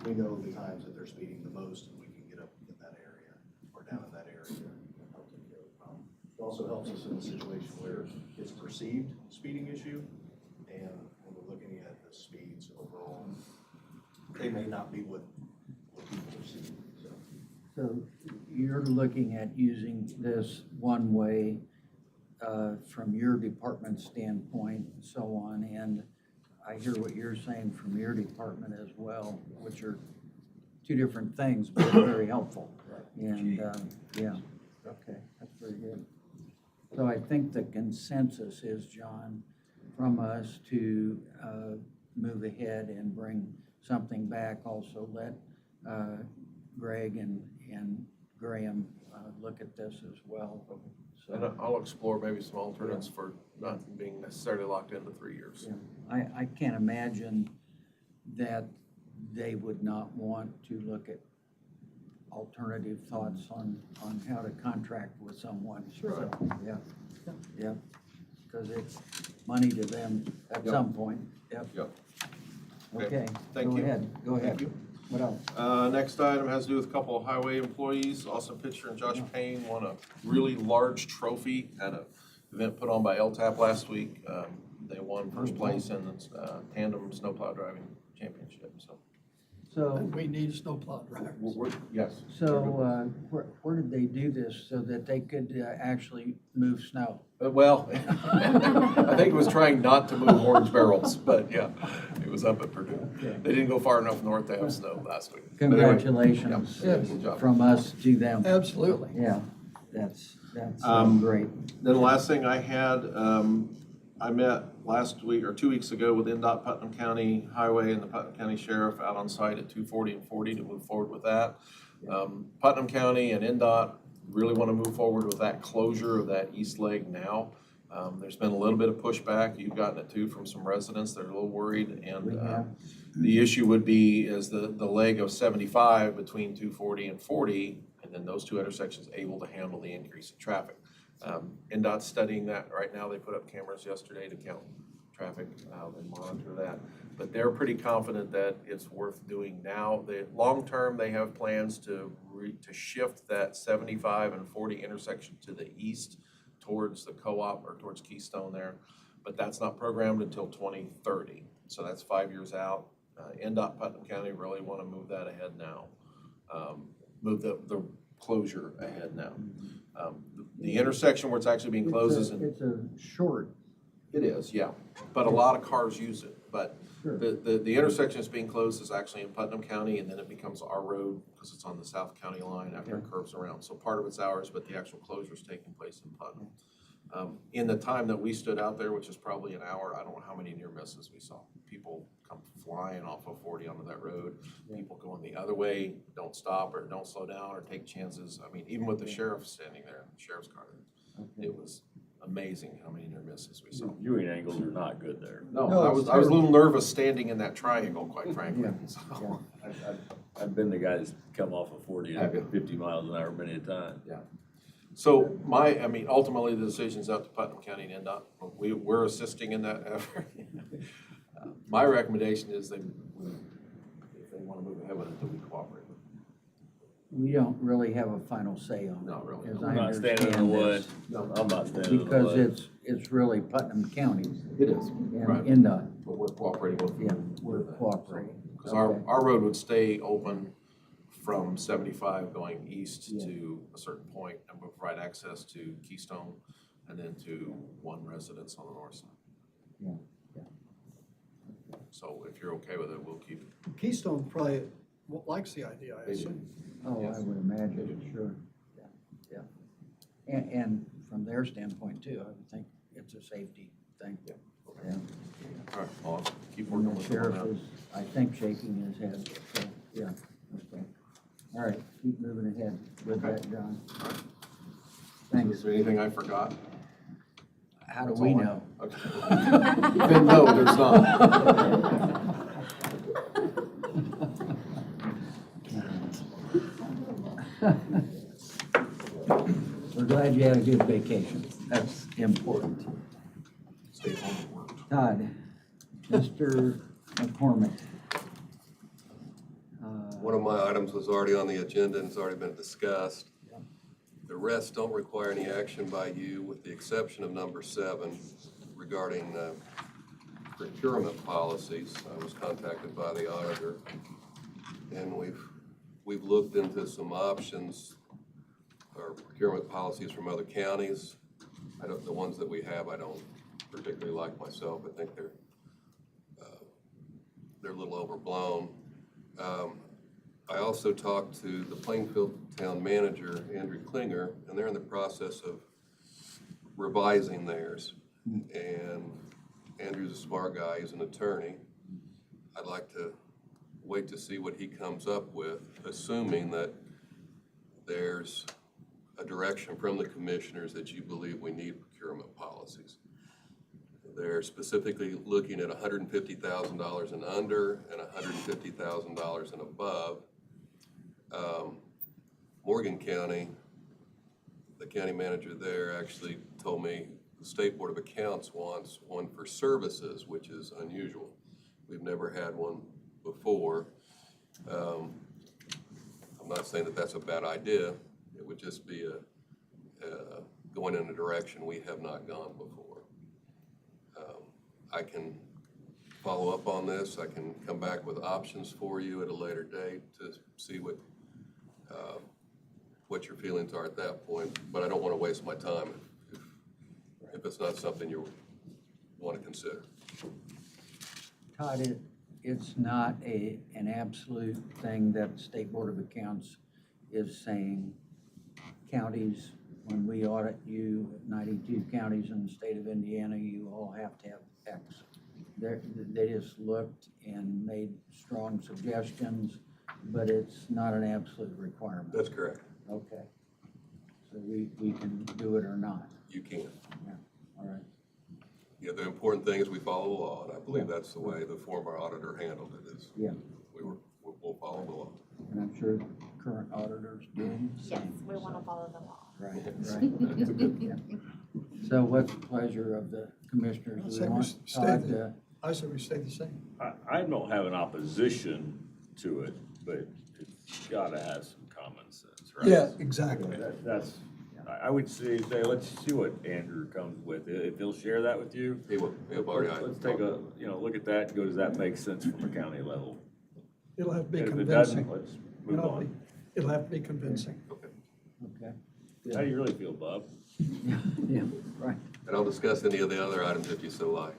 we know the times that they're speeding the most and we can get up in that area or down in that area and help them get the problem. It also helps us in a situation where it's perceived speeding issue, and when we're looking at the speeds overall, they may not be what people perceive. So you're looking at using this one way from your department standpoint and so on, and I hear what you're saying from your department as well, which are two different things, but very helpful. And, yeah, okay, that's very good. So I think the consensus is, John, from us to move ahead and bring something back. Also let Greg and Graham look at this as well. And So I'll explore maybe some alternates for not being necessarily locked into 3 years. yeah, I can't imagine that they would not want to look at alternative thoughts on how to contract with someone. Sure. So, yeah, yeah, because it's money to them at some point. Yep. Yep. Okay, Thank go you. ahead, go ahead. Thank you. What else? Next item has to do with a couple of highway employees. Austin Pitcher and Josh Payne won a really large trophy at an event put on by LTAP last week. They won first place in the tandem snowplow driving championship, so. So, We need snowplow drivers. Yes. so where did they do this so that they could actually move snow? Well, I think it was trying not to move orange barrels, but yeah, it was up at Purdue. Okay. They didn't go far enough north to have snow last week. But anyway, Congratulations yeah, good job. from us to them. Absolutely. Yeah, that's great. Then the last thing I had, I met last week or 2 weeks ago with NDOT Putnam County Highway and the Putnam County Sheriff out on site at 240 and 40 to move forward with that. Putnam County and NDOT really want to move forward with that closure of that east leg now. There's been a little bit of pushback. You've gotten it too from some residents. They're a little worried. And the issue would be is the leg of 75 between 240 and 40, and then those two intersections able to handle the increase in traffic. NDOT's studying that right now. They put up cameras yesterday to count traffic and monitor that. But they're pretty confident that it's worth doing now. Long-term, they have plans to shift that 75 and 40 intersection to the east towards the co-op or towards Keystone there. But that's not programmed until 2030. So that's 5 years out. NDOT Putnam County really want to move that ahead now. Move the closure ahead now. The intersection where it's actually being closed is It's a short. It is, yeah, but a lot of cars use it. But Sure. the intersection that's being closed is actually in Putnam County, and then it becomes our road because it's on the South County line after it curves around. So part of it's ours, but the actual closure is taking place in Putnam. In the time that we stood out there, which is probably an hour, I don't know how many near misses we saw. People come flying off of 40 onto that road. People going the other way, don't stop or don't slow down or take chances. I mean, even with the sheriff standing there, the sheriff's car, it was amazing how many near misses we saw. Viewing angles are not good there. No, No, I it's was a little terrible. nervous standing in that triangle, quite frankly. So, I've been the guy that's come off of 40 at 50 miles an hour many a time. yeah. So ultimately the decision's up to Putnam County and NDOT. We're assisting in that effort. My recommendation is if they want to move ahead with it, that we cooperate with them. We don't really have a final say on it. Not really. As I'm I not standing in the understand way. this. No. I'm not standing in the Because way. it's really Putnam County It is, and right. NDOT. But we're cooperating with them. Yeah, we're cooperating. Because Okay. our road would stay open from 75 going east to a certain point and would provide access to Keystone and then to one residence on the north side. Yeah, yeah. So if you're okay with it, we'll keep it. Keystone probably likes the idea, I They do. assume. Oh, I would imagine, sure. Yeah, yeah. And from their standpoint too, I would think it's a safety thing. Yeah. Yeah. All right, I'll keep And working the with them on sheriff that. is, I think, shaking his head, so, yeah, okay. All right, keep moving ahead with Okay. that, John. All right. Thanks. Is there anything I forgot? How do That's we all I- know? Okay. Then no, there's not. We're glad you had a good vacation. That's important. Stay home and work. Todd, Mr. McCormick. One of my items was already on the agenda and it's already been discussed. The rest don't require any action by you, with the exception of number 7 regarding procurement policies. I was contacted by the auditor, and we've looked into some options or procurement policies from other counties. the ones that we have, I don't particularly like myself. I think they're a little overblown. I also talked to the Plainfield town manager, Andrew Klinger, and they're in the process of revising theirs. And Andrew's a smart guy, he's an attorney. I'd like to wait to see what he comes up with, assuming that there's a direction from the commissioners that you believe we need procurement policies. They're specifically looking at $150,000 and under and $150,000 and above. Morgan County, the county manager there actually told me the State Board of Accounts wants one for services, which is unusual. We've never had one before. I'm not saying that that's a bad idea. It would just be going in a direction we have not gone before. I can follow up on this. I can come back with options for you at a later date to see what your feelings are at that point. But I don't want to waste my time if it's not something you want to consider. Todd, it's not an absolute thing that the State Board of Accounts is saying. Counties, when we audit you, 92 counties in the state of Indiana, you all have to have X. They just looked and made strong suggestions, but it's not an absolute requirement. That's correct. Okay. So we can do it or not. You can. Yeah, all right. Yeah, the important thing is we follow the law, and I believe that's the way the former auditor handled it, is Yeah. we'll follow the law. And I'm sure current auditors do. Yes, we want to follow the law. Right, right. Yeah. So what's the pleasure of the commissioners? Do we want Todd to- I said we stay the same. I don't have an opposition to it, but it's gotta have some common sense, right? Yeah, exactly. That's, I would say, let's see what Andrew comes with. If he'll share that with you. He will. Let's take a, look at that and go, does that make sense from a county level? It'll have to be And if it convincing. doesn't, let's move on. It'll have to be convincing. Okay. How do you really feel, Bob? Yeah, right. And I'll discuss any of the other items if you so like.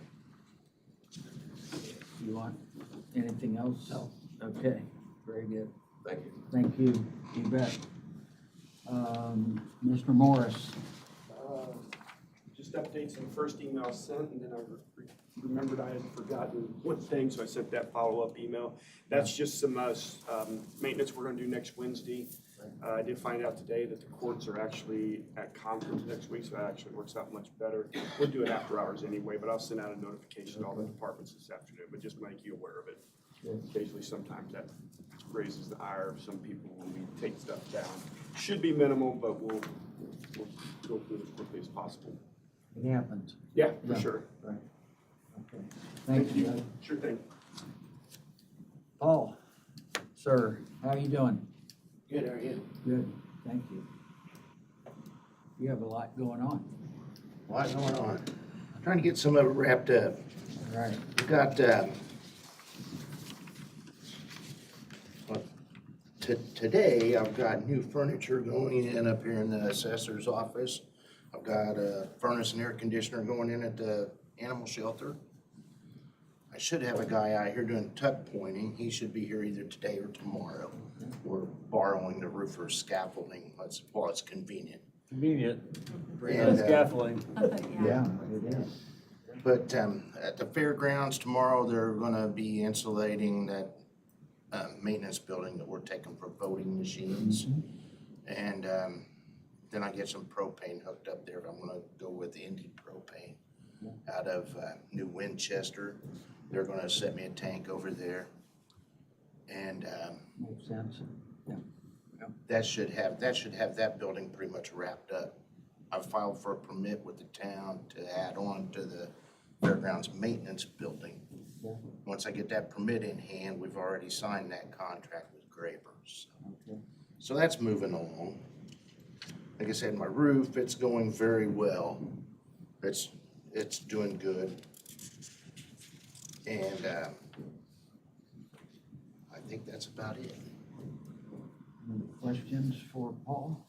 You want anything else? No. Okay, very good. Thank you. Thank you. You bet. Mr. Morris. Just updates on the first email sent, and then I remembered I had forgotten one thing, so I sent that follow-up email. That's just some maintenance we're gonna do next Wednesday. I did find out today that the courts are actually at conference next week, so that actually works out much better. We'll do it after hours anyway, but I'll send out a notification to all the departments this afternoon, but just make you aware of it. Occasionally, sometimes that raises the ire of some people when we take stuff down. Should be minimal, but we'll go through it as quickly as possible. It happens. Yeah, for sure. Right. Okay. Thank you. Sure thing. Paul, sir, how are you doing? Good, how are you? Good, thank you. You have a lot going on. A lot going on. I'm trying to get some of it wrapped up. All right. We've got, today, I've got new furniture going in up here in the assessor's office. I've got a furnace and air conditioner going in at the animal shelter. I should have a guy out here doing tuck pointing. He should be here either today or tomorrow. We're borrowing the roofer's scaffolding, while it's convenient. Convenient. And, Scaffolding. Yeah, it is. But at the fairgrounds tomorrow, they're gonna be insulating that maintenance building that we're taking for voting machines. And then I get some propane hooked up there. I'm gonna go with Indy Propane out of New Winchester. They're gonna set me a tank over there. And Makes sense. Yeah. that should have that building pretty much wrapped up. I filed for a permit with the town to add on to the fairgrounds maintenance building. Yeah. Once I get that permit in hand, we've already signed that contract with Gravers. Okay. So that's moving along. Like I said, my roof, it's going very well. It's doing good. And I think that's about it. Any questions for Paul?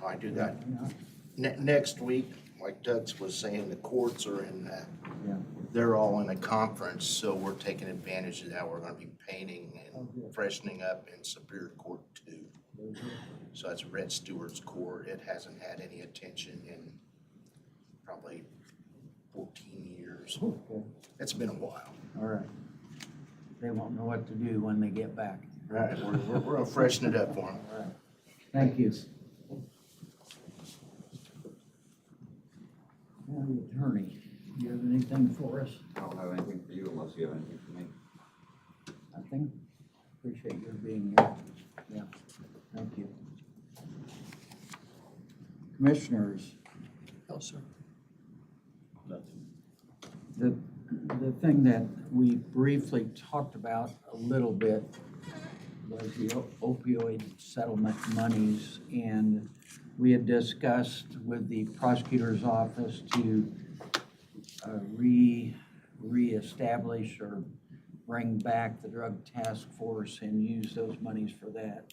I do that. Next week, like Doug was saying, the courts are in, Yeah. they're all in a conference, so we're taking advantage of that. We're gonna be painting and freshening up in Superior Court 2. So that's Red Stewart's court. It hasn't had any attention in probably 14 years. Okay. It's been a while. All right. They won't know what to do when they get back. Right, we're gonna freshen it up for them. All right. Thank you. Now, the attorney, do you have anything for us? I don't have anything for you unless you have anything for me. Nothing? Appreciate your being here. Yeah, thank you. Commissioners, No, sir. the thing that we briefly talked about a little bit was the opioid settlement monies, and we had discussed with the prosecutor's office to reestablish or bring back the drug task force and use those monies for that.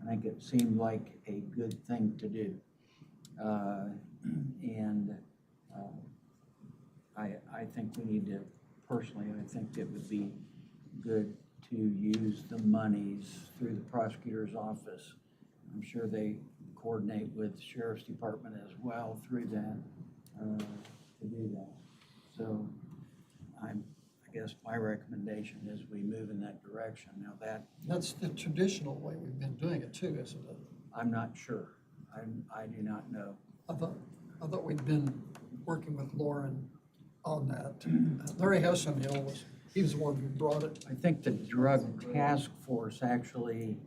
I think it seemed like a good thing to do. I think we need to, personally, I think it would be good to use the monies through the prosecutor's office. I'm sure they coordinate with the sheriff's department as well through that, to do that. So I guess my recommendation is we move in that direction. Now That's the traditional way we've been doing it too, isn't it? I'm not sure. I do not know. I thought we'd been working with Lauren on that. Larry Hessenhill he was the one who brought it. I think the drug task force actually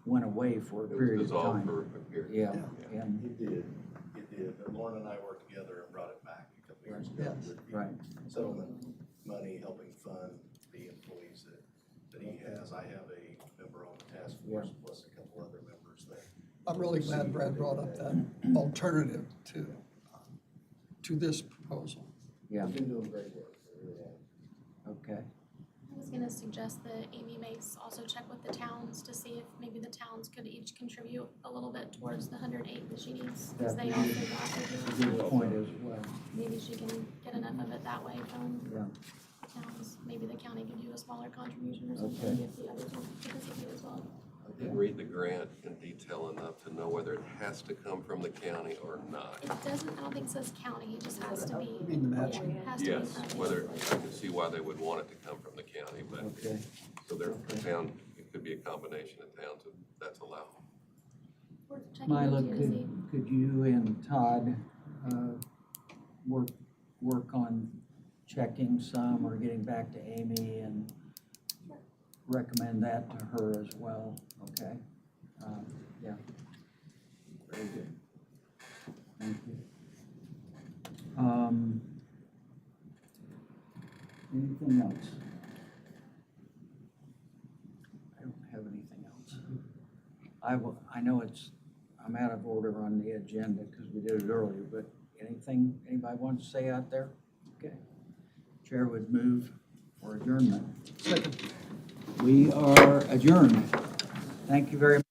went away for a period of dissolved time. for a period. Yeah, and, It did, but Lauren and I worked together and brought it back a couple years ago. Yes. with the right. Settlement money helping fund the employees that he has. I have a member on the task force, plus a couple other members that. I'm really glad Brad brought up that alternative to this proposal. Yeah, They've been doing great work, they really have. okay. I was gonna suggest that Amy makes also check with the towns to see if maybe the towns could each contribute a little bit towards the 108 that she needs, because they also got That's their a good point as well. Maybe she can get enough of it that way from Yeah, the towns. Maybe the county could do a smaller contribution or something Okay. if the others will participate as well. I didn't read the grant in detail enough to know whether it has to come from the county or not. It doesn't, I don't think it says county, it just has to be. You mean the matching? Yeah, it has to be Yes, from the whether, county. I can see why they would want it to come from the county, but, okay. so there, the town, it could be a combination of towns that's allowed. Worth checking Mila, into to see. could you and Todd, work on checking some or getting back to Amy and recommend that to her as well, okay? Yeah. Very good. Thank you. Anything else? I don't have anything else. I know I'm out of order on the agenda because we did it earlier, but anything anybody wants to say out there? Okay. Chair would move for adjournment. Second. We are adjourned. Thank you very much.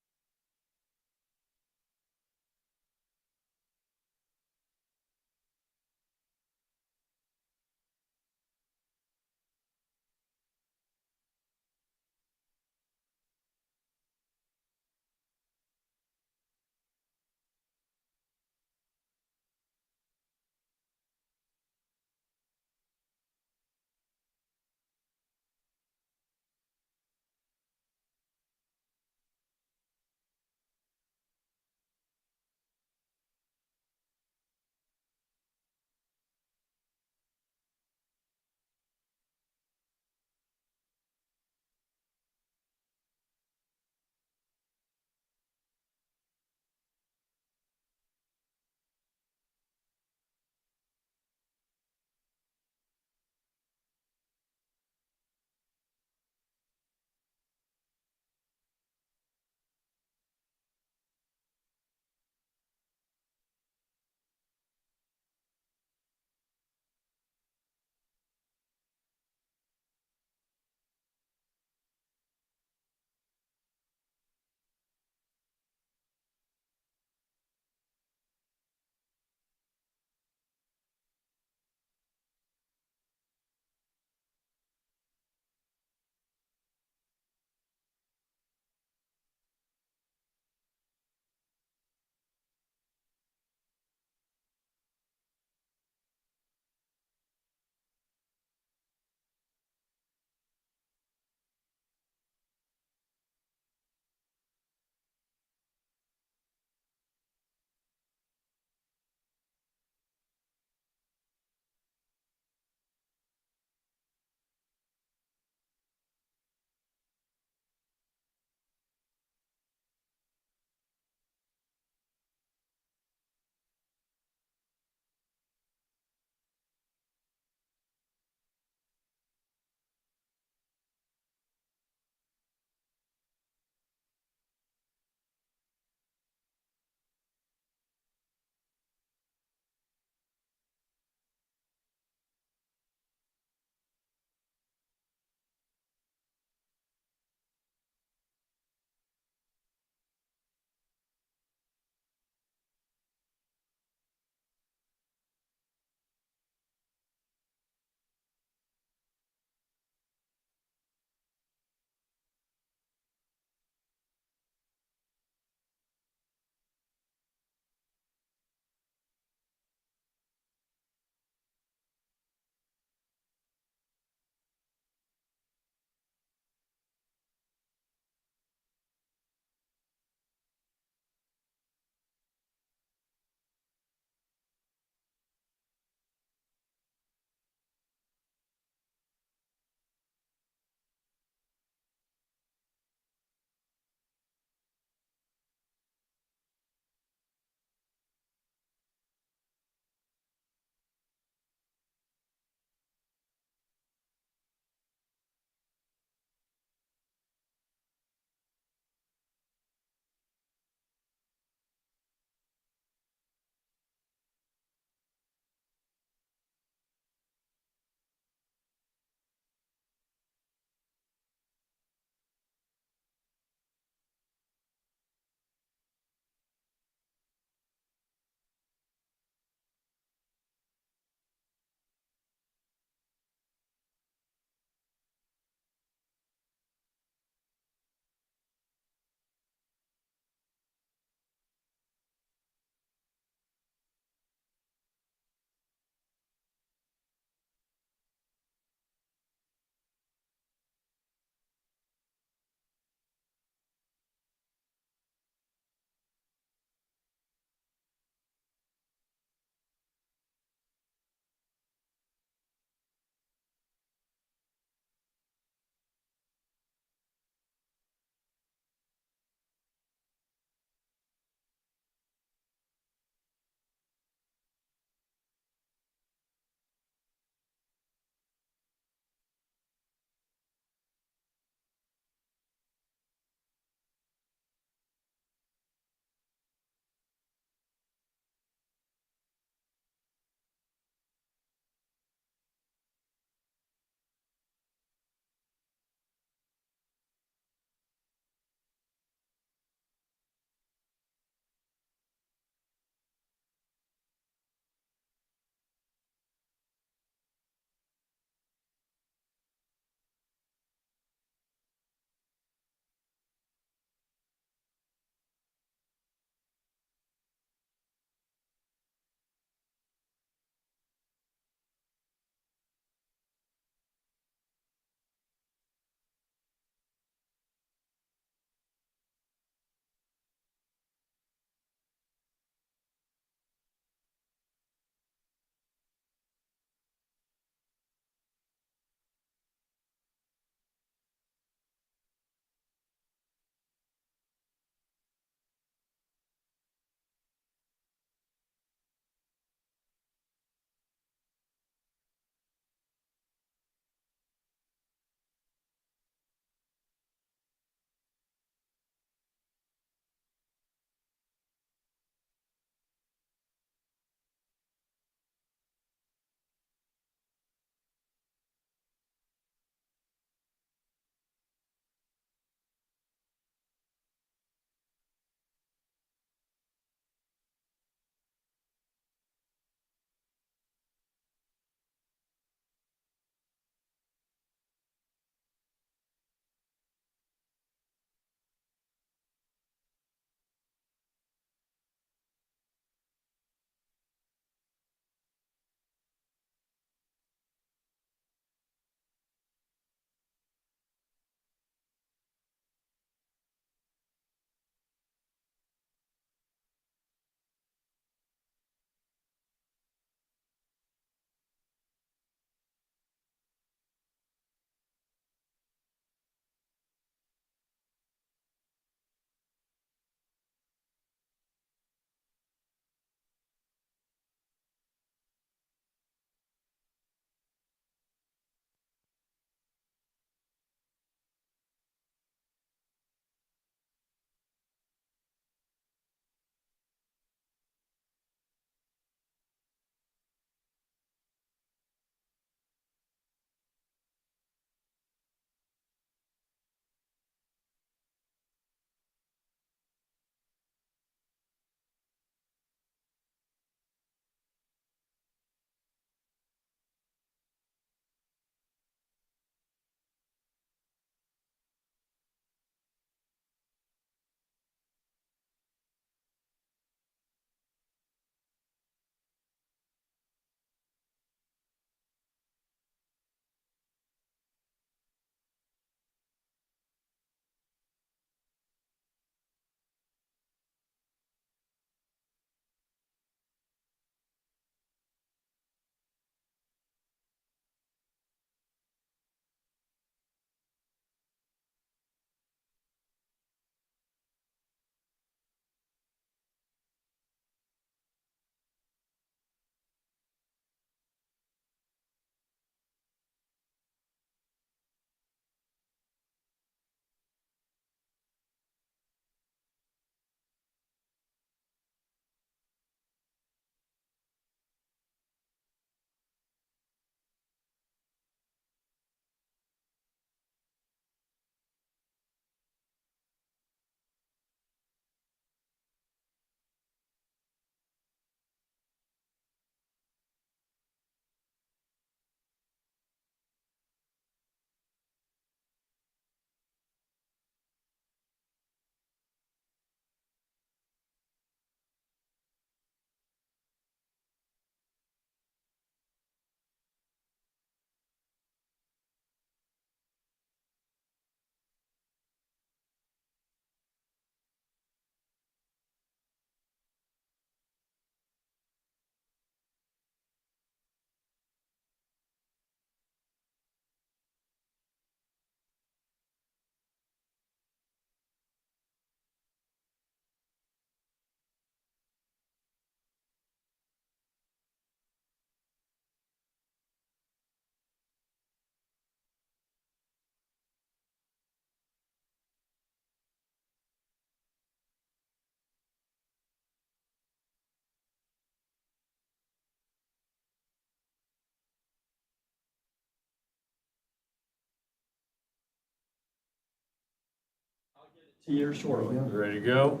See you here shortly. Ready to go?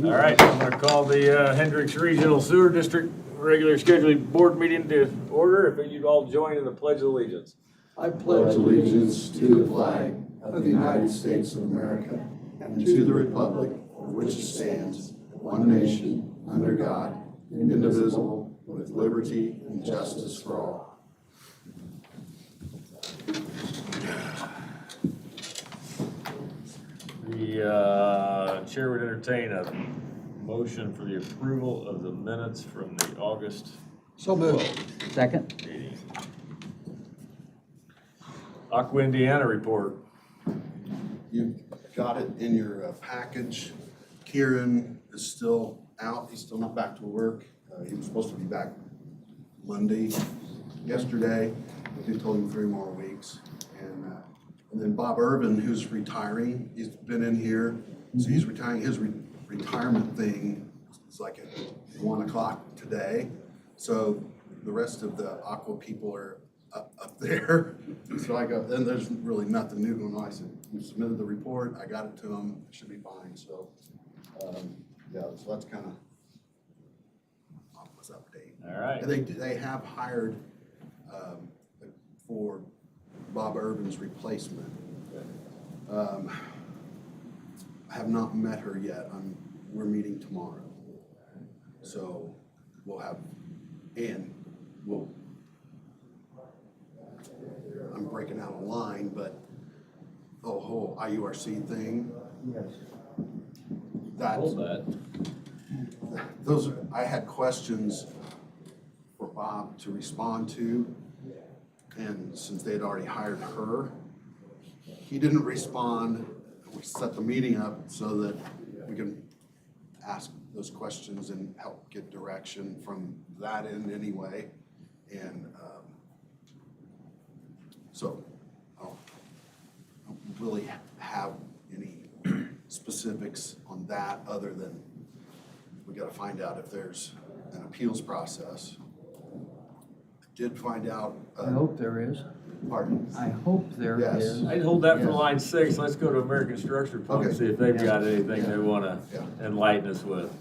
All right, I'm gonna call the Hendricks Regional Sewer District regular scheduled board meeting to order. If you'd all join in the Pledge of Allegiance. I pledge allegiance to the flag of the United States of America and to the republic for which it stands, one nation, under God, indivisible, with liberty and justice for all. The chair would entertain a motion for the approval of the minutes from the August So moved. Second? meeting. Aqua Indiana report. You've got it in your package. Kieran is still out. He's still not back to work. He was supposed to be back Monday, yesterday. But they told him 3 more weeks. And then Bob Urban, who's retiring, he's been in here. So he's retiring. His retirement thing is like at 1 o'clock today. So the rest of the Aqua people are up there. So I go, then there's really nothing new going on. I said, we submitted the report, I got it to them, it should be fine. So, yeah, so that's kind of Aqua's update. All right. And they have hired for Bob Urban's replacement. I have not met her yet. We're meeting tomorrow. So we'll have, and I'm breaking out a line, but the whole IURC thing. Yes. That's, Hold that. I had questions for Bob to respond to, and since they'd already hired her, he didn't respond. We set the meeting up so that we can ask those questions and help get direction from that end anyway. And so I don't really have any specifics on that other than we got to find out if there's an appeals process. I did find out. I hope there is. Pardon? I hope there Yes. is. I'd hold that for Yes. line 6. Let's go to American Structure Point and Okay. see if they've Yeah. got anything they want to Yeah. enlighten us with.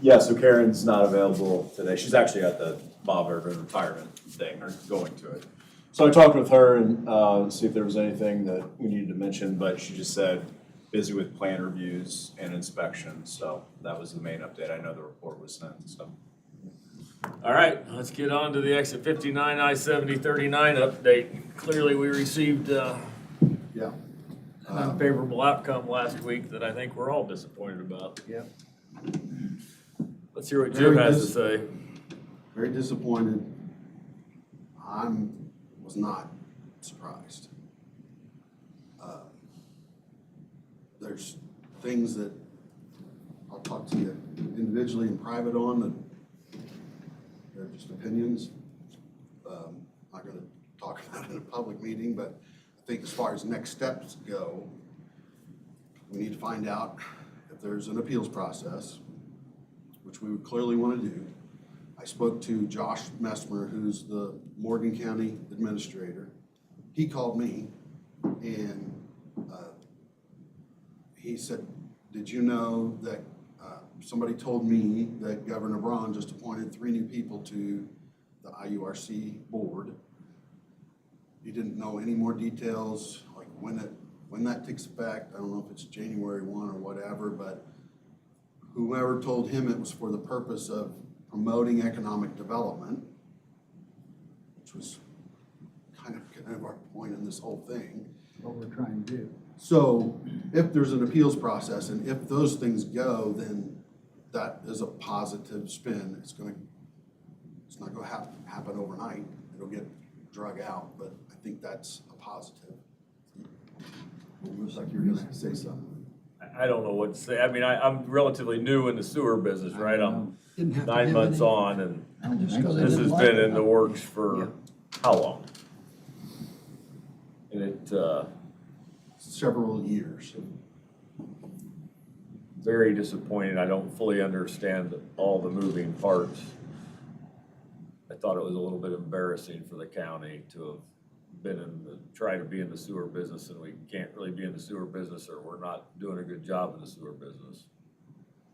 Yeah, so Karen's not available today. She's actually at the Bob Urban retirement thing, or going to it. So I talked with her and see if there was anything that we needed to mention, but she just said busy with plan reviews and inspections. So that was the main update. I know the report was sent, so. All right, let's get on to the exit 59 I-7039 update. Clearly, we received Yeah. an unfavorable outcome last week that I think we're all disappointed about. Yep. Let's hear what Jim Very has to say. Very disappointed. Was not surprised. There's things that I'll talk to you individually in private on that they're just opinions. Not gonna talk about it in a public meeting, but I think as far as next steps go, we need to find out if there's an appeals process, which we would clearly want to do. I spoke to Josh Messmer, who's the Morgan County Administrator. He called me and he said, did you know that somebody told me that Governor Braun just appointed 3 new people to the IURC board. He didn't know any more details, like when that takes effect. I don't know if it's January 1 or whatever, but whoever told him it was for the purpose of promoting economic development, which was kind of our point in this whole thing. What we're trying to do. So if there's an appeals process and if those things go, then that is a positive spin. It's not gonna happen overnight. It'll get drug out, but I think that's a positive. It looks like you're gonna say something. I don't know what to say. I mean, I'm relatively new in the sewer business, right? I'm Didn't have to 9 give months any- on, and Just 'cause they this didn't has like been it. in the works for how long? And it, Several years. very disappointing. I don't fully understand all the moving parts. I thought it was a little bit embarrassing for the county to have try to be in the sewer business and we can't really be in the sewer business, or we're not doing a good job in the sewer business.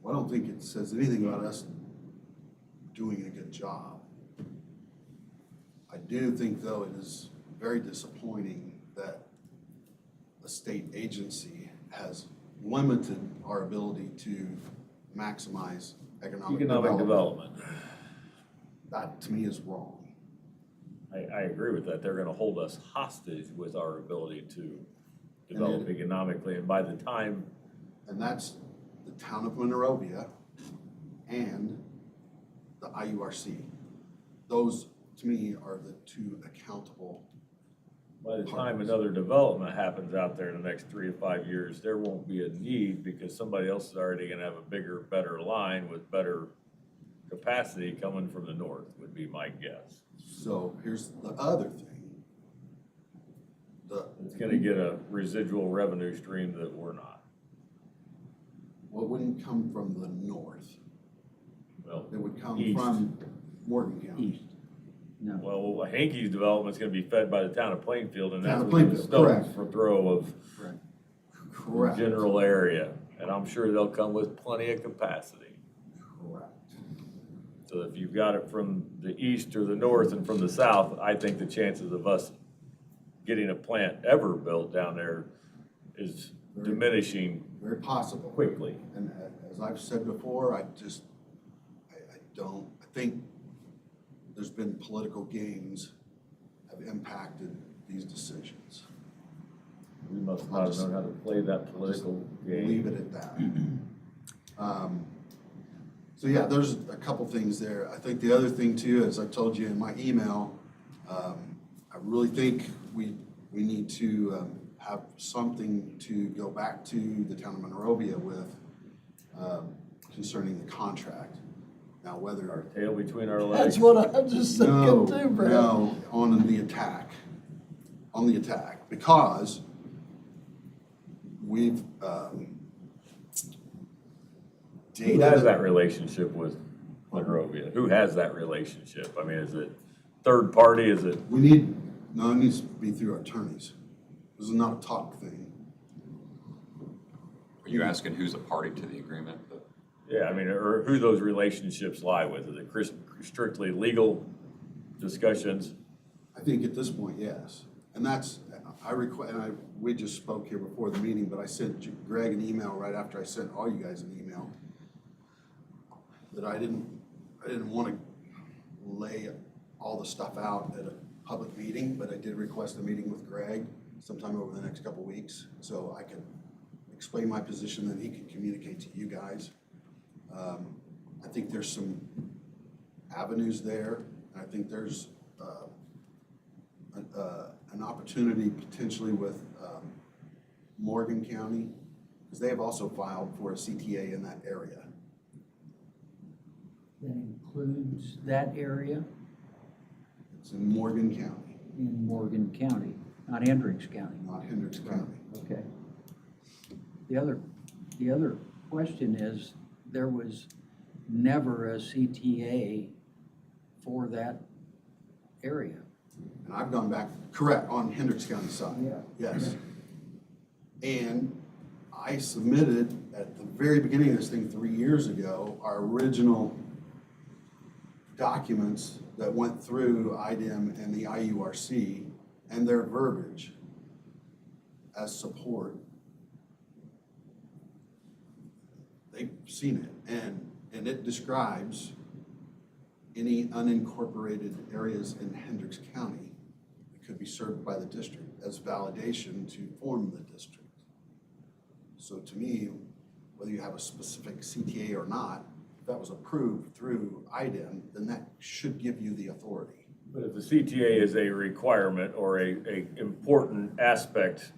Well, I don't think it says anything about us doing a good job. I do think, though, it is very disappointing that a state agency has limited our ability to maximize economic development. That, to me, is wrong. I agree with that. They're gonna hold us hostage with our ability to develop economically, and by the time. And that's the town of Monrovia and the IURC. Those, to me, are the two accountable. By the time another development happens out there in the next 3 to 5 years, there won't be a need because somebody else is already gonna have a bigger, better line with better capacity coming from the north, would be my guess. So here's the other thing. It's gonna get a residual revenue stream that we're not. Well, it wouldn't come from the north. Well, It would come east. from Morgan County. East. No. Well, Hankey's development's gonna be fed by the town of Plainfield, and that's Town of within a Plainfield, stone's correct. for throw of Correct. the general area. And I'm sure they'll come with plenty of capacity. Correct. So if you've got it from the east or the north and from the south, I think the chances of us getting a plant ever built down there is diminishing Very possible. quickly. And as I've said before, I think there's been political games have impacted these decisions. We must not have known how to play that political game. Leave it at that. So yeah, there's a couple things there. I think the other thing too, as I told you in my email, I really think we need to have something to go back to the town of Monrovia with concerning the contract. Now, whether. Our tail between our legs. That's what I'm just thinking too, Brad. No, on the attack, because we've, Who has that relationship with Monrovia? Who has that relationship? I mean, is it third party? Is it? it needs to be through our attorneys. This is not a talk thing. Are you asking who's a party to the agreement? Yeah, I mean, or who those relationships lie with? Is it strictly legal discussions? I think at this point, yes. And that's, we just spoke here before the meeting, but I sent Greg an email right after I sent all you guys an email that I didn't want to lay all the stuff out at a public meeting, but I did request a meeting with Greg sometime over the next couple weeks, so I can explain my position, then he can communicate to you guys. I think there's some avenues there, and I think there's an opportunity potentially with Morgan County, because they have also filed for a CTA in that area. That includes that area It's in Morgan County, in Morgan County, not Hendricks County. not Hendricks County. Okay. The other question is, there was never a CTA for that area. And I've gone back, correct, on Hendricks County side. Yeah. Yes. And I submitted at the very beginning of this thing 3 years ago, our original documents that went through IDEM and the IURC and their verbiage as support. They've seen it, and it describes any unincorporated areas in Hendricks County that could be served by the district as validation to form the district. So to me, whether you have a specific CTA or not, if that was approved through IDEM, then that should give you the authority. But if the CTA is a requirement or a important aspect,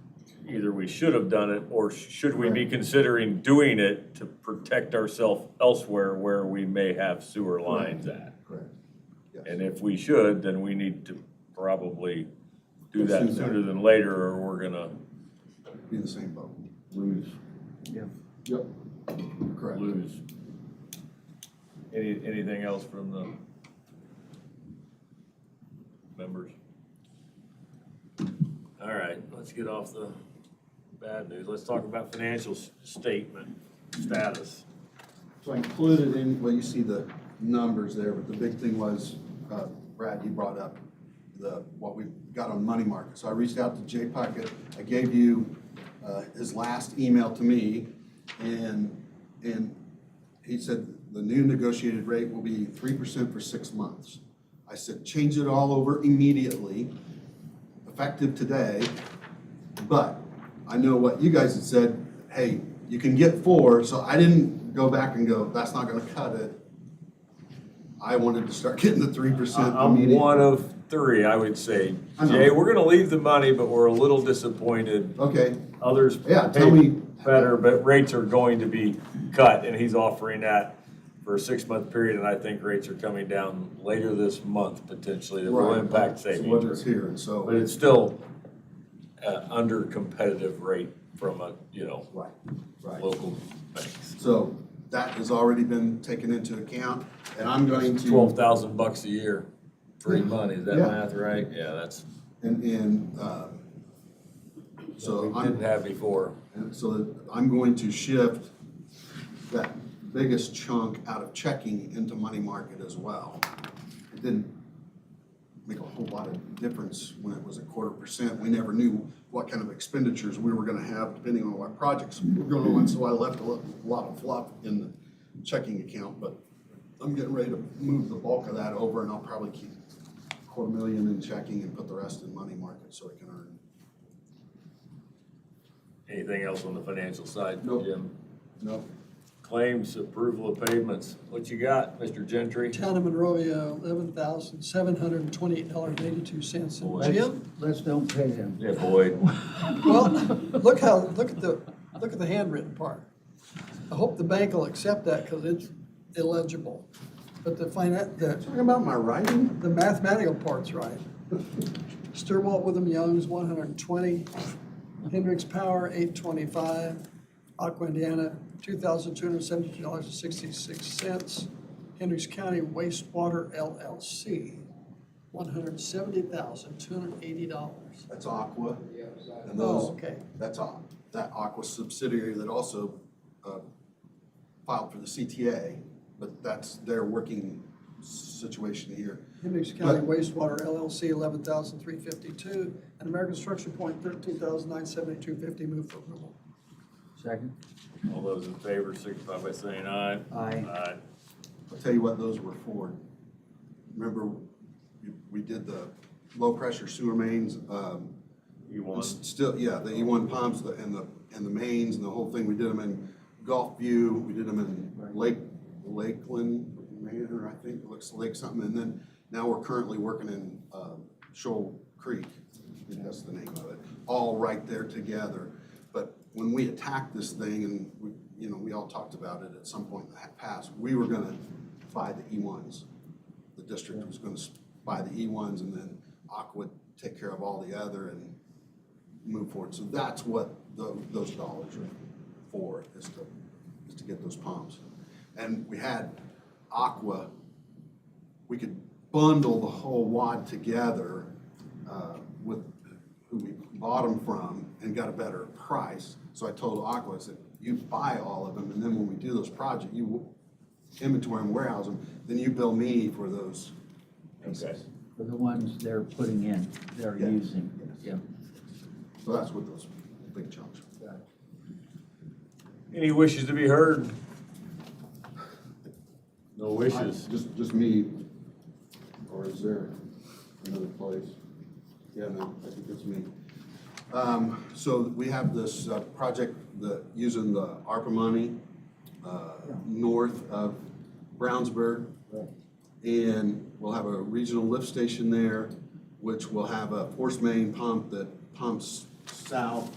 either we should have done it, or should we be considering doing it to protect ourselves elsewhere where we may have sewer lines at? Correct. Yes. And if we should, then we need to probably do that Pursue that. sooner than later, or we're gonna Be in the same boat. lose. Yeah. Yep. Correct. Lose. Anything else from the members? All right, let's get off the bad news. Let's talk about financial statement status. So I included in, well, you see the numbers there, but the big thing was, Brad, you brought up what we got on money market. So I reached out to Jay Puckett. I gave you his last email to me, and he said the new negotiated rate will be 3% for 6 months. I said, change it all over immediately, effective today, but I know what you guys had said, hey, you can get 4, so I didn't go back and go, that's not gonna cut it. I wanted to start getting the 3% I'm immediately. one of 3, I would say. I know. Jay, we're gonna leave the money, but we're a little disappointed. Okay, Others yeah, tell me, better, but rates are going to be cut, and he's offering that for a 6-month period, and I think rates are coming down later this month potentially, that will right, impact so savings. what is here, and so. But it's still under competitive rate from a, Right. local banks. So that has already been taken into account, and I'm going to. $12,000 a year, free money, is that Yeah. math right? Yeah, that's, So we didn't have before. And so that I'm going to shift that biggest chunk out of checking into money market as well. It didn't make a whole lot of difference when it was a 0.25%. We never knew what kind of expenditures we were gonna have depending on what projects we were going on, so I left a lot of fluff in the checking account, but I'm getting ready to move the bulk of that over, and I'll probably keep $250,000 in checking and put the rest in money market so it can earn. Anything else on the financial side, Nope. Jim? Nope. Claims, approval of payments. What you got, Mr. Gentry? Town of Monrovia, $11,728.82. Boy. And Jim, Let's don't pay him. Yeah, Boyd. well, look at the handwritten part. I hope the bank will accept that because it's illegible. But Talking about my writing? the mathematical part's right. Sturwalt Witham Young's 120, Hendricks Power 825, Aqua Indiana $2,272.66, Hendricks County Wastewater LLC $170,280. That's Aqua. And Oh, those, okay. that's that Aqua subsidiary that also filed for the CTA, but that's their working situation here. Hendricks County Wastewater LLC, $11,352, and American Structure Point, $13,972.50. Move for approval. Second? All those in favor signify by saying aye. Aye. Aye. I'll tell you what those were for. Remember, we did the low-pressure sewer mains, E1. Still, yeah, the E1 pumps and the mains and the whole thing. We did them in Gulfview, we did them in Lakeland Manor, I think, it looks like something. And then now we're currently working in Shoal Creek, I think that's the name of it, all right there together. But when we attacked this thing, and we all talked about it at some point in the past, we were gonna buy the E1s. The district was gonna buy the E1s, and then Aqua would take care of all the other and move forward. So that's what those dollars are for, is to get those pumps. And we had Aqua, we could bundle the whole wad together with who we bought them from and got a better price. So I told Aqua, I said, you buy all of them, and then when we do those projects, you inventory and warehouse them, then you bill me for those pieces. Okay. For the ones they're putting in, they're Yeah. using. Yes. Yeah. So that's what those big chunks are. Any wishes to be heard? No wishes. Just me, or is there another place? Yeah, no, I think it's me. So we have this project using the ARPA money north of Brownsburg. And we'll have a regional lift station there, which will have a force main pump that pumps south.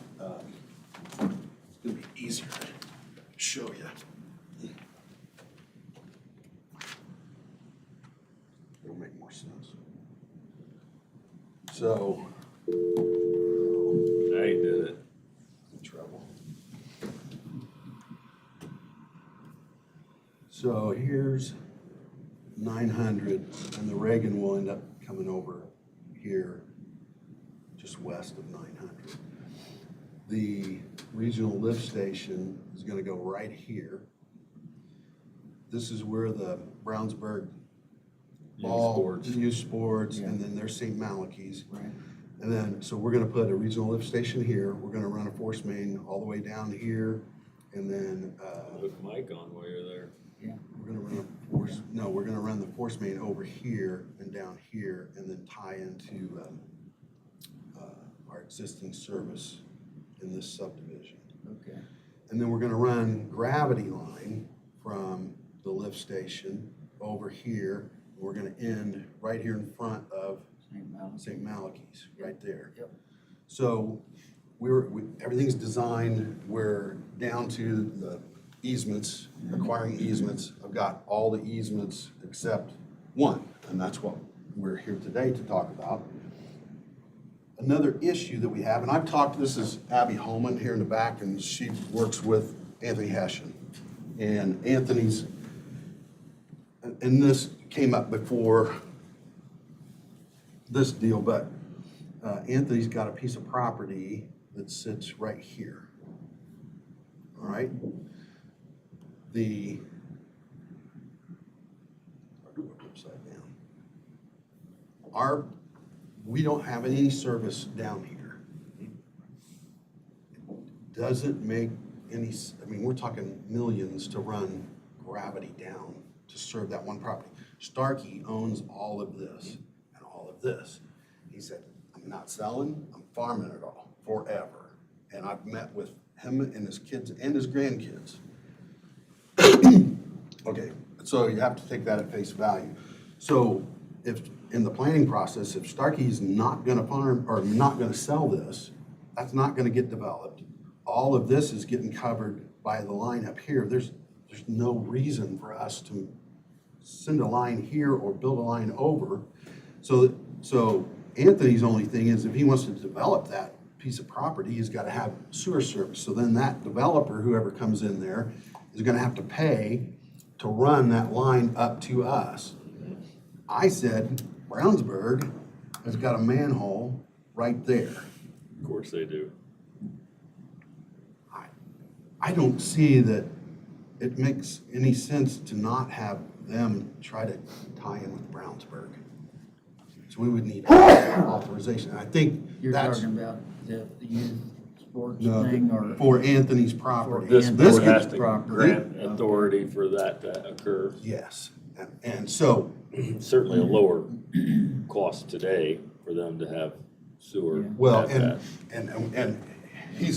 It's gonna be easier to show you. It'll make more sense. So. I did it. Trouble. So here's 900, and the Reagan will end up coming over here just west of 900. The regional lift station is gonna go right here. This is where the Brownsburg youth sports, and then there's St. Malachy's. Right. And then, so we're gonna put a regional lift station here, we're gonna run a force main all the way down here, and then, Hook Mike on while you're there. we're gonna run a force, no, we're gonna run the force main over here and down here, and then tie into, our existing service in this subdivision. Okay. And then we're gonna run gravity line from the lift station over here. We're gonna end right here in front of St. Malachy's, right there. Yep. So everything's designed, we're down to the easements, acquiring easements. I've got all the easements except one, and that's what we're here today to talk about. Another issue that we have, and I've talked, this is Abby Holman here in the back, and she works with Anthony Hessian. And Anthony's, and this came up before this deal, but Anthony's got a piece of property that sits right here. All right? Upside down. We don't have any service down here. It doesn't make any, I mean, we're talking millions to run gravity down to serve that one property. Starkey owns all of this and all of this. He said, I'm not selling, I'm farming it all forever. And I've met with him and his kids and his grandkids. Okay, so you have to take that at face value. So if, in the planning process, if Starkey's not gonna farm, or not gonna sell this, that's not gonna get developed. All of this is getting covered by the line up here. There's no reason for us to send a line here or build a line over. So Anthony's only thing is if he wants to develop that piece of property, he's gotta have sewer service. So then that developer, whoever comes in there, is gonna have to pay to run that line up to us. I said, Brownsburg has got a manhole right there. Of course they do. I don't see that it makes any sense to not have them try to tie in with Brownsburg. So we would need authorization. I think You're that's talking about the youth sports thing, or? for Anthony's property. This board has to property. grant authority for that to occur. Yes, and so. Certainly a lower cost today for them to have sewer. Well, at and he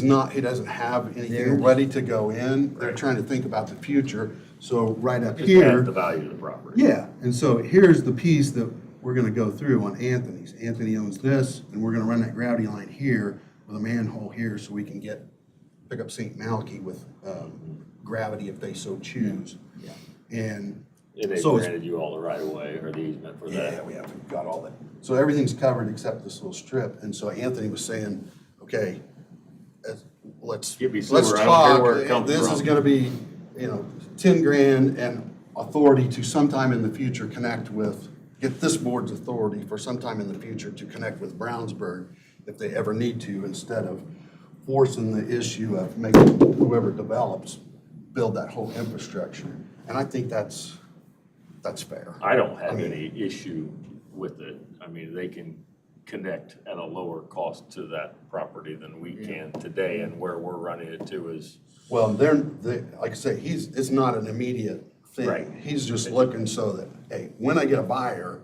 doesn't have anything ready to go in. They're trying to think about the future. So right up Just here. add the value of the property. Yeah, and so here's the piece that we're gonna go through on Anthony's. Anthony owns this, and we're gonna run that gravity line here with a manhole here so we can pick up St. Malachy with gravity if they so choose. Yeah. And And they so granted you all the right of way or the easement for that. yeah, we have got all that. So everything's covered except this little strip. And so Anthony was saying, okay, let's Give me sewer, I don't care talk. where it comes This is from. gonna be, 10 grand and authority to sometime in the future get this board's authority for sometime in the future to connect with Brownsburg if they ever need to, instead of forcing the issue of making whoever develops build that whole infrastructure. And I think that's fair. I don't have any issue with it. I mean, they can connect at a lower cost to that property than we can today, and where we're running it to is. Well, like I say, it's not an immediate thing. Right. He's just looking so that, hey, when I get a buyer,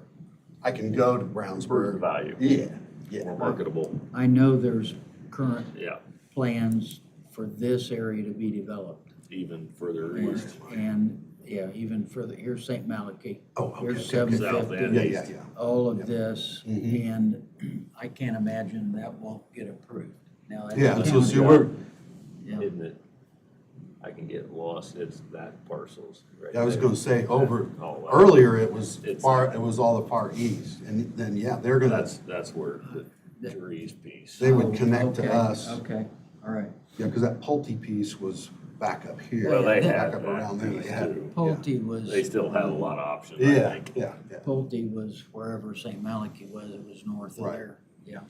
I can go to Brownsburg. Prove the value. Yeah. More marketable. I know there's current Yeah, plans for this area to be developed. even further east. And, yeah, even further, here's St. Malachy. Oh, okay, Here's okay, okay. South 750. end. Yeah. All of this, Mhm. and I can't imagine that won't get approved. Now, that's Yeah, so county. see, we're, Yeah. Isn't it? I can get lost, it's that parcels right I was there. gonna say, Oh, wow. earlier it was It's- it was all the far east, and then, yeah, they're gonna, That's where the trees piece. they would Oh, connect to okay, us. Okay, all right. Yeah, because that Pulte piece was back up here. Well, they back had up around that there. piece They had, too. Pulte was. They still had a lot of options, I yeah, think. yeah. Pulte was wherever St. Malachy was, it was north of Right. there, yeah.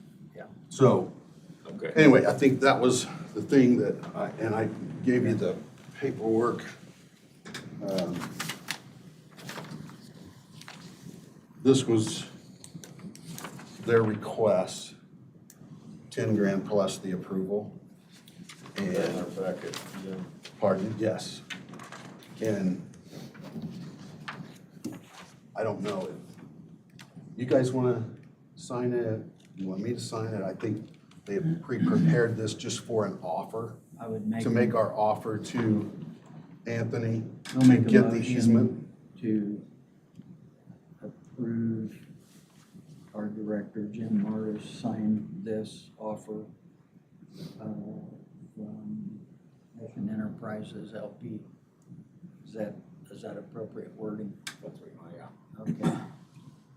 So, Okay. anyway, I think that was the thing that I gave you the paperwork. This was their request, 10 grand plus the approval. And, pardon, yes. And I don't know if you guys want to sign it, you want me to sign it? I think they have pre-prepared this just for an offer, I would make. to make our offer to Anthony I'll to make a get the motion easement. to approve our director, Jim Martis, sign this offer from Mission Enterprises LP. Is that appropriate wording? That's what, yeah. Okay.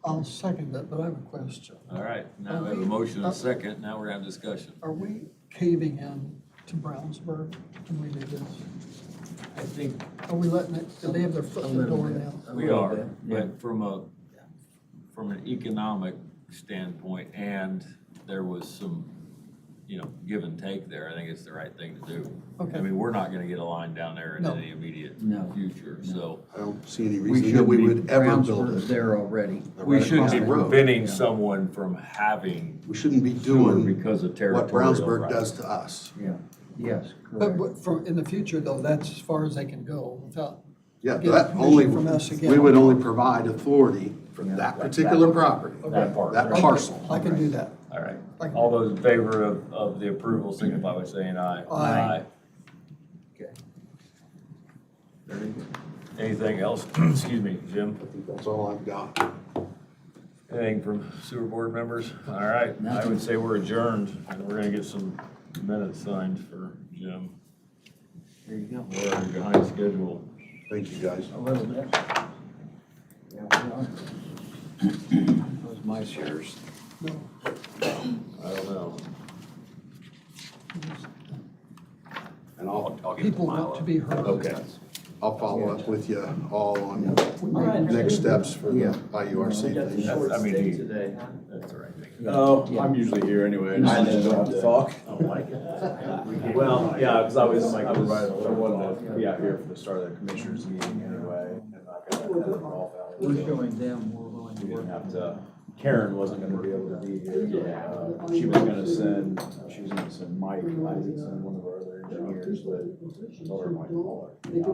I'll second that, but I have a question. All right, now we have a motion and a second, now we're gonna have discussion. Are we caving in to Brownsburg when we do this? I think Are we letting it, do they have their foot in the door now? we are, but from an economic standpoint, and there was some, give and take there, I think it's the right thing to do. Okay. I mean, we're not gonna get a line down there in No. any immediate No. future, so. I don't see any We reason that should we be, would ever build Brownsburg's it. there already. We Right shouldn't across be the road. preventing someone from having We shouldn't be sewer doing because of what territorial Brownsburg rights. does to us. Yeah, yes, But correct. for, in the future though, that's as far as they can go without, Yeah, Get that permission only, from us again. we would only provide authority for Yeah. that particular property, That part. that parcel. I can do that. All right, Thank you. all those in favor of the approval signify by saying aye. Aye. Okay. Very good. Anything else? Excuse me, Jim? I think that's all I've got. Anything from sewer board members? All right, I Nothing. would say we're adjourned, and we're gonna get some minutes signed for Jim. There you go. We're already behind schedule. Thank you, guys. A little bit. Yeah, we are. Those my shares. No. I don't know. And I'll I'll get the People file want to up. be heard. Okay. I'll follow up with you all on Right. next steps for the Yeah. IURC thing. That's, I mean, that's the right thing. Oh, I'm usually here anyway. I just don't have to talk. I don't like it. Well, yeah, because I was wanted to be out here for the start of the commissioners meeting anyway. And I got kind of golf out. We're showing them we're willing to We work. didn't have to, Karen wasn't gonna be able to be here. She was gonna send Mike Isaacson, one of our other engineers, but I told her Mike call her. Yeah.